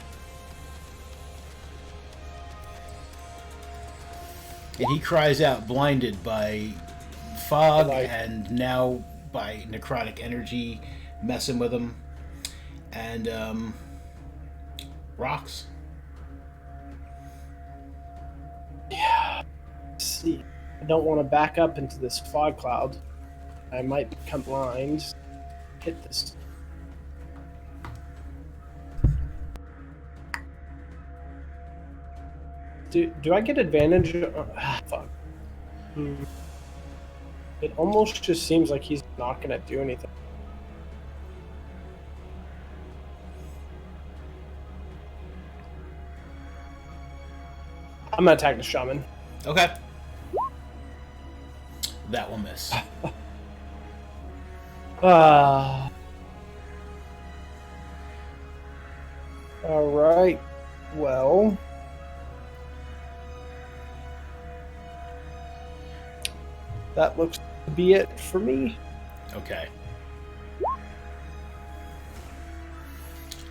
And he cries out, blinded by fog and now by necrotic energy messing with him. And rocks. Yeah. Let's see. I don't want to back up into this fog cloud. I might become blind. Hit this. Do I get advantage? Fuck. It almost just seems like he's not going to do anything. I'm going to attack the shaman. Okay. That will miss. All right. Well. That looks to be it for me. Okay.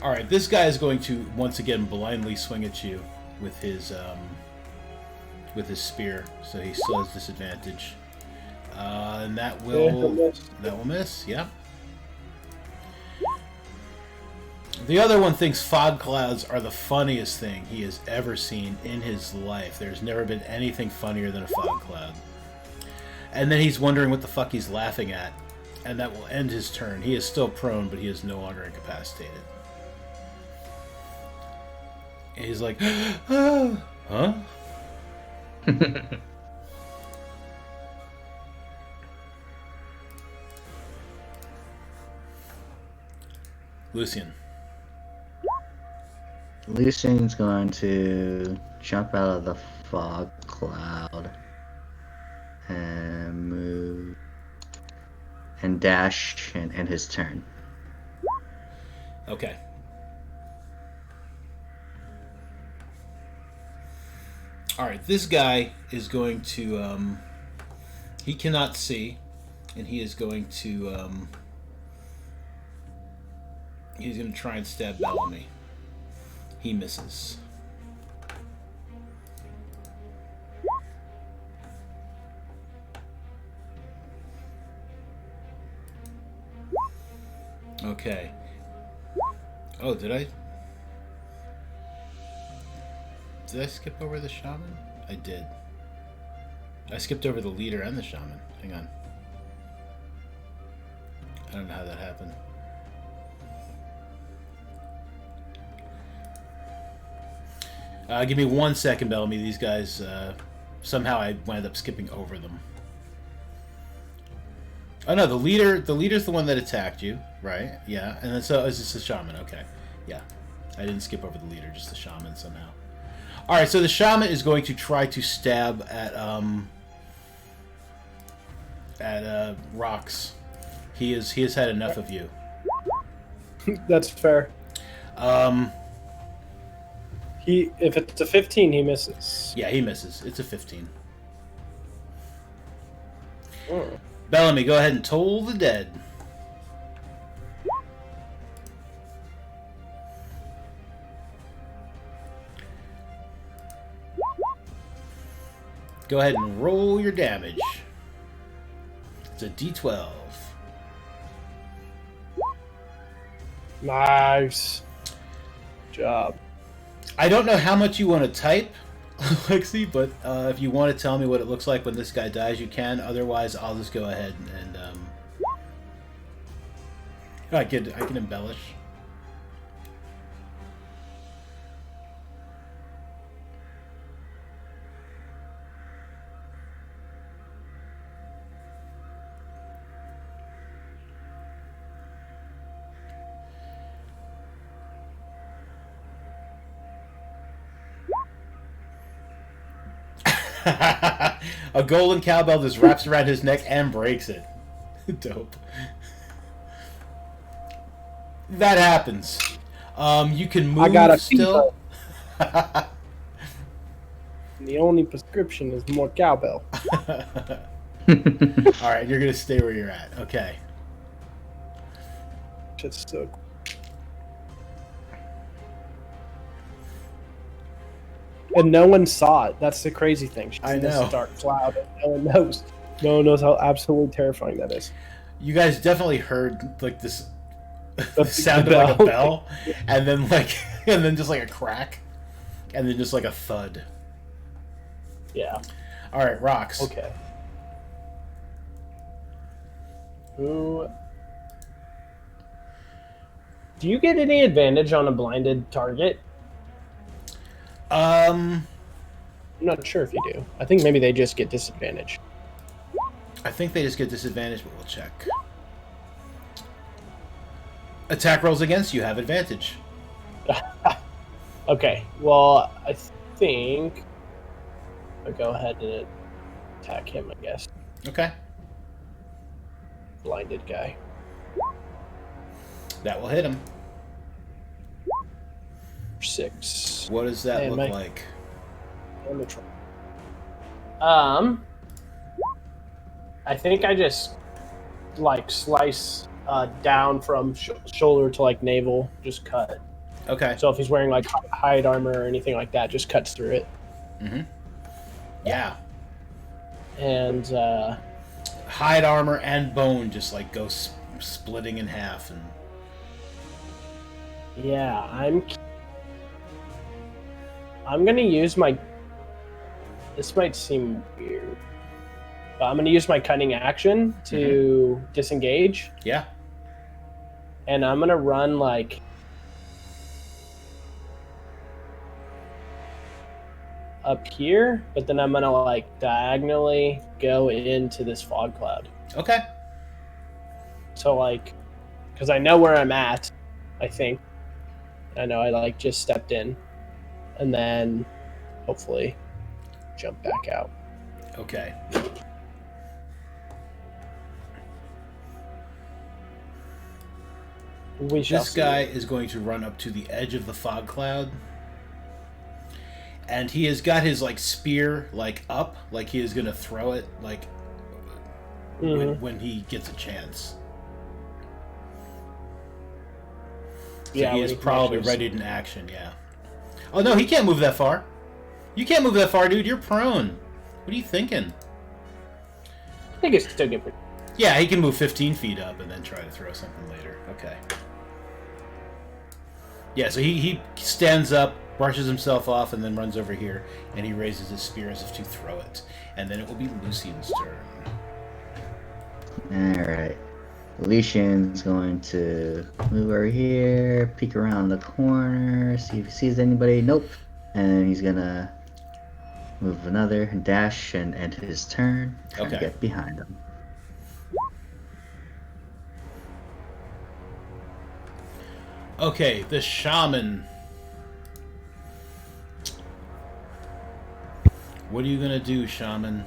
Alright, this guy is going to once again blindly swing at you with his spear, so he still has disadvantage. And that will miss, yeah. The other one thinks fog clouds are the funniest thing he has ever seen in his life. There's never been anything funnier than a fog cloud. And then he's wondering what the fuck he's laughing at. And that will end his turn. He is still prone, but he is no longer incapacitated. And he's like, huh? Lucian. Lucian's going to jump out of the fog cloud and move and dash and end his turn. Okay. Alright, this guy is going to, he cannot see, and he is going to, he's going to try and stab Bellamy. He misses. Okay. Oh, did I skip over the shaman? I did. I skipped over the leader and the shaman. Hang on. I don't know how that happened. Give me 1 second, Bellamy. These guys, somehow I wound up skipping over them. Oh no, the leader's the one that attacked you, right? Yeah, and then so is this the shaman? Okay, yeah, I didn't skip over the leader, just the shaman somehow. All right, so the shaman is going to try to stab at rocks. He has had enough of you. That's fair. If it's a 15, he misses. Yeah, he misses. It's a 15. Oh. Bellamy, go ahead and toll the dead. Go ahead and roll your damage. It's a D12. Nice job. I don't know how much you want to type, Lexi, but if you want to tell me what it looks like when this guy dies, you can. Otherwise, I'll just go ahead and I can embellish. A golden cowbell just wraps around his neck and breaks it. Dope. That happens. You can move I got a still. The only prescription is more cowbell. Alright, you're gonna stay where you're at. Okay. Just so. And no one saw it. That's the crazy thing. She's I in this know. dark cloud. And no one knows. No one knows how absolutely terrifying that is. You guys definitely heard like this The sounded like a bell. bell, and then and then just like a crack, and then just like a thud. Yeah. All right, rocks. Okay. Who? Do you get any advantage on a blinded target? Um, I'm not sure if you do. I think maybe they just get disadvantage. I think they just get disadvantage, but we'll check. Attack rolls against you have advantage. Okay. Well, I think I'll go ahead and attack him, I guess. Okay, Blinded guy. that will hit him. 6. What does that Hey, look Mike. like? Let me try. I think I just like slice down from shoulder to like navel, just cut. Okay. So if he's wearing like hide armor or anything like that, just cuts through it. Mm-hmm. Yeah. And Hide armor and bone just like go splitting in half, and yeah, I'm gonna use my. This might seem weird, but I'm gonna use my cunning action to disengage, yeah. and I'm gonna run like. Up here, but then I'm gonna like diagonally go into this fog cloud. Okay. So like, because I know where I'm at, I think. I know I like just stepped in, and then hopefully jump back out. Okay. We shall This see. guy is going to run up to the edge of the fog cloud. And he has got his like spear like up, like he is gonna throw it like when he gets a chance. So Yeah, he when is he probably measures. ready in action, yeah. Oh no, he can't move that far. You can't move that far, dude. You're prone. What are you thinking? I think it's still good. Yeah, he can move 15 feet up and then try to throw something later. Okay. Yeah, so he stands up, brushes himself off, and then runs over here, and he raises his spear as if to throw it. And then it will be Lucian's turn. Alright. Lucian's going to move over here, peek around the corner, see if he sees anybody. Nope. And he's gonna move another, dash, and end his turn. Try to Okay. get behind him. Okay, the shaman. What are you gonna do, shaman?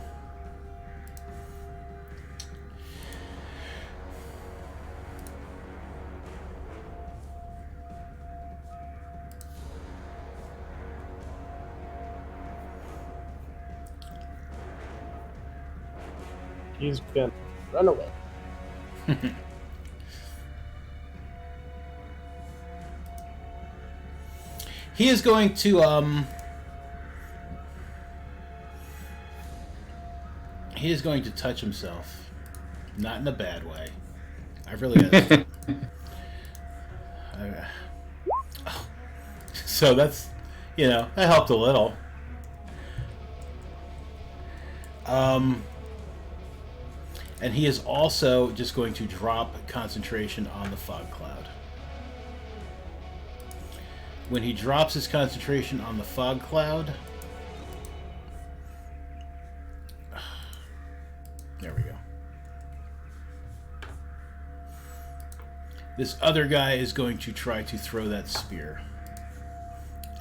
He's gonna run away. He is going to he is going to touch himself, not in a bad way. I really got. So that's, that helped a little. And he is also just going to drop concentration on the fog cloud. When he drops his concentration on the fog cloud, there we go. This other guy is going to try to throw that spear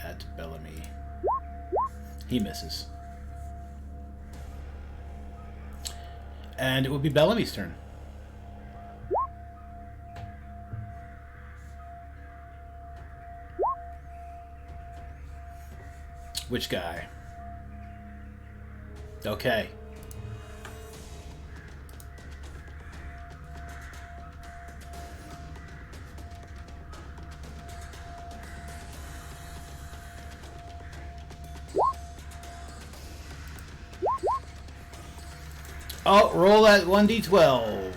at Bellamy. He misses. And it will be Bellamy's turn. Which guy? Okay. Oh, roll that 1d12.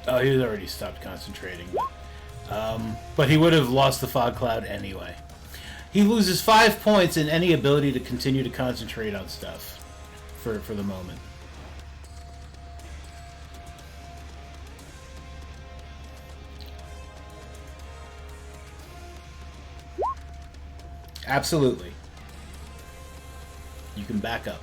Oh, he was already stopped concentrating, but he would have lost the fog cloud anyway. He loses 5 points in any ability to continue to concentrate on stuff for the moment. Absolutely. You can back up.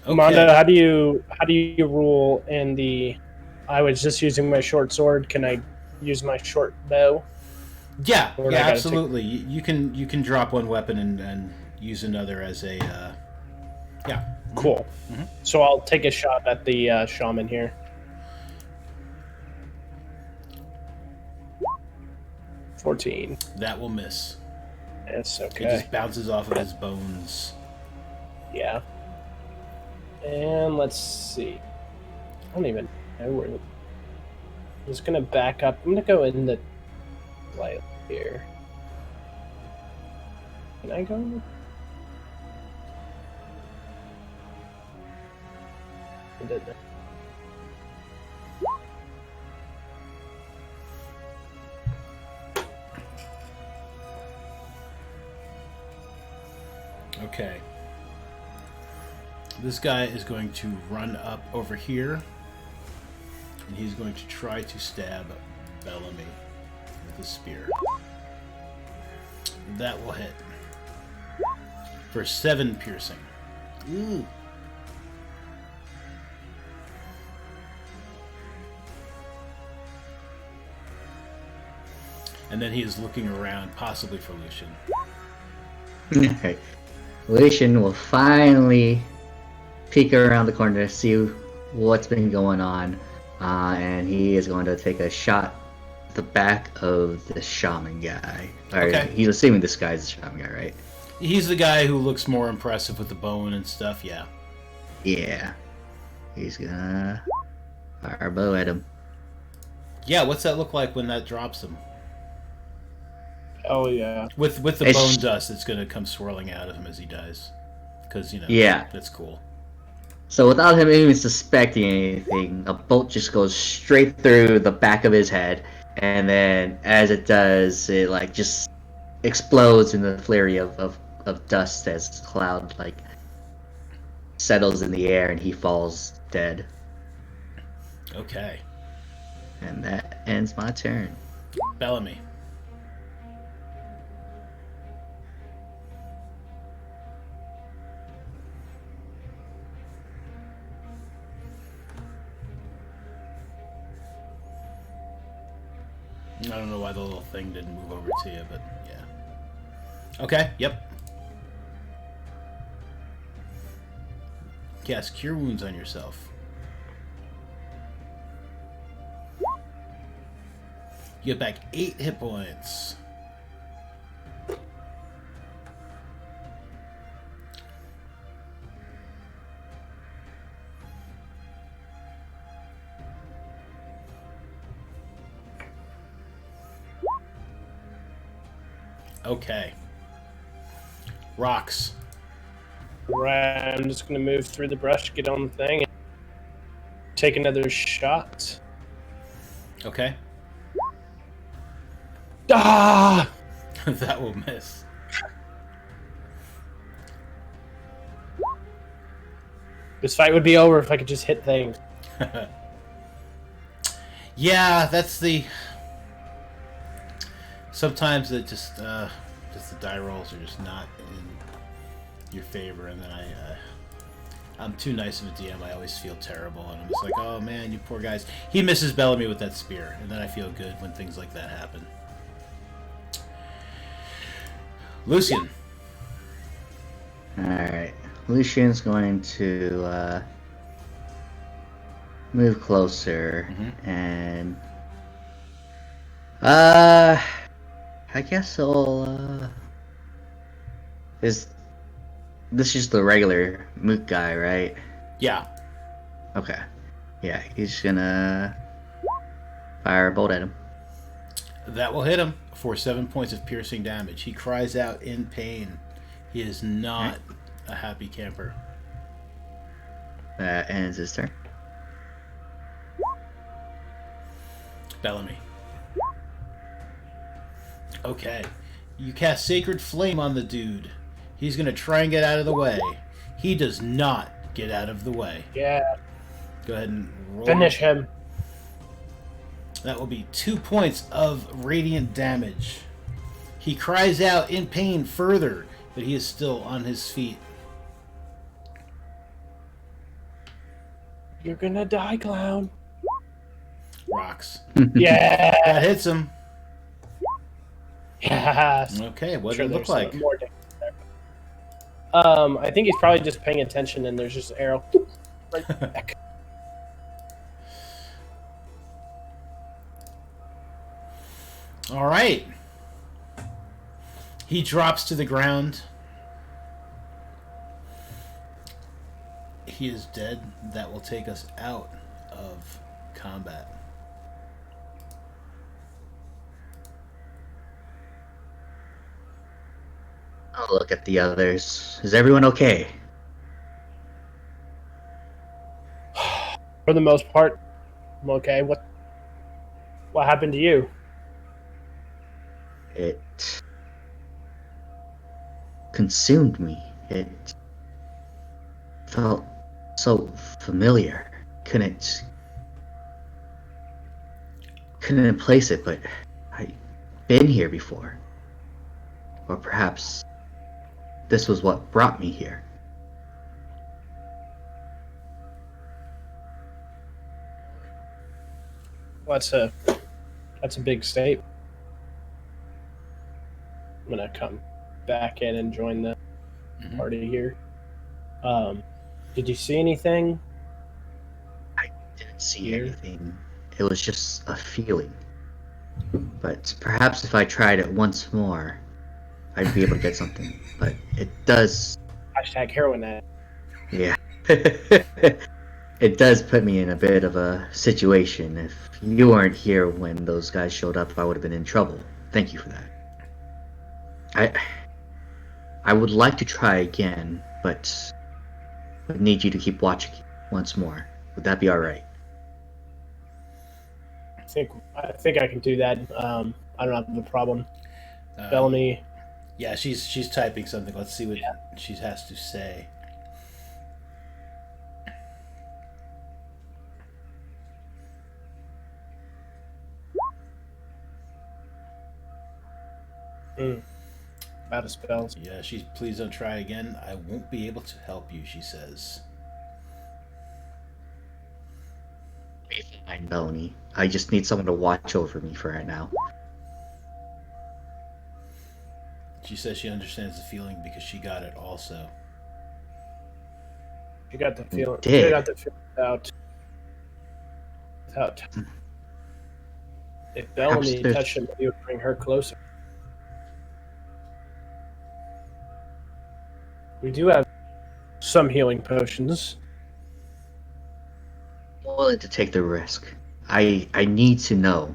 Okay. Mondo, how do you rule in the? I was just using my short sword. Can I use my short bow? Yeah, absolutely. You can drop one weapon and use another as a. Yeah. Cool. Mm-hmm. So I'll take a shot at the shaman here. That will miss. Yes, okay. It just bounces off of his bones. Yeah. And let's see. I don't even know where. I'm just gonna back up. I'm gonna go in the light here. Can I go? I didn't. Okay. This guy is going to run up over here, and he's going to try to stab Bellamy with a spear. That will hit for 7 piercing. Ooh. And then he is looking around, possibly for Lucian. Lucian will finally peek around the corner to see what's been going on, and he is going to take a shot at the back of the shaman guy. Okay. He's assuming this guy's the shaman guy, right? He's the guy who looks more impressive with the bone and stuff, yeah. Yeah. He's gonna fire a bow at him. Yeah, what's that look like when that drops him? Oh, yeah. With the bone dust, it's going to come swirling out of him as he dies. Because, that's cool. So without him even suspecting anything, a bolt just goes straight through the back of his head. And then as it does, it, just explodes in the flurry of dust as the cloud, settles in the air and he falls dead. Okay. And that ends my turn. Bellamy. I don't know why the little thing didn't move over to you, but yeah. Okay, yep. Cast Cure Wounds on yourself. You get back 8 hit points. Okay. Rocks. Right, I'm just gonna move through the brush, get on the thing, and take another shot. Okay. Ah! That will miss. This fight would be over if I could just hit things. Yeah, that's the. Sometimes it just the die rolls are just not in your favor, and then I'm too nice of a DM. I always feel terrible, and I'm just like, oh man, you poor guys. He misses Bellamy with that spear, and then I feel good when things like that happen. Lucian. Alright. Lucian's going to move closer and I guess I'll is this is the regular moot guy, right? Yeah. Okay. Yeah, he's gonna fire a bolt at him. That will hit him for 7 points of piercing damage. He cries out in pain. He is not a happy camper. That ends his turn. Bellamy. Okay. You cast Sacred Flame on the dude. He's going to try and get out of the way. He does not get out of the way. Yeah, Go ahead and roll. finish him. That will be 2 points of radiant damage. He cries out in pain further, but he is still on his feet. You're gonna die, clown. Rocks. Yeah. That hits him. Yes. Okay, what Sure, does it look there's like? more damage there. I think he's probably just paying attention, and there's just an arrow right back. All right. He drops to the ground. He is dead. That will take us out of combat. I'll look at the others. Is everyone okay? For the most part, I'm okay. What happened to you? It consumed me. It felt so familiar. Couldn't place it, but I've been here before. Or perhaps this was what brought me here. Well, that's a big statement. I'm gonna come back in and join the party here. Did you see anything? I didn't see anything. It was just a feeling. But perhaps if I tried it once more, I'd be able to get something. But it does... Hashtag heroin ad. Yeah. It does put me in a bit of a situation. If you weren't here when those guys showed up, I would have been in trouble. Thank you for that. I would like to try again, but I need you to keep watching once more. Would that be alright? I think I can do that. I don't have a problem. Bellamy. Yeah, she's typing something. Let's see what she has to say. Out of spells. Yeah, please don't try again. I won't be able to help you, she says. Be fine, Melanie. I just need someone to watch over me for right now. She says she understands the feeling because she got it also. You got the feeling. Did. You got the feeling without. If Bellamy there's- touched him, he would bring her closer. We do have some healing potions. I'm willing to take the risk. I need to know.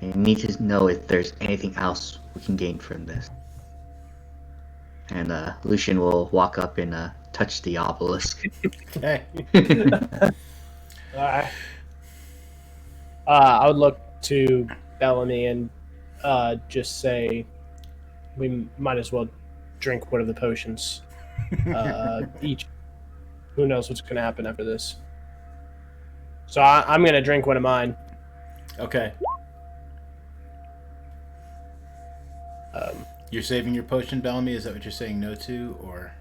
I need to know if there's anything else we can gain from this. And Lucian will walk up and touch the obelisk. Okay. I would look to Bellamy and just say, we might as well drink one of the potions each. Who knows what's going to happen after this? So I'm going to drink one of mine. Okay. You're saving your potion, Bellamy? Is that what you're saying no to, or?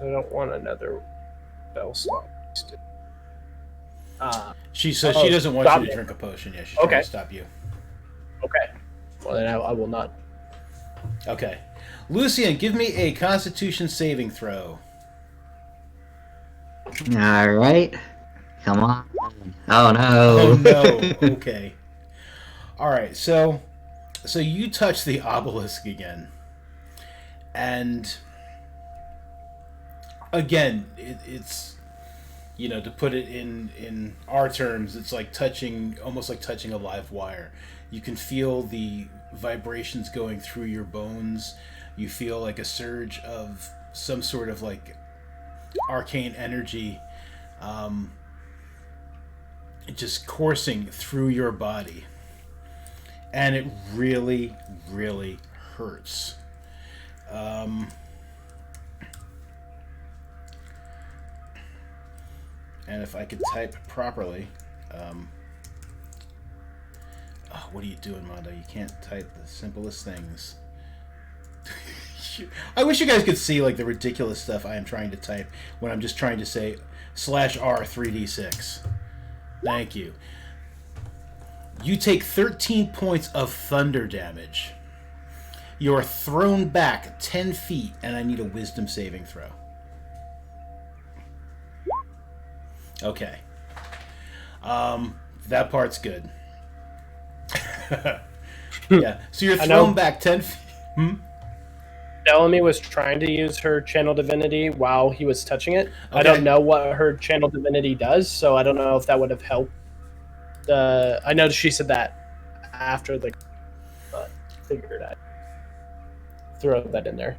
I don't want another bell slot. She says she doesn't want stop you to it. drink a potion. Yeah, she's trying Okay. to stop you. Okay. Well, then I will not. Okay. Lucian, give me a Constitution saving throw. Alright. Come on. Oh no. Oh no. Okay. All right. So you touch the obelisk again, and again, it's to put it in our terms, it's like almost like touching a live wire. You can feel the vibrations going through your bones. You feel like a surge of some sort of like arcane energy just coursing through your body, and it really, really hurts. And if I could type properly, what are you doing, Mondo? You can't type the simplest things. I wish you guys could see like the ridiculous stuff I am trying to type when I'm just trying to say /R 3d6. Thank you. You take 13 points of thunder damage. You are thrown back 10 feet, and I need a wisdom saving throw. Okay. That part's good. Yeah. So you're thrown back 10 feet. Bellamy was trying to use her channel divinity while he was touching it. Okay. I don't know what her channel divinity does, so I don't know if that would have helped. I know she said that after the figured I'd throw that in there.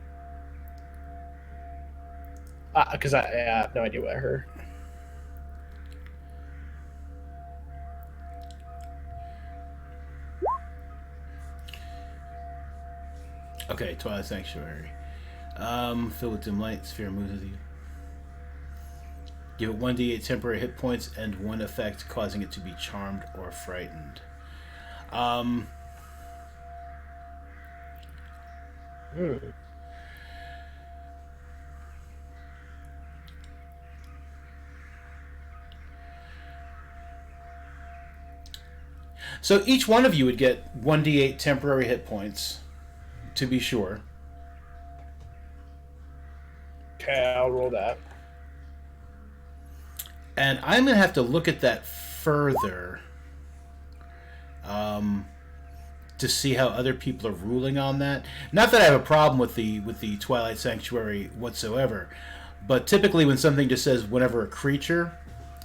Because I have no idea what her... Okay, Twilight Sanctuary. Filled with dim light, sphere moves with you. Give it 1d8 temporary hit points and one effect causing it to be charmed or frightened. So each one of you would get 1d8 temporary hit points, to be sure. Okay, I'll roll that. And I'm going to have to look at that further to see how other people are ruling on that. Not that I have a problem with the Twilight Sanctuary whatsoever, but typically when something just says whenever a creature,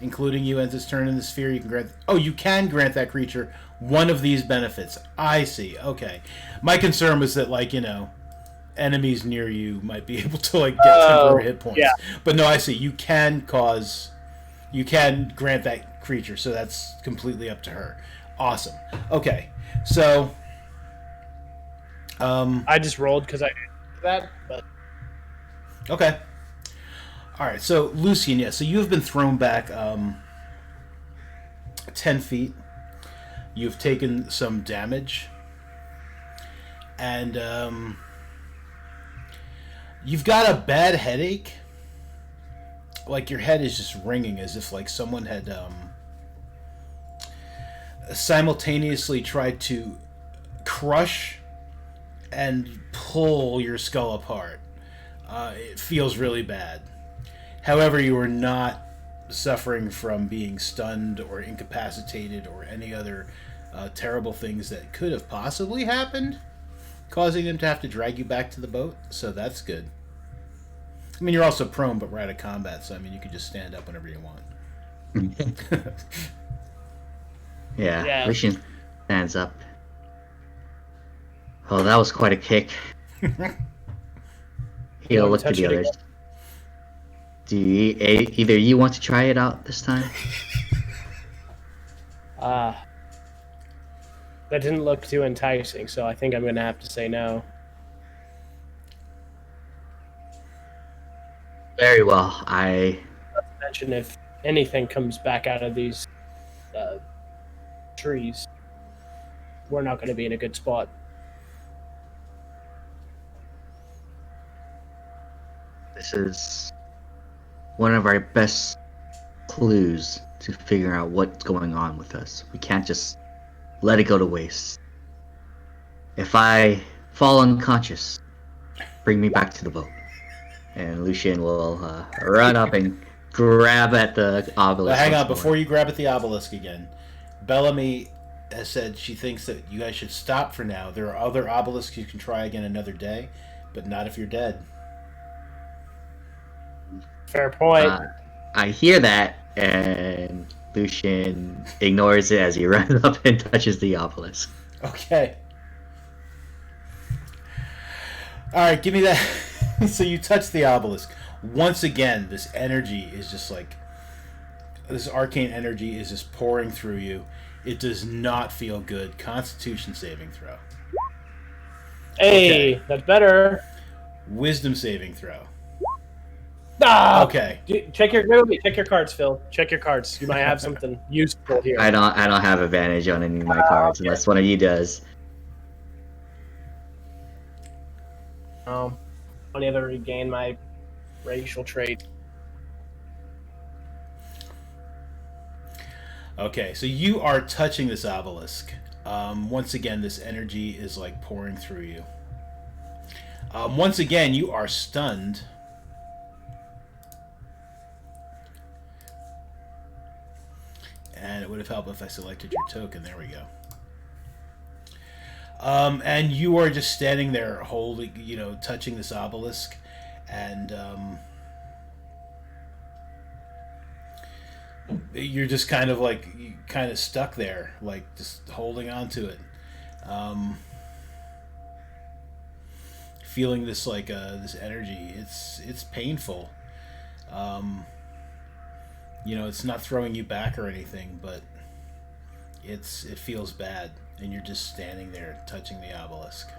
including you, ends its turn in the sphere, you can grant that creature one of these benefits. I see. Okay. My concern was that, enemies near you might be able to, get temporary hit points. Yeah. But no, I see. You can grant that creature, so that's completely up to her. Awesome. Okay. So... I just rolled because I did that, but... Okay. All right, so Lucian, yeah, so you have been thrown back 10 feet. You've taken some damage. And you've got a bad headache. like your head is just ringing as if like someone had simultaneously tried to crush and pull your skull apart. It feels really bad. However, you are not suffering from being stunned or incapacitated or any other terrible things that could have possibly happened, causing them to have to drag you back to the boat. So that's good. I mean, you're also prone, but we're out of combat, so I mean, you could just stand up whenever you want. Yeah. Lucian stands up. Oh, that was quite a kick. He'll look to the others. Do you, either you want to try it out this time? That didn't look too enticing, so I think I'm going to have to say no. Very well. I Mention if anything comes back out of these trees, we're not going to be in a good spot. This is one of our best clues to figure out what's going on with us. We can't just let it go to waste. If I fall unconscious, bring me back to the boat. And Lucian will run up and grab at the obelisk. Well, hang on, before you grab at the obelisk again, Bellamy has said she thinks that you guys should stop for now. There are other obelisks you can try again another day, but not if you're dead. Fair point. I hear that, and Lucian ignores it as he runs up and touches the obelisk. Okay. Alright, give me that. So you touch the obelisk. Once again, this energy is just like... This arcane energy is just pouring through you. It does not feel good. Constitution saving throw. Hey, that's better. Wisdom saving throw. Ah! Okay. Check your cards, Phil. Check your cards. You might have something useful here. I don't have advantage on any of my cards unless one of you does. Only other regain my racial trait. Okay, so you are touching this obelisk. Once again, this energy is like pouring through you. Once again, you are stunned. And it would have helped if I selected your token. There we go. And you are just standing there holding, touching this obelisk. And you're just kind of stuck there, like just holding on to it. Feeling this this energy. It's painful. It's not throwing you back or anything, but it feels bad, and you're just standing there touching the obelisk.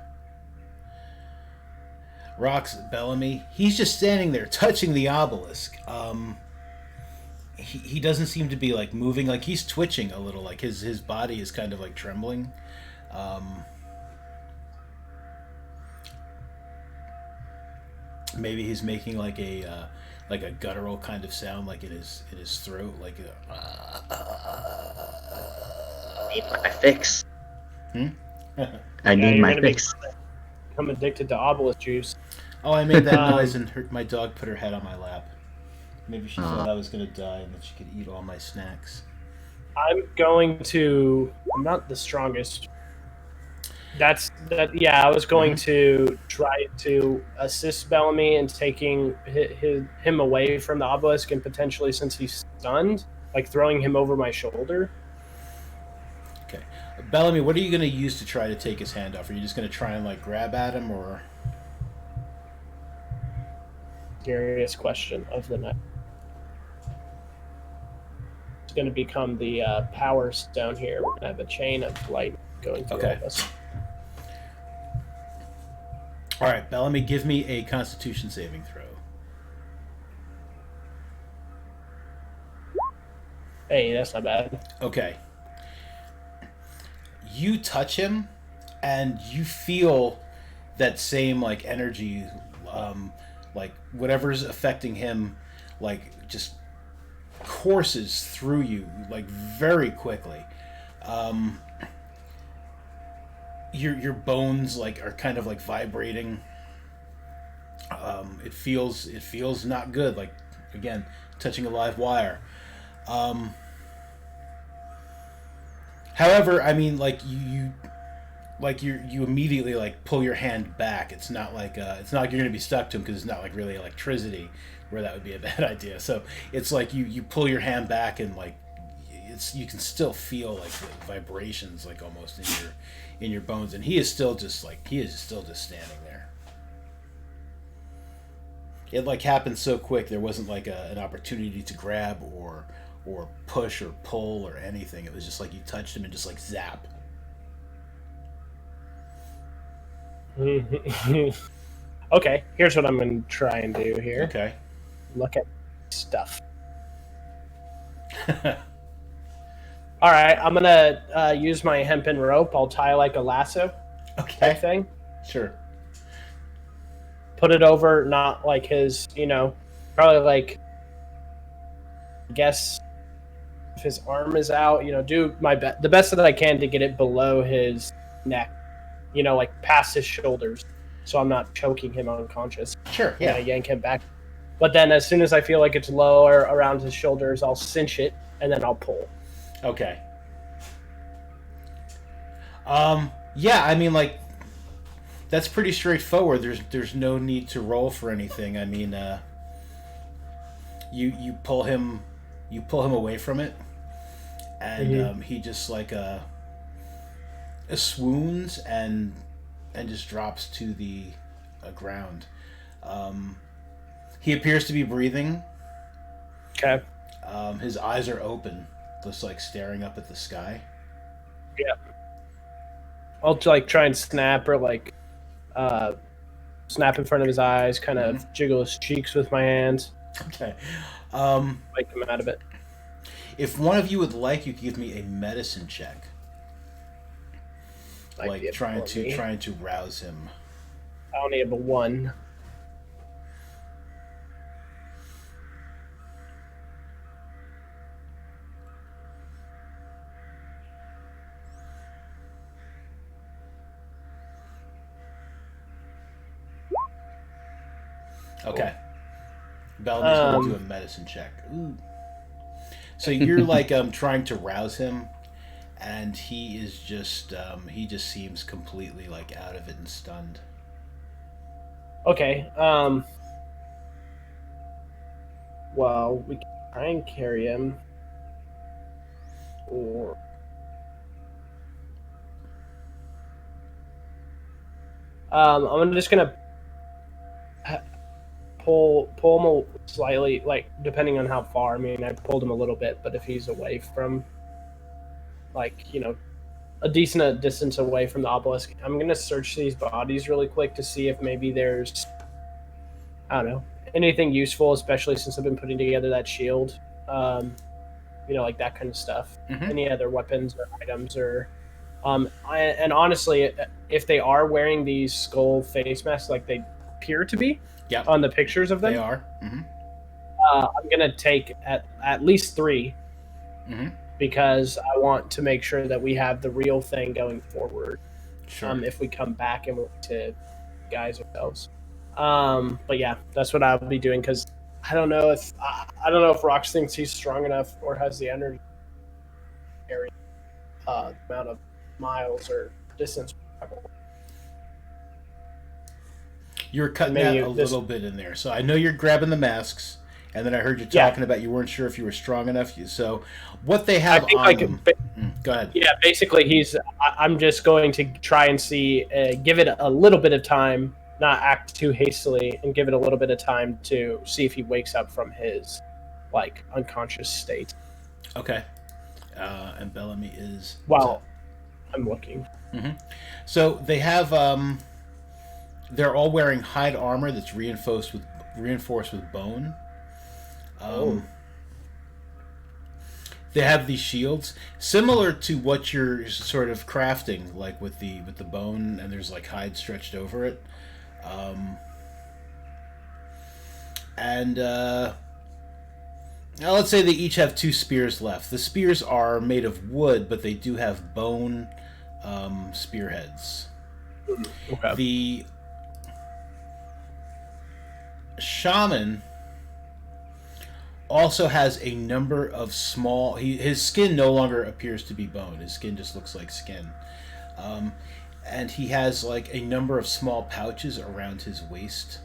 Rox, Bellamy, he's just standing there touching the obelisk. He doesn't seem to be like moving, like he's twitching a little, like his body is kind of like trembling. Maybe he's making like a guttural kind of sound, like in his throat, like I need my fix. I Yeah, need you're my gonna fix. become addicted to obelisk juice. Oh, I made that noise and my dog put her head on my lap. Maybe she thought I was gonna die and that she could eat all my snacks. I'm not the strongest. Yeah, I was going to try to assist Bellamy in taking him away from the obelisk, and potentially, since he's stunned, like throwing him over my shoulder. Okay. Bellamy, what are you going to use to try to take his hand off? Are you just going to try and like grab at him, or? Scariest question of the night. It's going to become the power stone here. We're going to have a chain of light going through all of us. All right, Bellamy, give me a Constitution saving throw. Hey, that's not bad. Okay. You touch him, and you feel that same like energy, like whatever's affecting him, like just courses through you like very quickly. Your bones like are kind of like vibrating. It feels not good. Like again, touching a live wire. However, I mean, like you immediately like pull your hand back. It's not like you're gonna be stuck to him because it's not like really electricity, where that would be a bad idea. So it's like you pull your hand back and like you can still feel like the vibrations like almost in your bones, and he is still just standing there. It like happened so quick there wasn't like an opportunity to grab or push or pull or anything. It was just like you touched him and just like zap. Okay, here's what I'm going to try and do here. Okay. Look at stuff. All right, I'm going to use my hempen rope. I'll tie like a lasso type thing. Sure. Put it over, not like his, probably like, I guess if his arm is out, do the best that I can to get it below his neck, like past his shoulders, so I'm not choking him unconscious. Sure, yeah. I yank him back. But then as soon as I feel like it's lower around his shoulders, I'll cinch it, and then I'll pull. Okay. Yeah, I mean, like, that's pretty straightforward. There's no need to roll for anything. I mean, you pull him away from it, and he just like swoons and just drops to the ground. He appears to be breathing. Okay. His eyes are open, just like staring up at the sky. Yeah. I'll like try and snap or like snap in front of his eyes, kind of jiggle his cheeks with my hands. Okay. Like him out of it. If one of you would like, you could give me a medicine check. Like trying to rouse him. I only have a 1. Okay. Bellamy's going to do a medicine check. Ooh. So you're like trying to rouse him, and he is just he just seems completely like out of it and stunned. Okay. Well, we can try and carry him, or I'm just gonna pull him slightly, like depending on how far. I mean, I pulled him a little bit, but if he's away from, like, a decent distance away from the obelisk, I'm gonna search these bodies really quick to see if maybe there's, I don't know, anything useful, especially since I've been putting together that shield. Like that kind of stuff. Any other weapons or items or. And honestly, if they are wearing these skull face masks like they appear to be, on the pictures of them, they are. I'm gonna take at least 3, because I want to make sure that we have the real thing going forward. Sure. If we come back and we're to guys ourselves. But yeah, that's what I'll be doing, because I don't know if Rox thinks he's strong enough or has the energy to carry amount of miles or distance. You were cutting that a little bit in there. So I know you're grabbing the masks, and then I heard you talking about you weren't sure if you were strong enough. So what they have on them... Go ahead. Yeah, basically I'm just going to try and see, give it a little bit of time, not act too hastily, and give it a little bit of time to see if he wakes up from his, like, unconscious state. Okay. And Bellamy is... Well, I'm looking. So they have... they're all wearing hide armor that's reinforced with bone. They have these shields similar to what you're sort of crafting, like with the bone, and there's like hide stretched over it. Now, let's say they each have 2 spears left. The spears are made of wood, but they do have bone spearheads. Okay. The shaman also has a number of small... his skin no longer appears to be bone. His skin just looks like skin. And he has like a number of small pouches around his waist.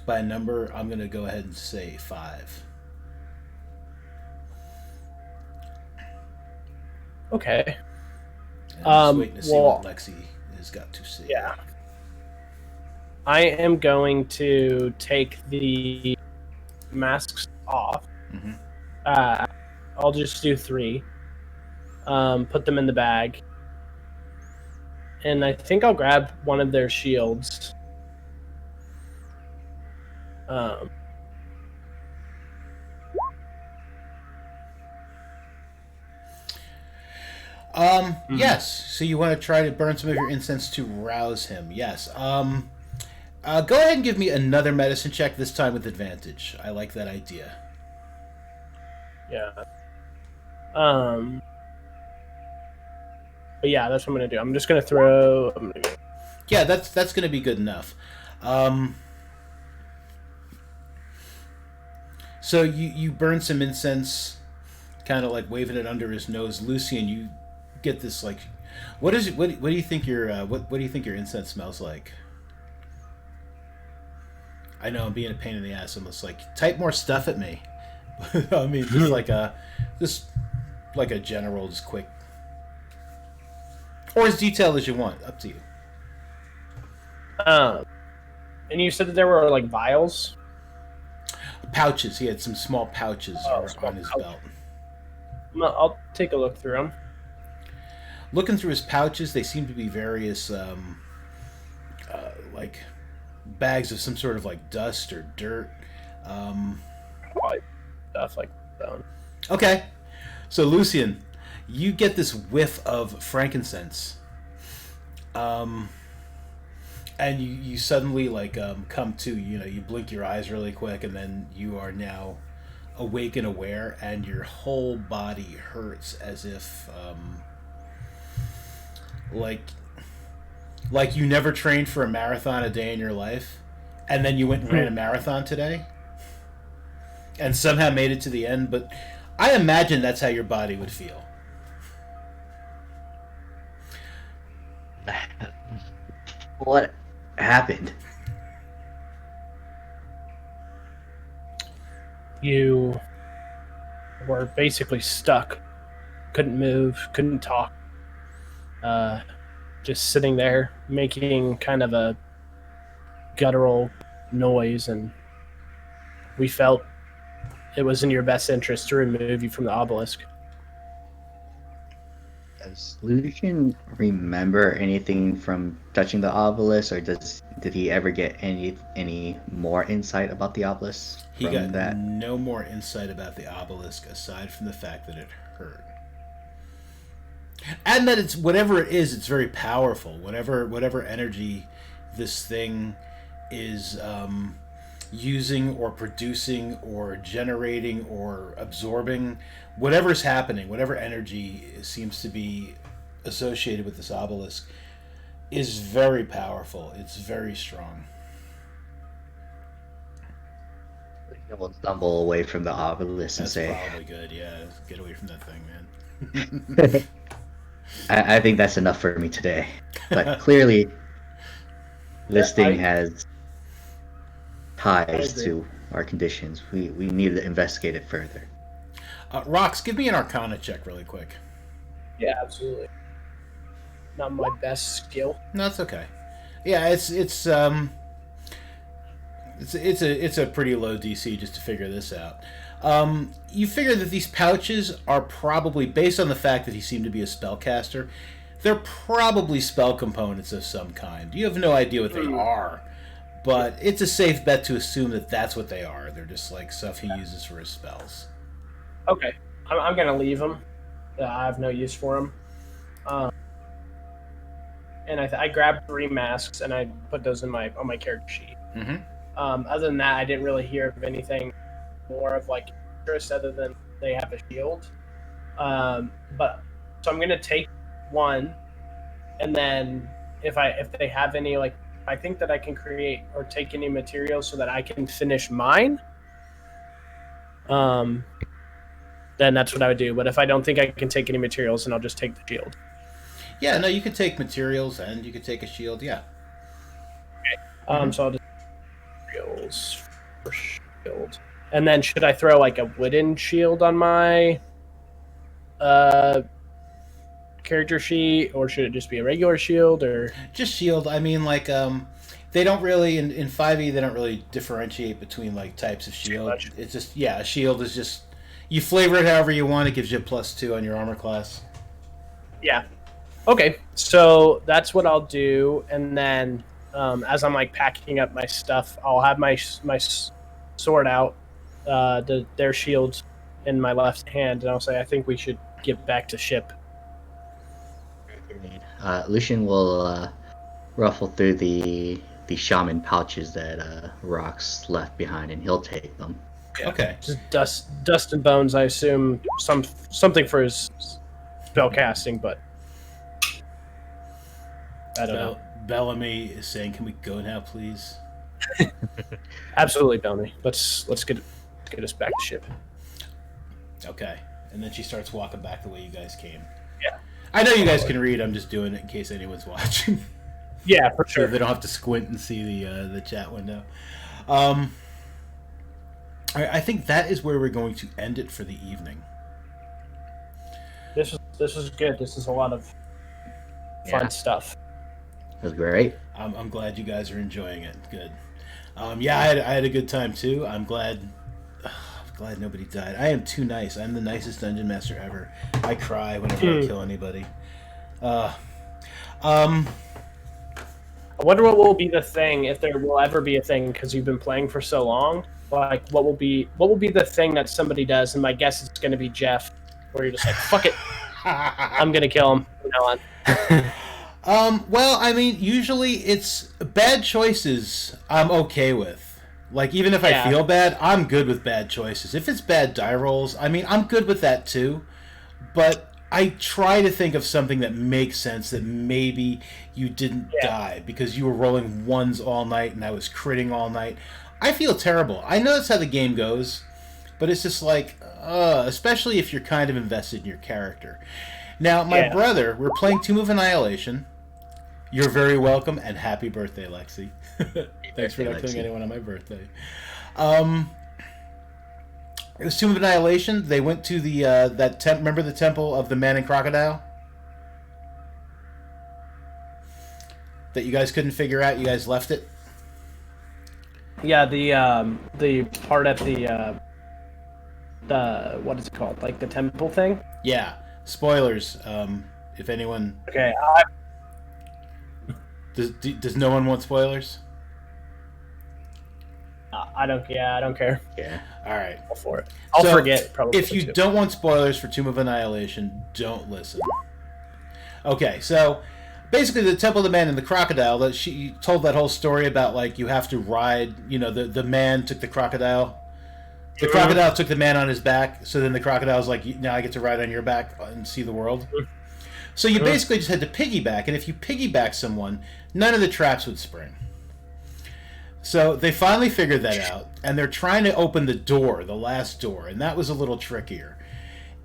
By a number, I'm going to go ahead and say 5. Okay. And I'm just waiting to see what Lexi has got to say. Yeah. I am going to take the masks off. Mm-hmm. I'll just do 3. Put them in the bag. And I think I'll grab one of their shields. Yes. So you want to try to burn some of your incense to rouse him. Yes. Go ahead and give me another medicine check, this time with advantage. I like that idea. Yeah. But yeah, that's what I'm gonna do. I'm just gonna throw. Yeah, that's gonna be good enough. So you burn some incense, kind of like waving it under his nose. Lucian, you get this like, what is it? What do you think your what do you think your incense smells like? I know I'm being a pain in the ass. I'm just like, type more stuff at me. I mean, just like a general, just quick, or as detailed as you want. Up to you. And you said that there were like vials. Pouches. He had some small pouches on his belt. I'll take a look through them. Looking through his pouches, they seem to be various, like bags of some sort of like dust or dirt. Stuff like that. Okay, so Lucian, you get this whiff of frankincense, and you suddenly like come to, you blink your eyes really quick, and then you are now awake and aware, and your whole body hurts as if like you never trained for a marathon a day in your life, and then you went and ran a marathon today and somehow made it to the end. But I imagine that's how your body would feel. What happened? You were basically stuck. Couldn't move, couldn't talk. Just sitting there making kind of a guttural noise, and we felt it was in your best interest to remove you from the obelisk. Does Lucian remember anything from touching the obelisk, or did he ever get any more insight about the obelisk? He got no more insight about the obelisk aside from the fact that it hurt. And that it's whatever it is, it's very powerful. Whatever energy this thing is using or producing or generating or absorbing, whatever's happening, whatever energy seems to be associated with this obelisk is very powerful. It's very strong. We'll stumble away from the obelisk and say, "That's probably good. Yeah, get away from that thing, man." I think that's enough for me today. But clearly, this thing has ties to our conditions. We need to investigate it further. Rox, give me an Arcana check really quick. Yeah, absolutely. Not my best skill. No, it's okay. Yeah, it's a pretty low DC just to figure this out. You figure that these pouches are probably, based on the fact that he seemed to be a spellcaster, they're probably spell components of some kind. You have no idea what they are, but it's a safe bet to assume that that's what they are. They're just like stuff he uses for his spells. Okay, I'm gonna leave them. I have no use for them. And I grabbed 3 masks and I put those on my character sheet. Mm-hmm. Other than that, I didn't really hear of anything more of like interest other than they have a shield. But so I'm gonna take one, and then if they have any like, I think that I can create or take any materials so that I can finish mine. Then that's what I would do. But if I don't think I can take any materials, then I'll just take the shield. Yeah, no, you could take materials and you could take a shield. Yeah. So I'll just materials for shield, and then should I throw like a wooden shield on my character sheet, or should it just be a regular shield? Or Just shield. I mean, like, they don't really in 5e. They don't really differentiate between like types of shield. much. It's just a shield is just you flavor it however you want. It gives you a +2 on your armor class. yeah, okay. So that's what I'll do, and then as I'm like packing up my stuff, I'll have my sword out, their shields in my left hand, and I'll say, I think we should get back to ship. Lucian will ruffle through the shaman pouches that Rox left behind, and he'll take them. Yeah. Okay. Just dust and bones, I assume something for his spell casting, but I don't know. Bellamy is saying, "Can we go now, please?" Absolutely, Bellamy. Let's get us back to ship. Okay. And then she starts walking back the way you guys came. Yeah. I know you guys can read. I'm just doing it in case anyone's watching. Yeah, for So sure. they don't have to squint and see the chat window. I think that is where we're going to end it for the evening. This was good. This is a lot of fun stuff. It was great. I'm glad you guys are enjoying it. Good. Yeah, I had a good time too. I'm glad nobody died. I am too nice. I'm the nicest dungeon master ever. I cry whenever I kill anybody. I wonder what will be the thing, if there will ever be a thing, because you've been playing for so long. Like, what will be the thing that somebody does? And my guess is going to be Jeff, where you're just like, fuck it, I'm going to kill him from now on. Well, I mean, usually it's bad choices I'm okay with. Like, even if I feel bad, I'm good with bad choices. If it's bad die rolls, I mean, I'm good with that too. But I try to think of something that makes sense, that maybe you didn't die because you were rolling ones all night and I was critting all night. I feel terrible. I know that's how the game goes, but it's just like, especially if you're kind of invested in your character. Now, my brother, we're playing Tomb of Annihilation. You're very welcome, and happy birthday, Lexi. Thanks for not killing anyone on my birthday. It was Tomb of Annihilation. They went to the remember the temple of the man and crocodile that you guys couldn't figure out. You guys left it. Yeah, the part at the what is it called? Like the temple thing? Yeah. Spoilers. If anyone. Okay. Does no one want spoilers? I don't care. Yeah. All right. I'll for it. I'll forget probably. If you don't want spoilers for Tomb of Annihilation, don't listen. Okay, so basically the Temple of the Man and the Crocodile, that she told that whole story about like you have to ride, you know, the man took the crocodile. The crocodile took the man on his back, so then the crocodile's like, now I get to ride on your back and see the world. So you basically just had to piggyback, and if you piggyback someone, none of the traps would spring. So they finally figured that out, and they're trying to open the door, the last door, and that was a little trickier.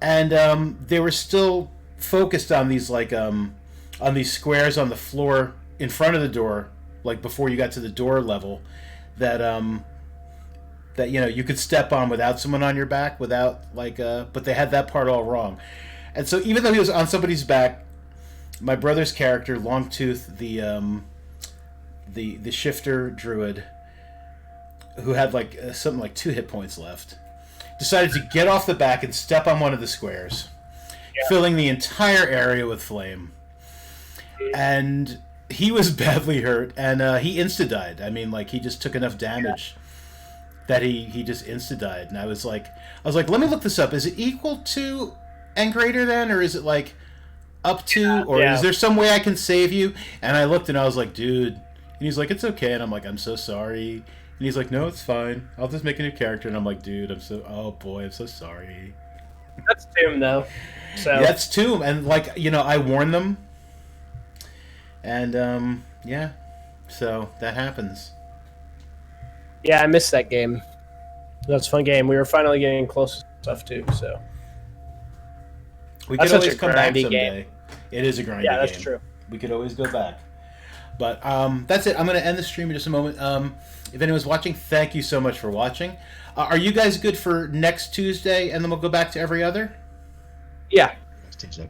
And they were still focused on these on these squares on the floor in front of the door, like before you got to the door level, that you know you could step on without someone on your back, without but they had that part all wrong. And so even though he was on somebody's back, my brother's character, Longtooth, the shifter druid, who had something like 2 hit points left, decided to get off the back and step on one of the squares, filling the entire area with flame. And he was badly hurt, and he insta-died. I mean, he just took enough damage that he just insta-died. And I was like, let me look this up. Is it equal to and greater than, or is it up to, or is there some way I can save you? And I looked and I was like, dude. And he's like, it's okay. And I'm like, I'm so sorry. And he's like, no, it's fine. I'll just make a new character. And I'm like, dude, I'm so sorry. That's Doom, though. So Yeah, that's two. And, like, I warned them. And, yeah. So, that happens. yeah, I missed that game. That's a fun game. We were finally getting close to stuff, too, so. We That's could such always a come back grindy someday. game. It is a grindy game. Yeah, that's true. We could always go back. But that's it. I'm going to end the stream in just a moment. If anyone's watching, thank you so much for watching. Are you guys good for next Tuesday, and then we'll go back to every other? Yeah. Next Tuesday.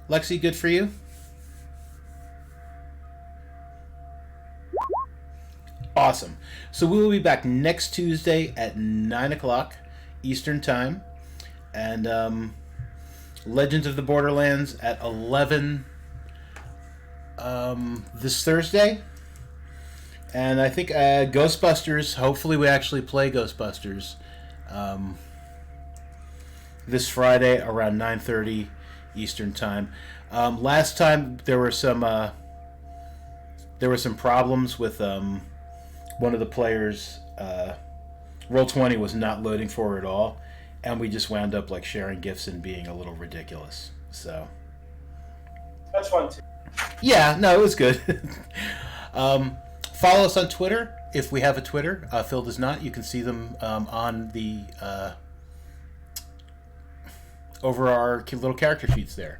Lexi, good for you? Awesome. So we will be back next Tuesday at 9 o'clock Eastern Time. And Legends of the Borderlands at 11 this Thursday. And I think Ghostbusters, hopefully we actually play Ghostbusters this Friday around 9:30 Eastern Time. Last time there were some problems with one of the players. Roll20 was not loading for her at all, and we just wound up like sharing gifts and being a little ridiculous. So That's fun, too. yeah, no, it was good. Follow us on Twitter if we have a Twitter. Phil does not. You can see them on the over our little character sheets there.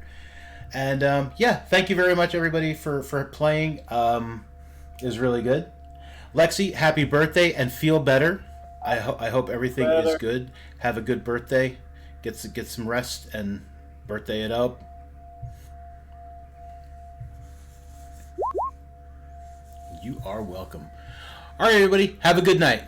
And yeah, thank you very much, everybody, for playing. It was really good. Lexi, happy birthday and feel better. I hope everything is good. Have a good birthday. Get some rest and birthday it up. You are welcome. All right, everybody. Have a good night.